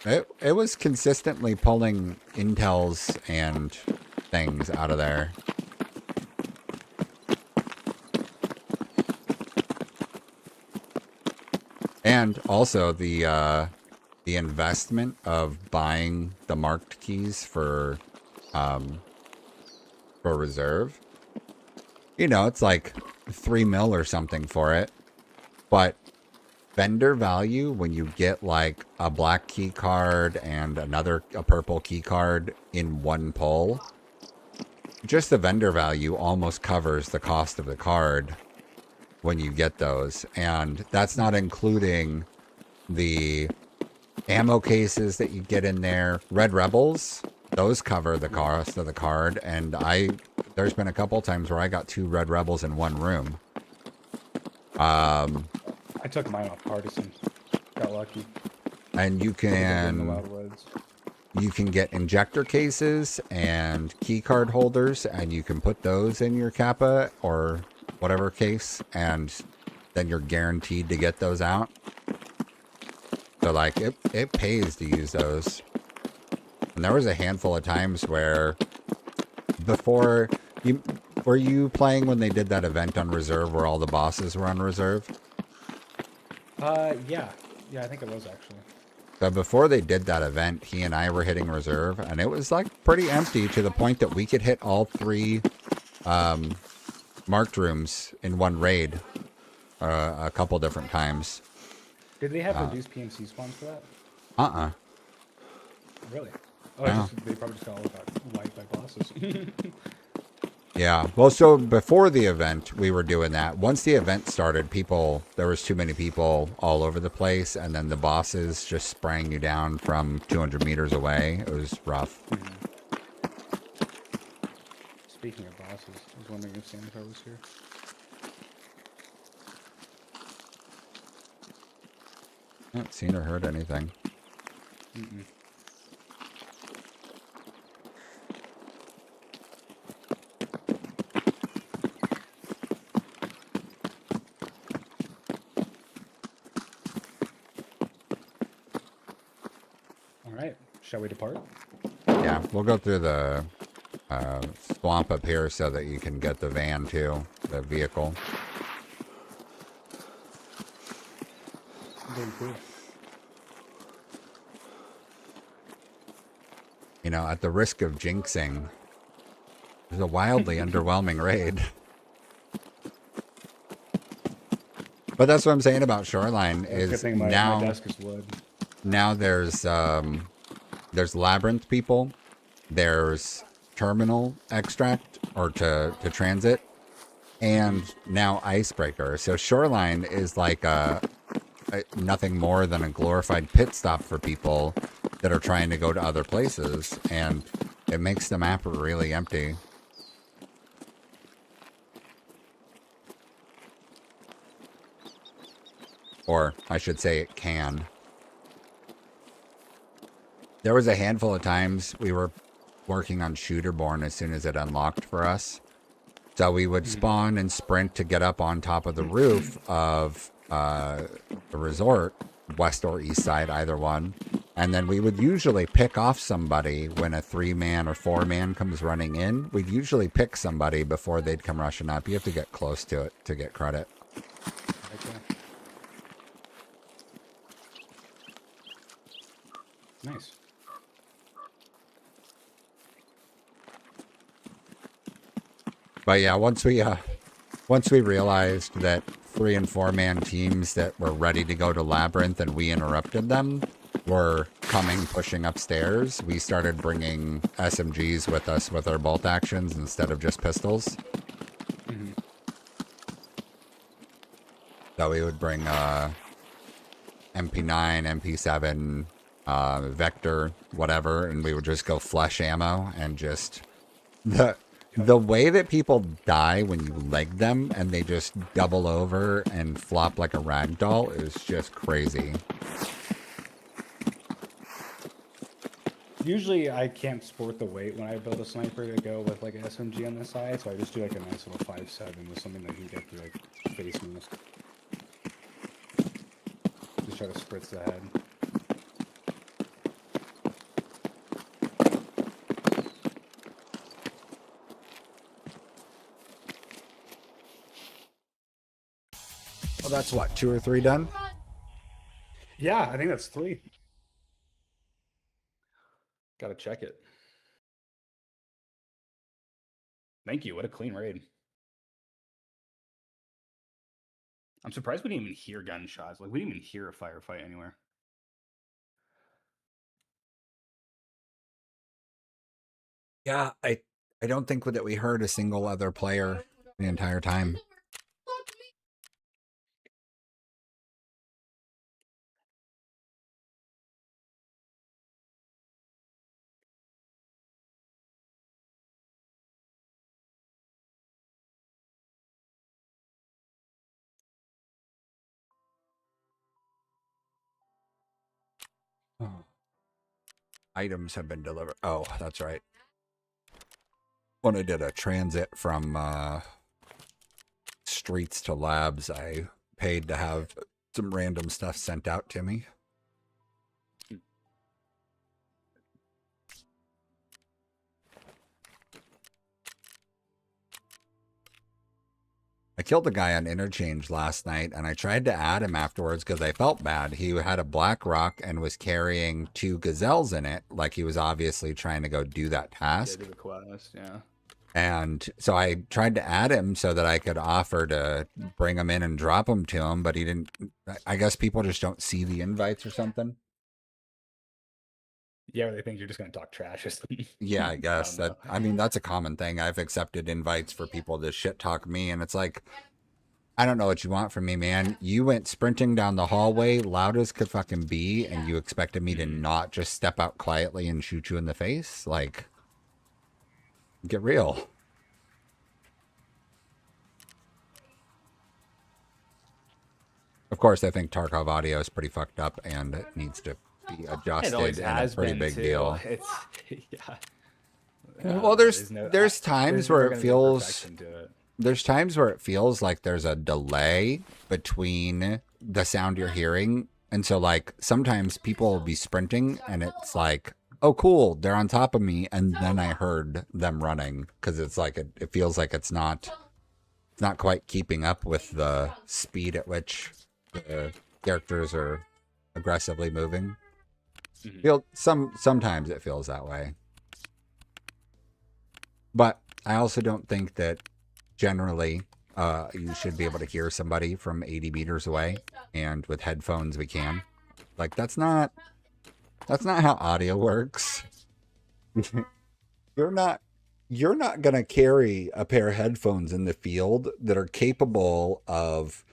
it was consistently pulling intels and things out of there. And also the investment of buying the marked keys for reserve. You know, it's like $3 mil or something for it. But vendor value when you get like a black key card and a purple key card in one pull, just the vendor value almost covers the cost of the card when you get those. And that's not including the ammo cases that you get in there. Red Rebels, those cover the cost of the card. And there's been a couple times where I got 2 Red Rebels in one room. I took mine off Partisan. Got lucky. And you can get injector cases and key card holders, and you can put those in your Kappa or whatever case, and then you're guaranteed to get those out. So like it pays to use those. And there was a handful of times where were you playing when they did that event on reserve where all the bosses were on reserve? Yeah, I think it was actually. So before they did that event, he and I were hitting reserve, and it was like pretty empty to the point that we could hit all 3 marked rooms in one raid a couple different times. Did they have reduced PMC spawns for that? Really? Oh, No. they probably just got all got wiped by bosses. Yeah. Well, so before the event, we were doing that. Once the event started, there was too many people all over the place, and then the bosses just sprang you down from 200 meters away. It was rough. Speaking of bosses, I was wondering if Sanitar was here. I haven't seen or heard anything. Mm-mm. All right, shall we depart? Yeah, we'll go through the swamp up here so that you can get the van too, the vehicle. Very cool. You know, at the risk of jinxing, it was a wildly underwhelming raid. But that's what I'm saying about Shoreline Good is thing my desk is wood. now there's Labyrinth people, there's Terminal Extract or to Transit, and now Icebreaker. So Shoreline is like nothing more than a glorified pit stop for people that are trying to go to other places, and it makes the map really empty. Or I should say it can. There was a handful of times we were working on Shooterborn as soon as it unlocked for us. So we would spawn and sprint to get up on top of the roof of the resort, west or east side, either one. And then we would usually pick off somebody when a 3-man or 4-man comes running in. We'd usually pick somebody before they'd come rushing up. You have to get close to it to get credit. Okay. Nice. But yeah, once we realized that 3- and 4-man teams that were ready to go to Labyrinth and we interrupted them were pushing upstairs, we started bringing SMGs with us with our bolt actions instead of just pistols. Mm-hmm. So we would bring MP9, MP7, Vector, whatever, and we would just go flush ammo and just The way that people die when you leg them and they just double over and flop like a rag doll is just crazy. Usually I can't sport the weight when I build a sniper to go with like an SMG on the side, so I just do like a nice little 5.7 with something that can get through like face moves. Just try to spritz the head. Well, that's what, 2 or 3 done? Yeah, I think that's 3. Gotta check it. Thank you. What a clean raid. I'm surprised we didn't even hear gunshots. Like, we didn't even hear a firefight anywhere. Yeah, I don't think that we heard a single other player the entire time. Oh. Items have been delivered. Oh, that's right. When I did a transit from streets to labs, I paid to have some random stuff sent out to me. I killed a guy on interchange last night, and I tried to add him afterwards because I felt bad. He had a black rock and was carrying 2 gazelles in it, like he was obviously trying to go do that task. Yeah, do the quest, yeah. And so I tried to add him so that I could offer to bring him in and drop him to him, but he didn't. I guess people just don't see the invites or something. Yeah, or they think you're just gonna talk trash or something. Yeah, I guess don't I mean, that's a common thing. I've accepted invites for people to shit talk me, and it's like, I don't know what you want from me, man. You went sprinting down the hallway, loud as could fucking be, and you expected me to not just step out quietly and shoot you in the face? Like, get real. Of course, I think Tarkov audio is pretty fucked up, and it needs to be It adjusted, always and a has pretty been big too. deal. It's yeah. Well, there's times where it feels perfection to it. there's times where it feels like there's a delay between the sound you're hearing, and so like sometimes people will be sprinting, and it's like, oh cool, they're on top of me, and then I heard them running because it's like it feels like it's not quite keeping up with the speed at which the characters are aggressively moving. Sometimes it feels that way. But I also don't think that generally you should be able to hear somebody from 80 meters away, and with headphones we can. Like, that's not how audio works. You're not going to carry a pair of headphones in the field that are capable of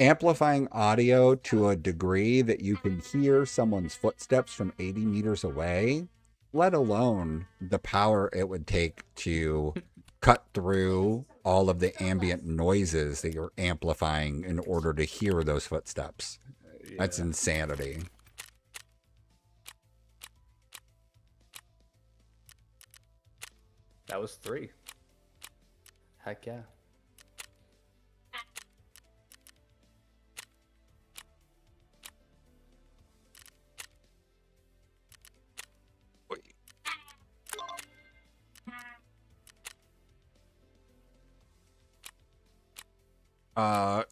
amplifying audio to a degree that you can hear someone's footsteps from 80 meters away, let alone the power it would take to cut through all of the ambient noises that you're amplifying in order to hear those footsteps. That's insanity. That was 3. Heck yeah.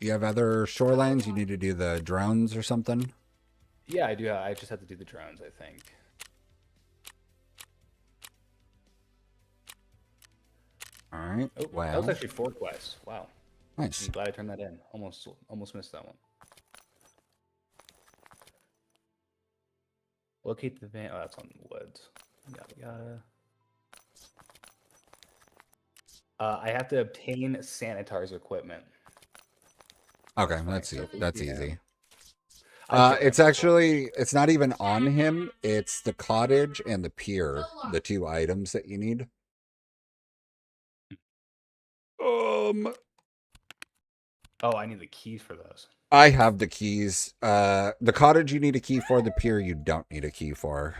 You have other shorelines? You need to do the drones or something? Yeah, I do. I just have to do the drones, I think. All right. Oh, Wow. that was actually 4 quests. Wow. Nice. I'm glad I turned that in. Almost missed that one. Locate the van. Oh, that's on the woods. Yada yada. I have to obtain Sanitar's equipment. Okay, that's easy. That's Yeah. easy. I It's not even on him. It's the cottage and the pier, the 2 items that you need. Oh, I need the keys for those. I have the keys. The cottage you need a key for. The pier you don't need a key for.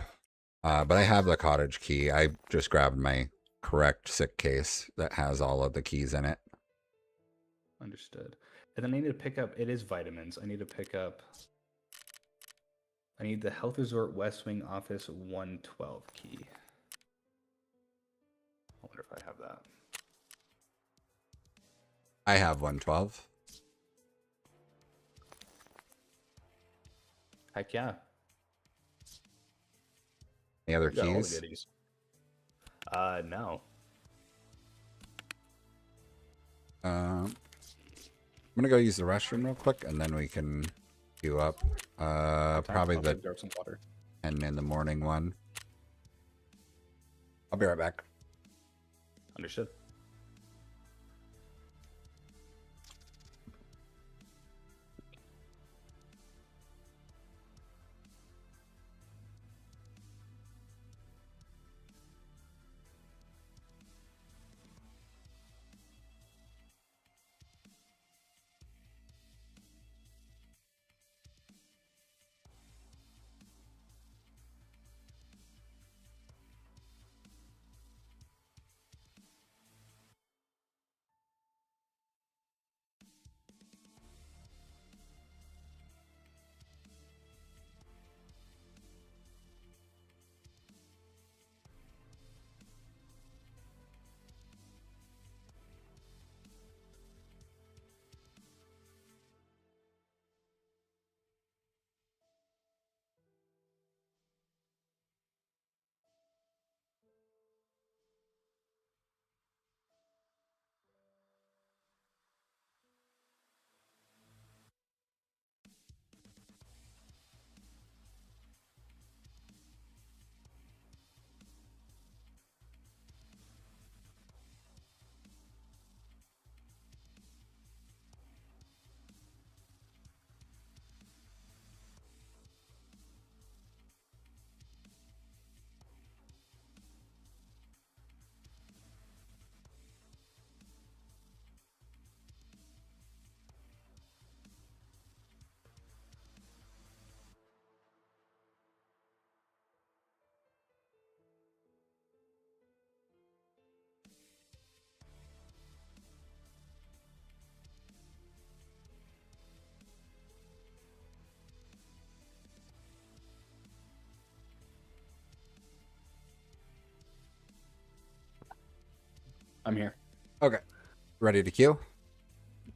But I have the cottage key. I just grabbed my correct sick case that has all of the keys in it. Understood. And then I need to pick up. It is vitamins. I need to pick up. I need the Health Resort West Wing Office 112 key. I wonder if I have that. I have 112. Heck yeah. Any other Got all the keys? goodies. No. I'm gonna go use the restroom real quick, and then we can queue up. Probably the grab some water. 10 in the morning one. I'll be right back. Understood. I'm here. Okay. Ready to queue?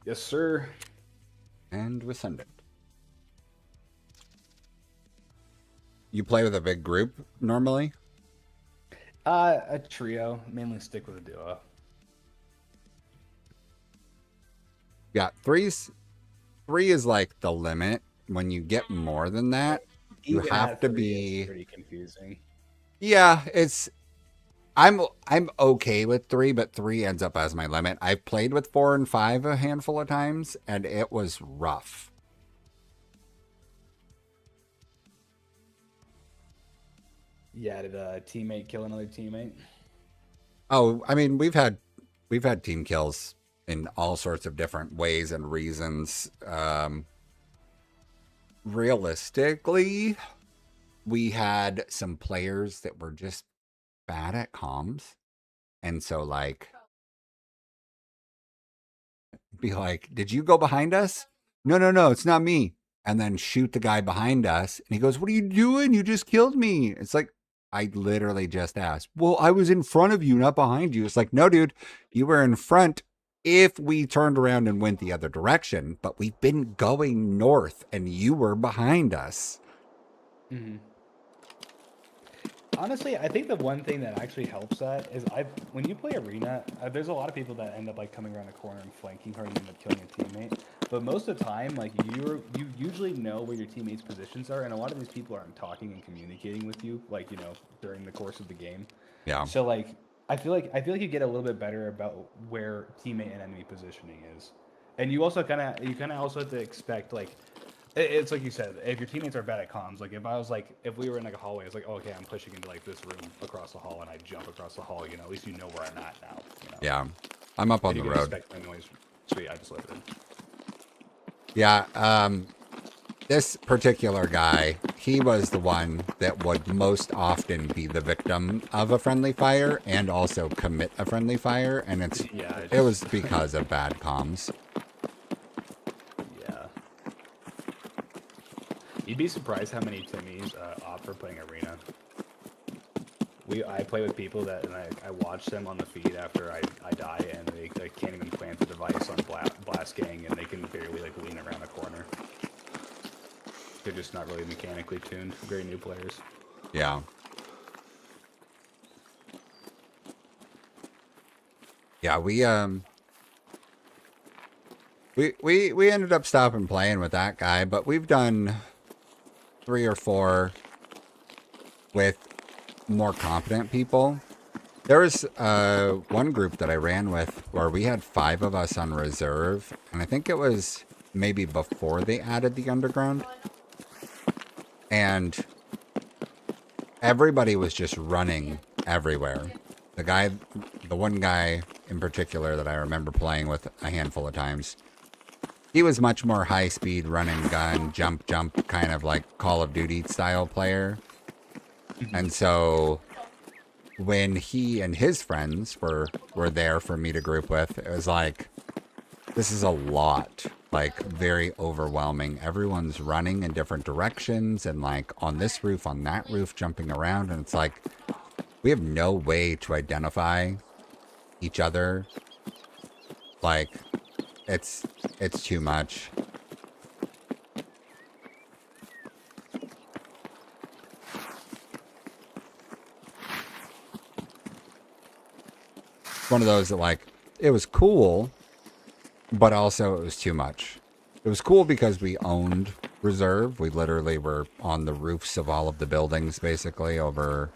Yes, sir. And we send it. You play with a big group normally? A trio. Mainly stick with a duo. Yeah, three is like the limit. When you get more than that, you Even have at to three, be. it's pretty confusing. Yeah, I'm okay with 3, but 3 ends up as my limit. I've played with 4 and 5 a handful of times, and it was rough. Yeah, did a teammate kill another teammate? Oh, I mean, we've had team kills in all sorts of different ways and reasons. Realistically, we had some players that were just bad at comms, and so like be like, did you go behind us? No, it's not me. And then shoot the guy behind us, and he goes, what are you doing? You just killed me. It's like, I literally just asked, well, I was in front of you, not behind you. It's like, no, dude, you were in front if we turned around and went the other direction, but we've been going north and you were behind us. Mm-hmm. Honestly, I think the one thing that actually helps that is when you play arena, there's a lot of people that end up like coming around the corner and flanking hard and end up killing a teammate. But most of the time, like you usually know where your teammates' positions are, and a lot of these people aren't talking and communicating with you, like during the course of the game. Yeah. So like I feel like you get a little bit better about where teammate and enemy positioning is, and you also kind of also have to expect like. It's like you said, if your teammates are bad at comms, like if we were in like a hallway, it's like, oh, okay, I'm pushing into like this room across the hall and I jump across the hall, at least you know where I'm at now. Yeah. I'm up on Did the you get a road. speckling noise? Sweet, I just left it. Yeah, this particular guy, he was the one that would most often be the victim of a friendly fire and also commit a friendly fire, and Yeah, it was because of bad comms. Yeah. You'd be surprised how many Timmies opt for playing Arena. I play with people that, and I watch them on the feed after I die, and they can't even plant the device on Blast Gang, and they can barely like lean around a corner. They're just not really mechanically tuned. Very new players. Yeah. Yeah, we ended up stopping playing with that guy, but we've done 3 or 4 with more competent people. There was one group that I ran with where we had 5 of us on reserve, and I think it was maybe before they added the underground. And everybody was just running everywhere. The one guy in particular that I remember playing with a handful of times, he was much more high speed, run and gun, jump, kind of like Call of Duty style player. And so when he and his friends were there for me to group with, it was like, this is a lot, like very overwhelming. Everyone's running in different directions and like on this roof, on that roof, jumping around. And it's like, we have no way to identify each other. Like, it's too much. One of those that like, it was cool, but also it was too much. It was cool because we owned reserve. We literally were on the roofs of all of the buildings basically over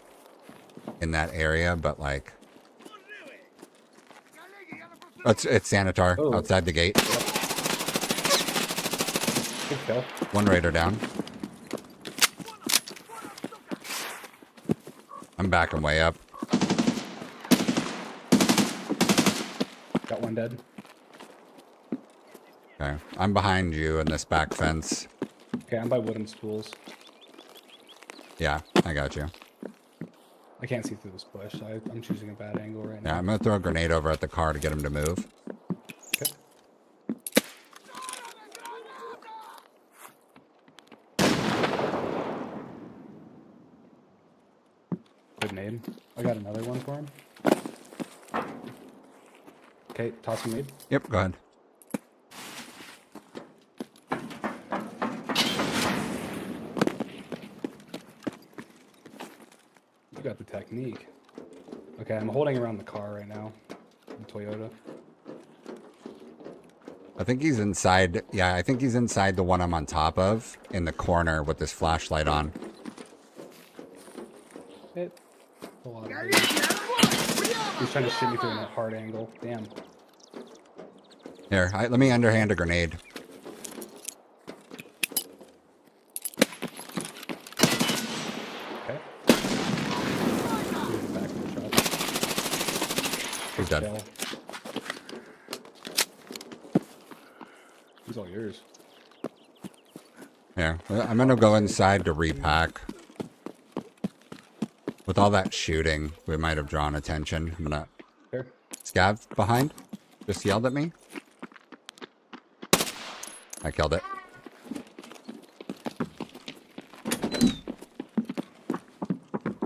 in that area, but like, it's Sanitar outside the gate. Good kill. One raider down. I'm backing way up. Got one dead. Okay, I'm behind you in this back fence. Okay, I'm by wooden spools. Yeah, I got you. I can't see through this bush. I'm choosing a bad angle right Yeah, now. I'm gonna throw a grenade over at the car to get him to move. Okay. Good nade. I got another one for him. Okay, tossing nade. Yep, go ahead. You got the technique. Okay, I'm holding around the car right now. The Toyota. I think he's inside. Yeah, I think he's inside the one I'm on top of in the corner with this flashlight on. Hit. A lot of damage. He's trying to shoot me through that hard angle. Damn. Here, let me underhand a grenade. Okay. Here's the back of the shot. He's dead. Kill. He's all yours. Yeah, I'm gonna go inside to repack. With all that shooting, we might have drawn attention. I'm gonna... Here. Scav behind? Just yelled at me? I killed it.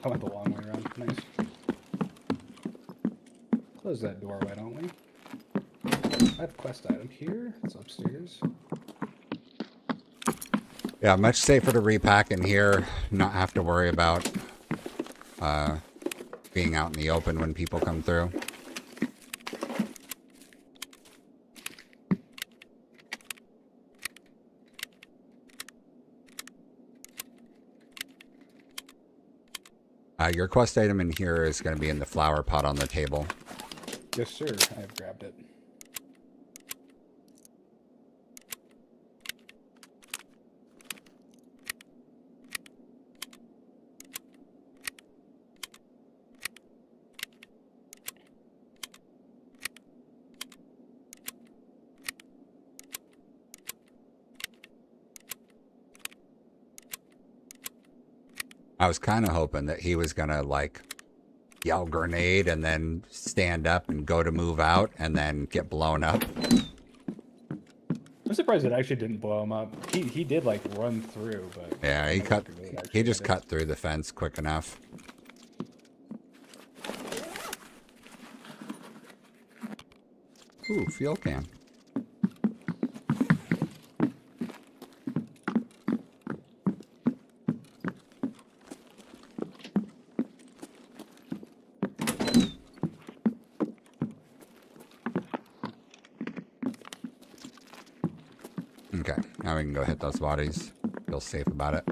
I went the long way around. Nice. Close that door, why don't we? I have a quest item here. It's upstairs. Yeah, much safer to repack in here. Not have to worry about being out in the open when people come through. Your quest item in here is going to be in the flower pot on the table. Yes, sir. I have grabbed it. I was kind of hoping that he was gonna like yell grenade and then stand up and go to move out and then get blown up. I'm surprised it actually didn't blow him up. He did like run through, but Yeah, he I don't cut. think it He actually just did. cut through the fence quick enough. Ooh, fuel can. Okay, now we can go hit those bodies. Feel safe about it.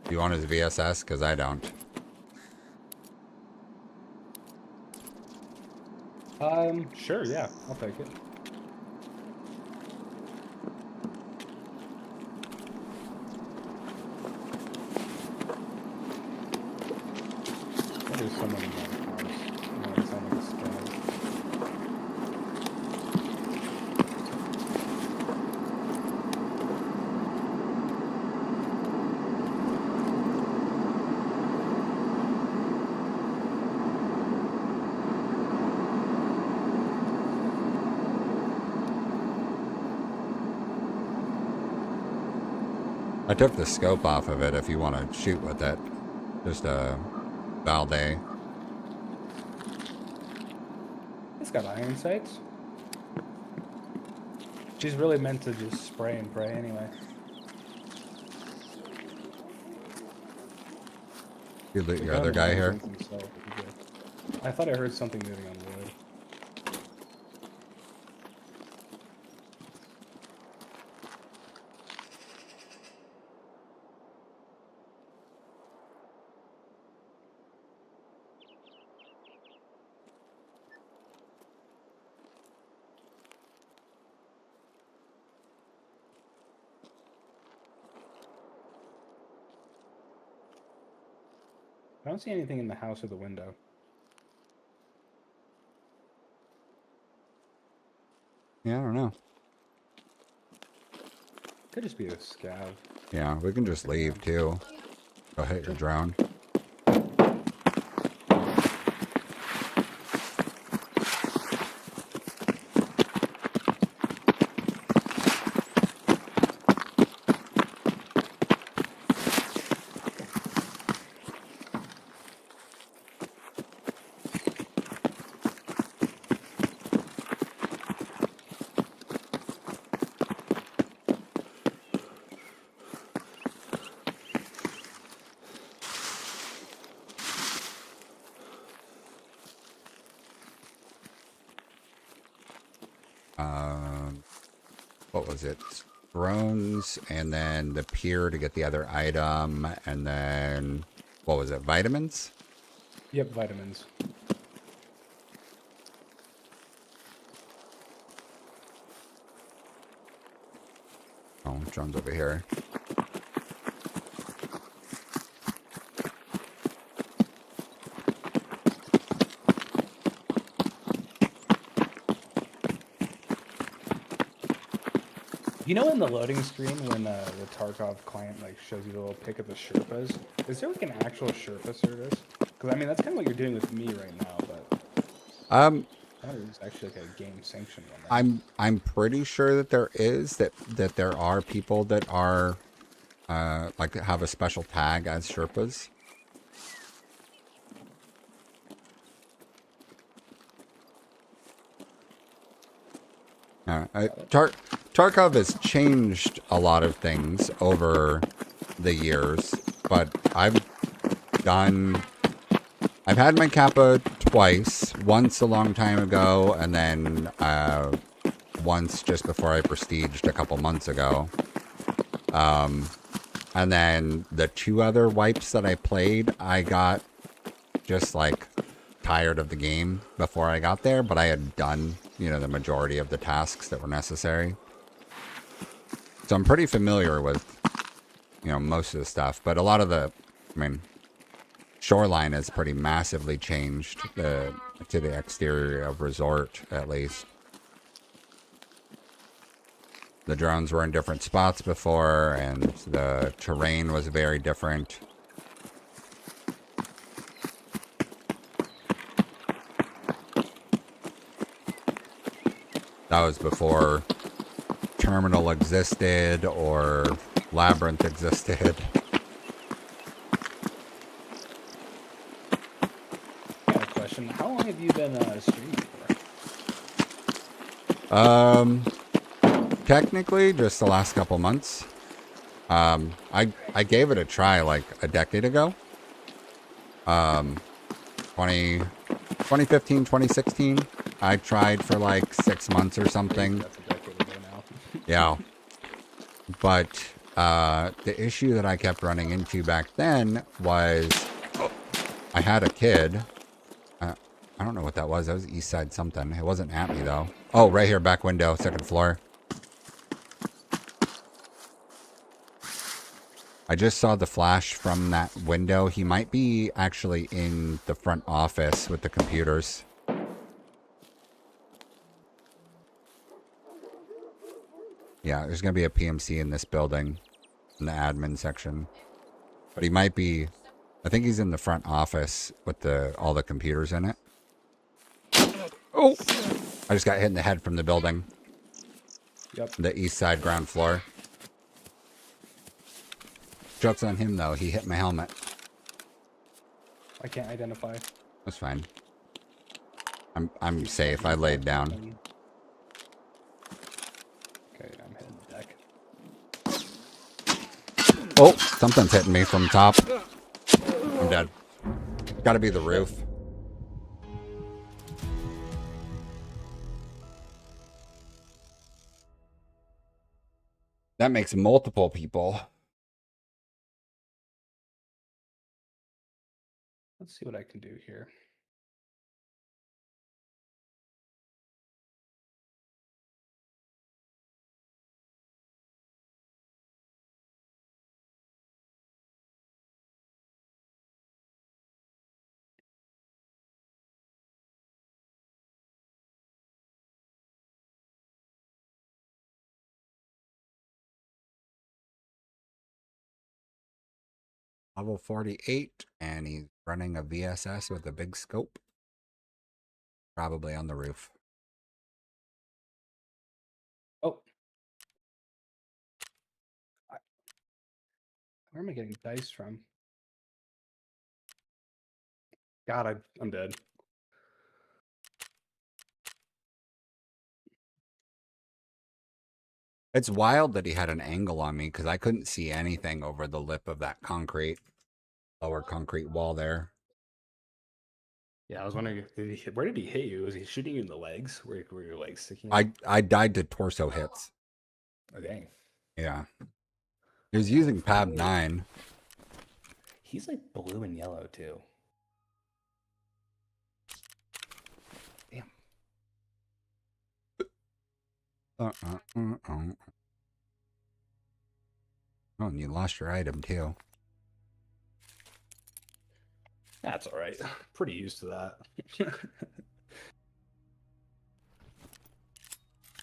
Do you want his VSS? Because I don't. Sure, yeah, I'll take it. There's someone in my house. No, it's on the sky. I took the scope off of it if you want to shoot with it. Just a Valday. It's got iron sights. She's really meant to just spray and pray anyway. You loot The your other gunman guy here. knows himself, if he did. I thought I heard something moving on wood. I don't see anything in the house or the window. Yeah, I don't know. Could just be a scav. Yeah, we can just leave too. Go hit your drone. What was it? Drones, and then the pier to get the other item, and then what was it? Vitamins? Yep, vitamins. Oh, drone's over here. You know in the loading screen when the Tarkov client like shows you the little pic of the Sherpas, is there like an actual Sherpa service? Because I mean that's kind of what you're doing with me right now, but I thought it was actually like a game sanctioned one. I'm pretty sure that there is that there are people that are like have a special tag as Sherpas. Tarkov has changed a lot of things over the years, but I've had my Kappa twice, once a long time ago, and then once just before I prestiged a couple months ago. And then the two other wipes that I played, I got just like tired of the game before I got there, but I had done, you know, the majority of the tasks that were necessary. So I'm pretty familiar with, you know, most of the stuff, but a lot of the, I mean, shoreline has pretty massively changed to the exterior of Resort, at least. The drones were in different spots before, and the terrain was very different. That was before Terminal existed or Labyrinth existed. I got a question. How long have you been streaming for? Technically, just the last couple months. I gave it a try like a decade ago. 2015, 2016. I tried for like 6 months or something. That's a decade ago now. Yeah. But the issue that I kept running into back then was I had a kid. I don't know what that was. That was East Side something. It wasn't at me though. Oh, right here, back window, second floor. I just saw the flash from that window. He might be actually in the front office with the computers. Yeah, there's going to be a PMC in this building, in the admin section. But he might be, I think he's in the front office with all the computers in it. Oh! I just got hit in the head from the building. Yep. The east side ground floor. Joke's on him though, he hit my helmet. I can't identify. That's fine. I'm safe, I laid down. Okay, I'm hitting the deck. Oh, something's hitting me from top. I'm dead. Gotta be the roof. That makes multiple people. Let's see what I can do here. Level 48, and he's running a VSS with a big scope. Probably on the roof. Oh. Where am I getting dice from? God, I'm dead. It's wild that he had an angle on me because I couldn't see anything over the lip of that lower concrete wall there. Yeah, I was wondering, where did he hit you? Was he shooting you in the legs? Where were your legs sticking out? I died to torso hits. Oh, dang. Yeah. He was using PAB 9. He's like blue and yellow, too. Damn. Oh, and you lost your item too. That's all right. Pretty used to that.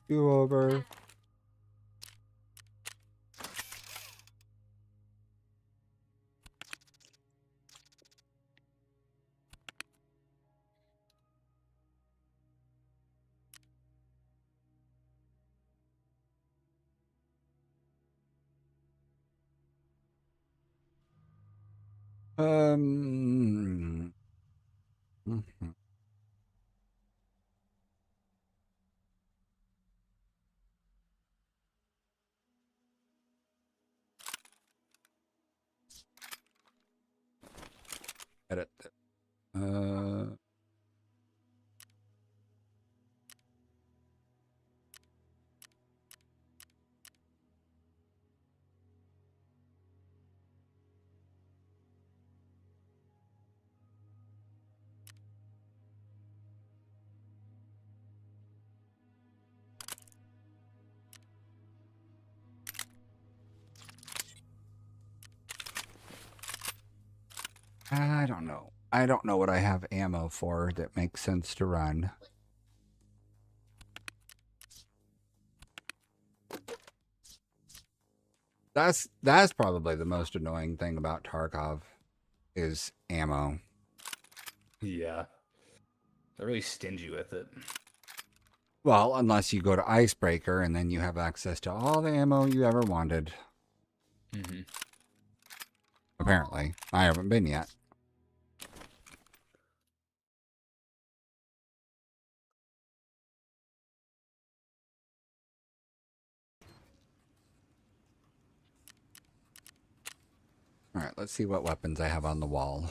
You over. Mhm. Edit. I don't know. I don't know what I have ammo for that makes sense to run. That's probably the most annoying thing about Tarkov is ammo. Yeah. They're really stingy with it. Well, unless you go to Icebreaker and then you have access to all the ammo you ever wanted. Mm-hmm. Apparently. I haven't been yet. Alright, let's see what weapons I have on the wall.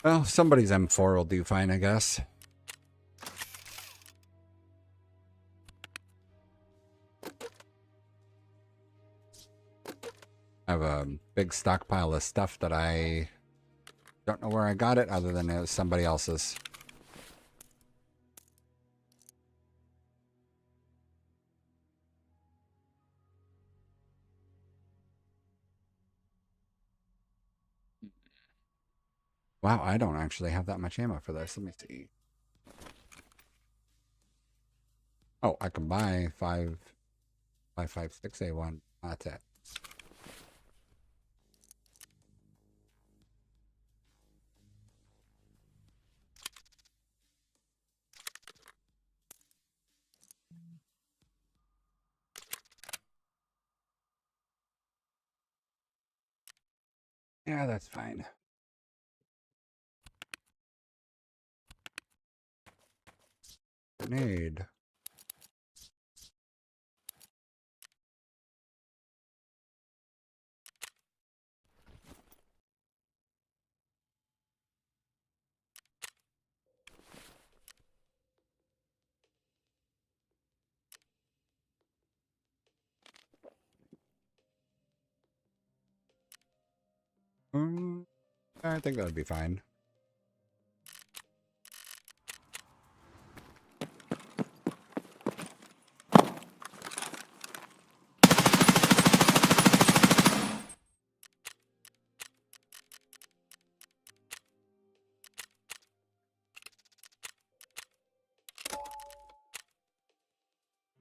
Well, somebody's M4 will do fine, I guess. I have a big stockpile of stuff that I don't know where I got it other than it was somebody else's. Wow, I don't actually have that much ammo for this. Let me see. Oh, I can buy 5.56A1. That's it. Yeah, that's fine. Grenade. I think that would be fine.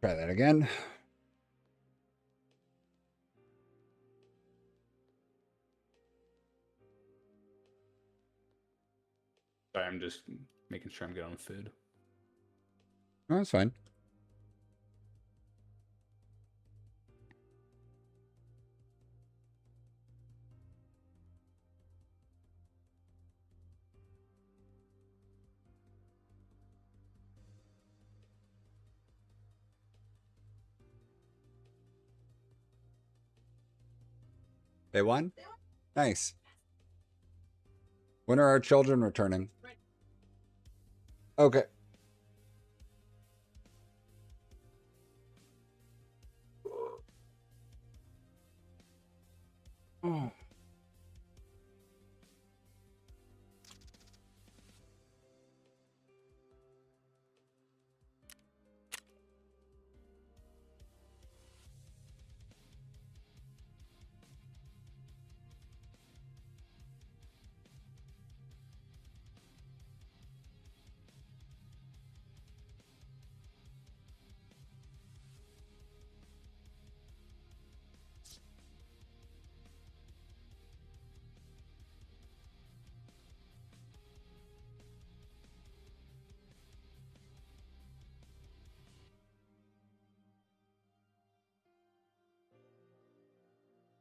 Try that again. Sorry, I'm just making sure I'm good on food. Oh, that's fine. They won? Nice. When are our children returning? Okay. Oh.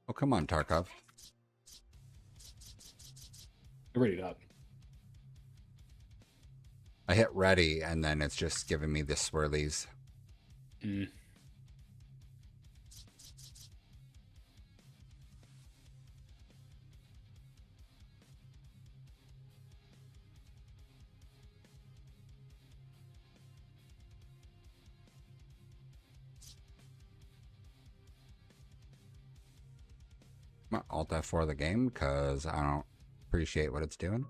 Oh, come on, Tarkov. Ready up. I hit ready, and then it's just giving me the swirlies. Mm. Alt F4 the game because I don't appreciate what it's doing.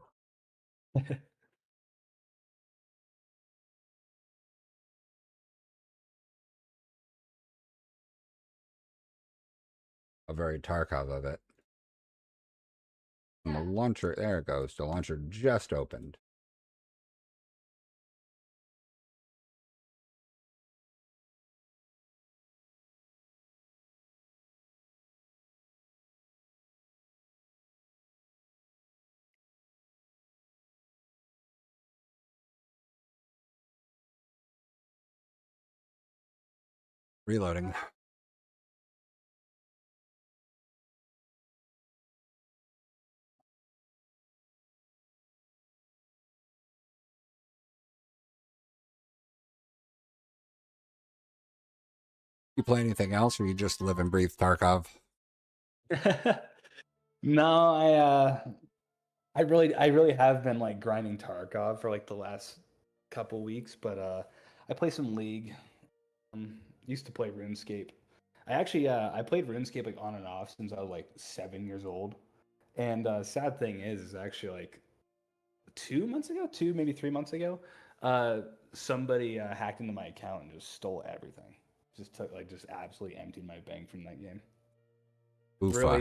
A very Tarkov of it. And the launcher, there it goes. The launcher just opened. Reloading. You play anything else, or you just live and breathe Tarkov? No, I really have been like grinding Tarkov for like the last couple weeks, but I play some League. Used to play RuneScape. I actually I played RuneScape like on and off since I was like 7 years old. And sad thing is actually like 2 months ago, maybe 3 months ago, somebody hacked into my account and just stole everything. Just absolutely emptied my bank from that game. Oofa.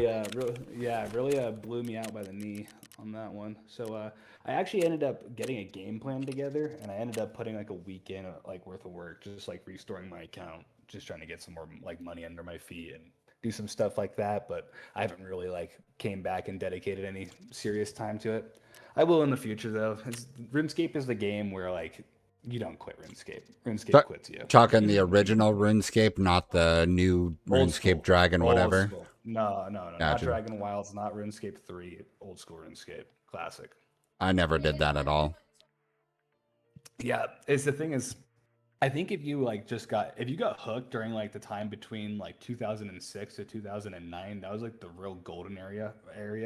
Really blew me out by the knee on that one. So I actually ended up getting a game plan together, and I ended up putting like a weekend like worth of work, just like restoring my account, just trying to get some more like money under my feet and do some stuff like that. But I haven't really like came back and dedicated any serious time to it. I will in the future though. RuneScape is the game where like you don't quit RuneScape. RuneScape quits you. Talking the original RuneScape, not the new Old RuneScape school. Dragon, Old whatever. school. No, not Gotcha. Dragon Wilds, not RuneScape 3, old school RuneScape, classic. I never did that at all. Yeah, it's the thing is, I think if you got hooked during like the time between like 2006 to 2009, that was like the real golden area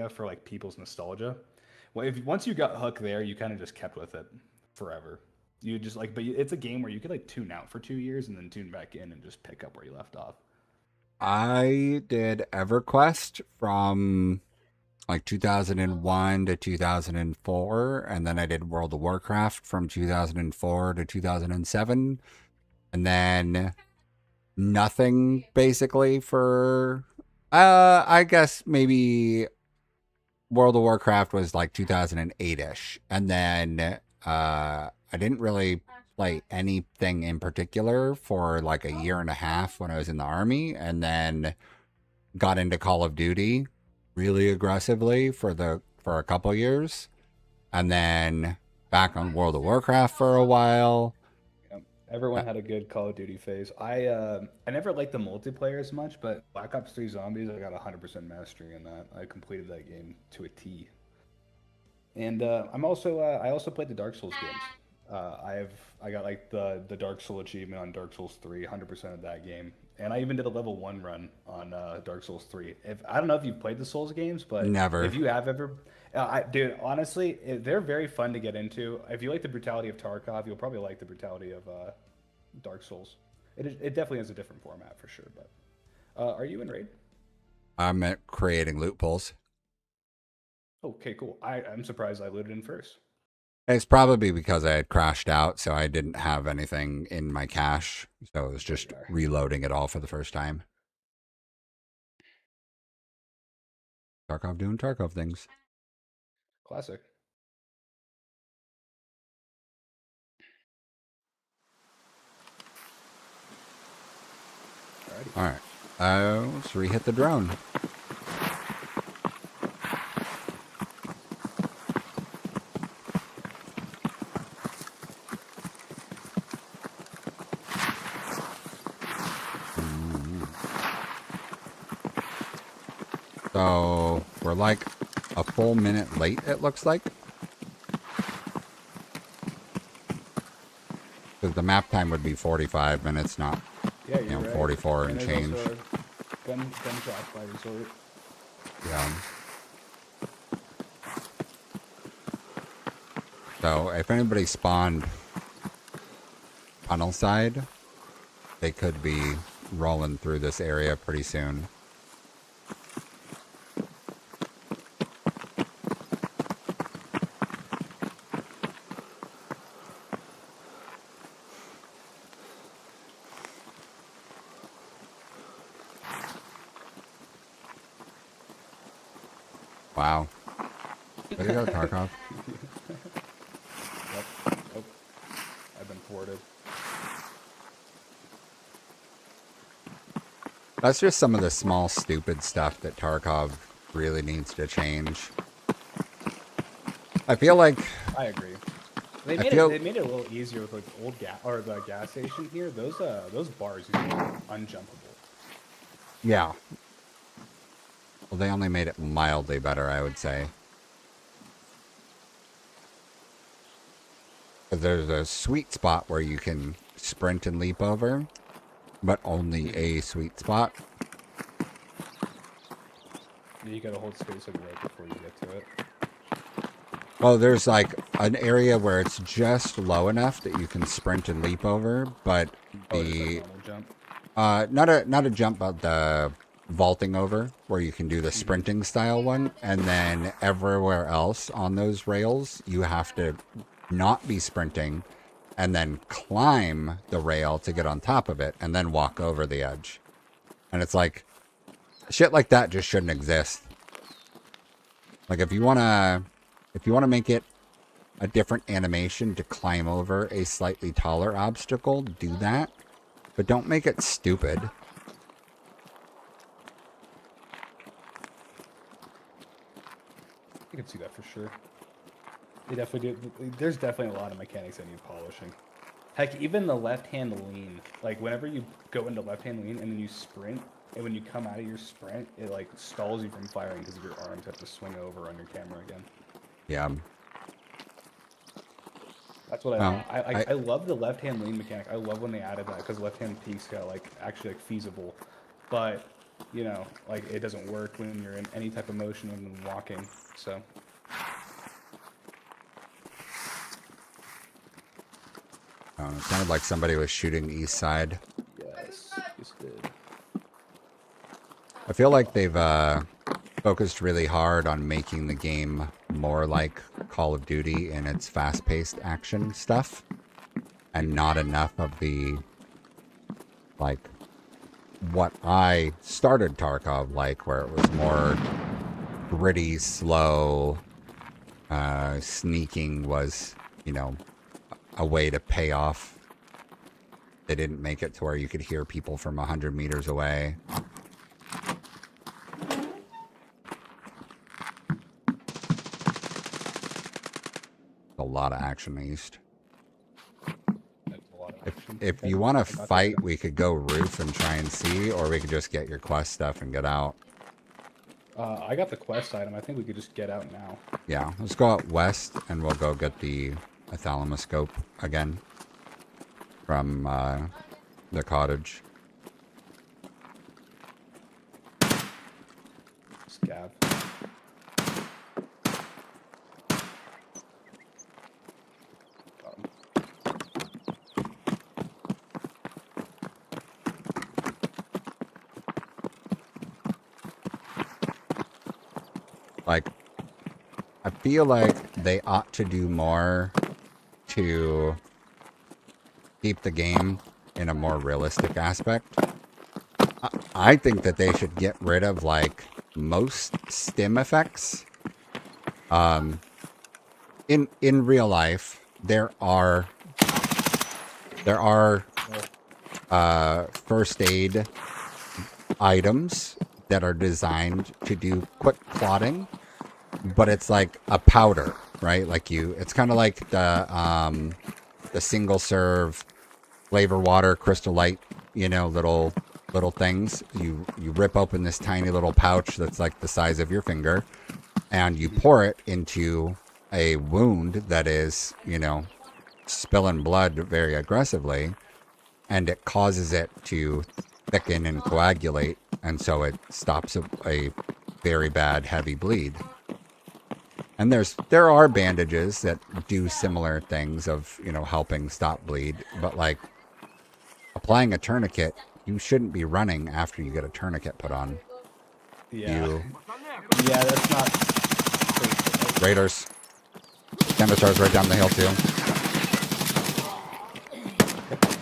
for like people's nostalgia. Well, once you got hooked there, you kind of just kept with it forever. You just like, but it's a game where you could like tune out for 2 years and then tune back in and just pick up where you left off. I did EverQuest from like 2001 to 2004, and then I did World of Warcraft from 2004 to 2007, and then nothing basically for I guess maybe World of Warcraft was like 2008ish, and then I didn't really play anything in particular for like a year and a half when I was in the army, and then got into Call of Duty really aggressively for a couple years, and then back on World of Warcraft for a while. Everyone had a good Call of Duty phase. I never liked the multiplayer as much, but Black Ops 3 Zombies, I got 100% mastery in that. I completed that game to a T. And I also played the Dark Souls games. I got like the Dark Soul achievement on Dark Souls 3, 100% of that game. And I even did a level 1 run on Dark Souls 3. I don't know if you've played the Souls games, but Never. if you have ever, dude, honestly, they're very fun to get into. If you like the brutality of Tarkov, you'll probably like the brutality of Dark Souls. It definitely has a different format for sure. But are you in raid? I'm at creating loopholes. Okay, cool. I'm surprised I looted in first. It's probably because I had crashed out, so I didn't have anything in my cache. So it was just reloading it all for the first time. Tarkov doing Tarkov things. Classic. All right. Let's re-hit the drone. So we're like a full minute late, it looks like. Because the map time would be 45 minutes, not Yeah, you're right. 44 and there's change. also a gunshot by resort. Yeah. So if anybody spawned tunnel side, they could be rolling through this area pretty soon. Wow. Way to go, Tarkov. Yep. Oh, I've been thwarted. That's just some of the small, stupid stuff that Tarkov really needs to change. I feel like I agree. They I made feel- it. They made it a little easier with like old gas or the gas station here. Those bars used to be unjumpable. yeah. Well, they only made it mildly better, I would say. 'Cause there's a sweet spot where you can sprint and leap over, but only a sweet spot. You gotta hold space like right before you get to it. Well, there's like an area where it's just low enough that you can sprint and leap over, but Oh, just the like normal jump. not a jump, but the vaulting over where you can do the sprinting style one, and then everywhere else on those rails you have to not be sprinting and then climb the rail to get on top of it and then walk over the edge. And it's like shit like that just shouldn't exist. Like if you want to make it a different animation to climb over a slightly taller obstacle, do that. But don't make it stupid. I can see that for sure. They definitely do. There's definitely a lot of mechanics that need polishing. Heck, even the left-hand lean. Like whenever you go into left-hand lean and then you sprint, and when you come out of your sprint, it like stalls you from firing because your arms have to swing over on your camera again. Yeah. That's what Oh, I love the left-hand lean mechanic. I love when they added that because left-hand peaks got like actually like feasible, but you know like it doesn't work when you're in any type of motion when walking. So It sounded like somebody was shooting east side. yes, yes it did. I feel like they've focused really hard on making the game more like Call of Duty in its fast-paced action stuff, and not enough of the like what I started Tarkov like, where it was more gritty, slow. Sneaking was, you know, a way to pay off. They didn't make it to where you could hear people from 100 meters away. A lot of action east. That's a lot of If, action. if Okay, you want I to got that. fight, we could go roof and try and see, or we could just get your quest stuff and get out. I got the quest item. I think we could just get out now. Yeah, let's go out west and we'll go get the thalamoscope again from the cottage. Scav. Like, I feel like they ought to do more to keep the game in a more realistic aspect. I think that they should get rid of like most stim effects. In real life, there are first aid items that are designed to do quick clotting, but it's like a powder, right? Like it's kind of like the single serve flavor water, Crystal Light, you know, little things. You rip open this tiny little pouch that's like the size of your finger, and you pour it into a wound that is, you know, spilling blood very aggressively, and it causes it to thicken and coagulate, and so it stops a very bad heavy bleed. And there are bandages that do similar things of, you know, helping stop bleed, but like applying a tourniquet, you shouldn't be running after you get a tourniquet put on. Yeah. You Yeah, that's not. Raiders. Chemistars right down the hill too.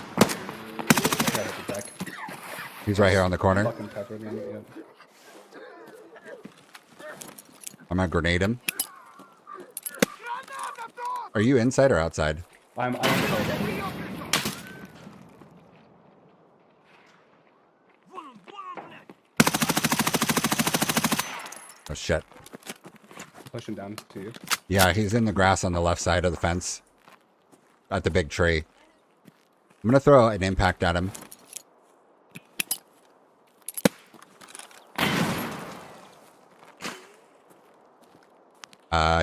Gotta hit the deck. He's right here on the corner. Fucking pepper me. Yep. I'm gonna grenade him. Are you inside or outside? I'm on the hill. Oh shit. Pushing down to you. Yeah, he's in the grass on the left side of the fence. At the big tree. I'm gonna throw an impact at him.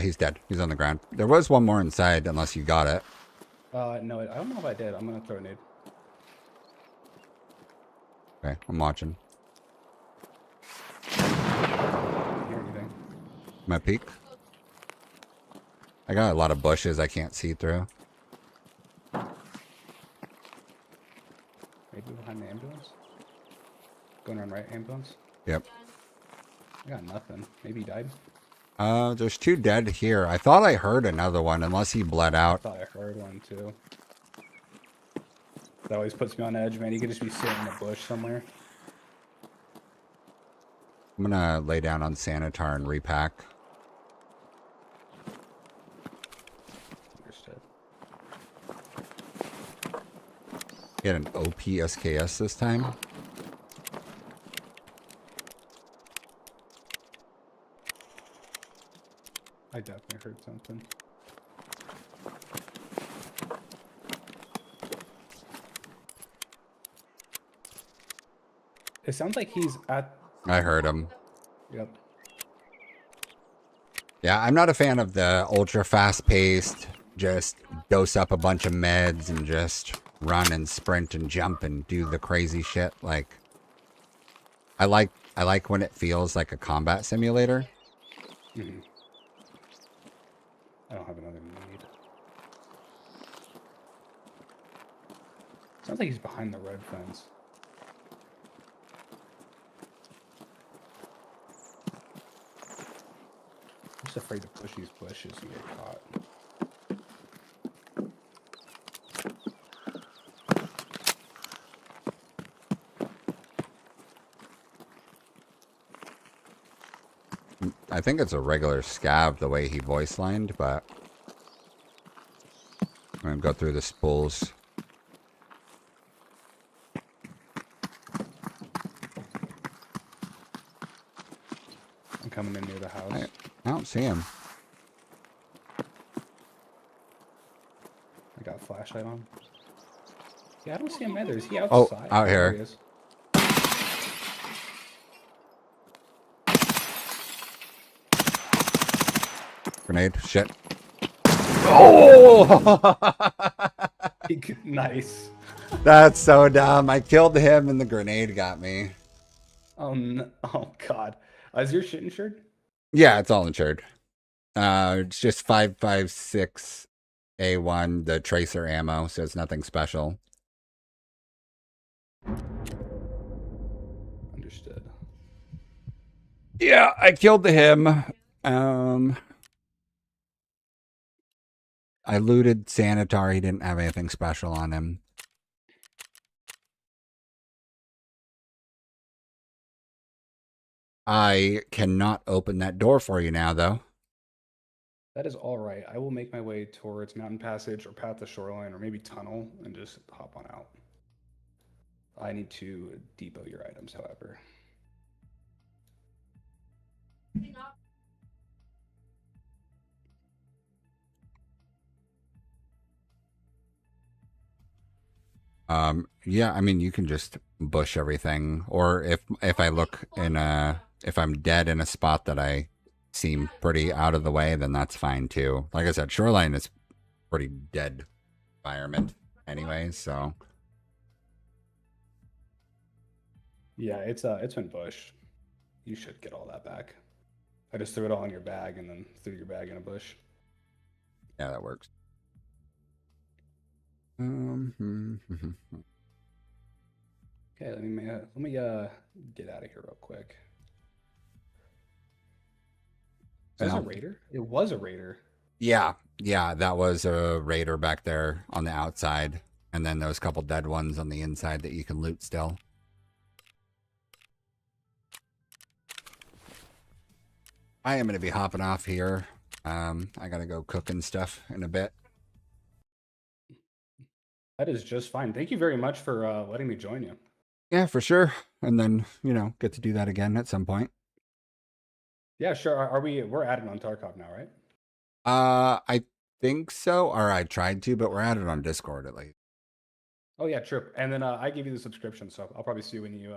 He's dead. He's on the ground. There was one more inside, unless you got it. No, I don't know if I did. I'm gonna throw a nade. Okay, I'm watching. Can't hear anything. My peek. I got a lot of bushes I can't see through. Maybe behind the ambulance. Going around right ambulance. Yep. I got nothing. Maybe he died. There's 2 dead here. I thought I heard another one, unless he bled I out. thought I heard one too. That always puts me on edge, man. He could just be sitting in a bush somewhere. I'm gonna lay down on Sanitar and repack. Understood. Get an OPSKS this time. I definitely heard something. It sounds like he's at. I heard him. Yep. Yeah, I'm not a fan of the ultra fast-paced, just dose up a bunch of meds and just run and sprint and jump and do the crazy shit. Like, I like when it feels like a combat simulator. Mhm. I don't have another need. Sounds like he's behind the red fence. I'm just afraid to push these bushes and get caught. I think it's a regular scab the way he voice lined, but I'm gonna go through the spools. I'm coming in near the house. I don't see him. I got a flashlight on. Yeah, I don't see him either. Is he Oh, outside? out There here. he is. Grenade. Shit. Oh! Nice. That's so dumb. I killed him and the grenade got me. Oh no! Oh god. Is your shit insured? Yeah, it's all insured. It's just 5.56 A1, the tracer ammo, so it's nothing special. Understood. Yeah, I killed him. I looted Sanitar. He didn't have anything special on him. I cannot open that door for you now, though. That is all right. I will make my way towards Mountain Passage or Path to Shoreline or maybe Tunnel and just hop on out. I need to depot your items, however. Yeah, I mean, you can just bush everything, or if I look in if I'm dead in a spot that I seem pretty out of the way, then that's fine too. Like I said, Shoreline is pretty dead environment anyway, so. Yeah, it's been bush. You should get all that back. I just threw it all in your bag and then threw your bag in a bush. Yeah, that works. Okay, let me get out of here real quick. Is this a raider? It was a raider. Yeah, that was a raider back there on the outside, and then those couple dead ones on the inside that you can loot still. I am going to be hopping off here. I got to go cook and stuff in a bit. That is just fine. Thank you very much for letting me join you. Yeah, for sure. And then, get to do that again at some point. Yeah, sure. We're added on Tarkov now, right? I think so. Or I tried to, but we're added on Discord at least. Oh yeah, true. And then I give you the subscription, so I'll probably see you when you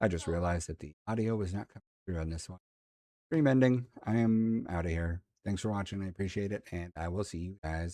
I just realized that the audio was not coming through on this one. Stream ending. I am out of here. Thanks for watching. I appreciate it. And I will see you guys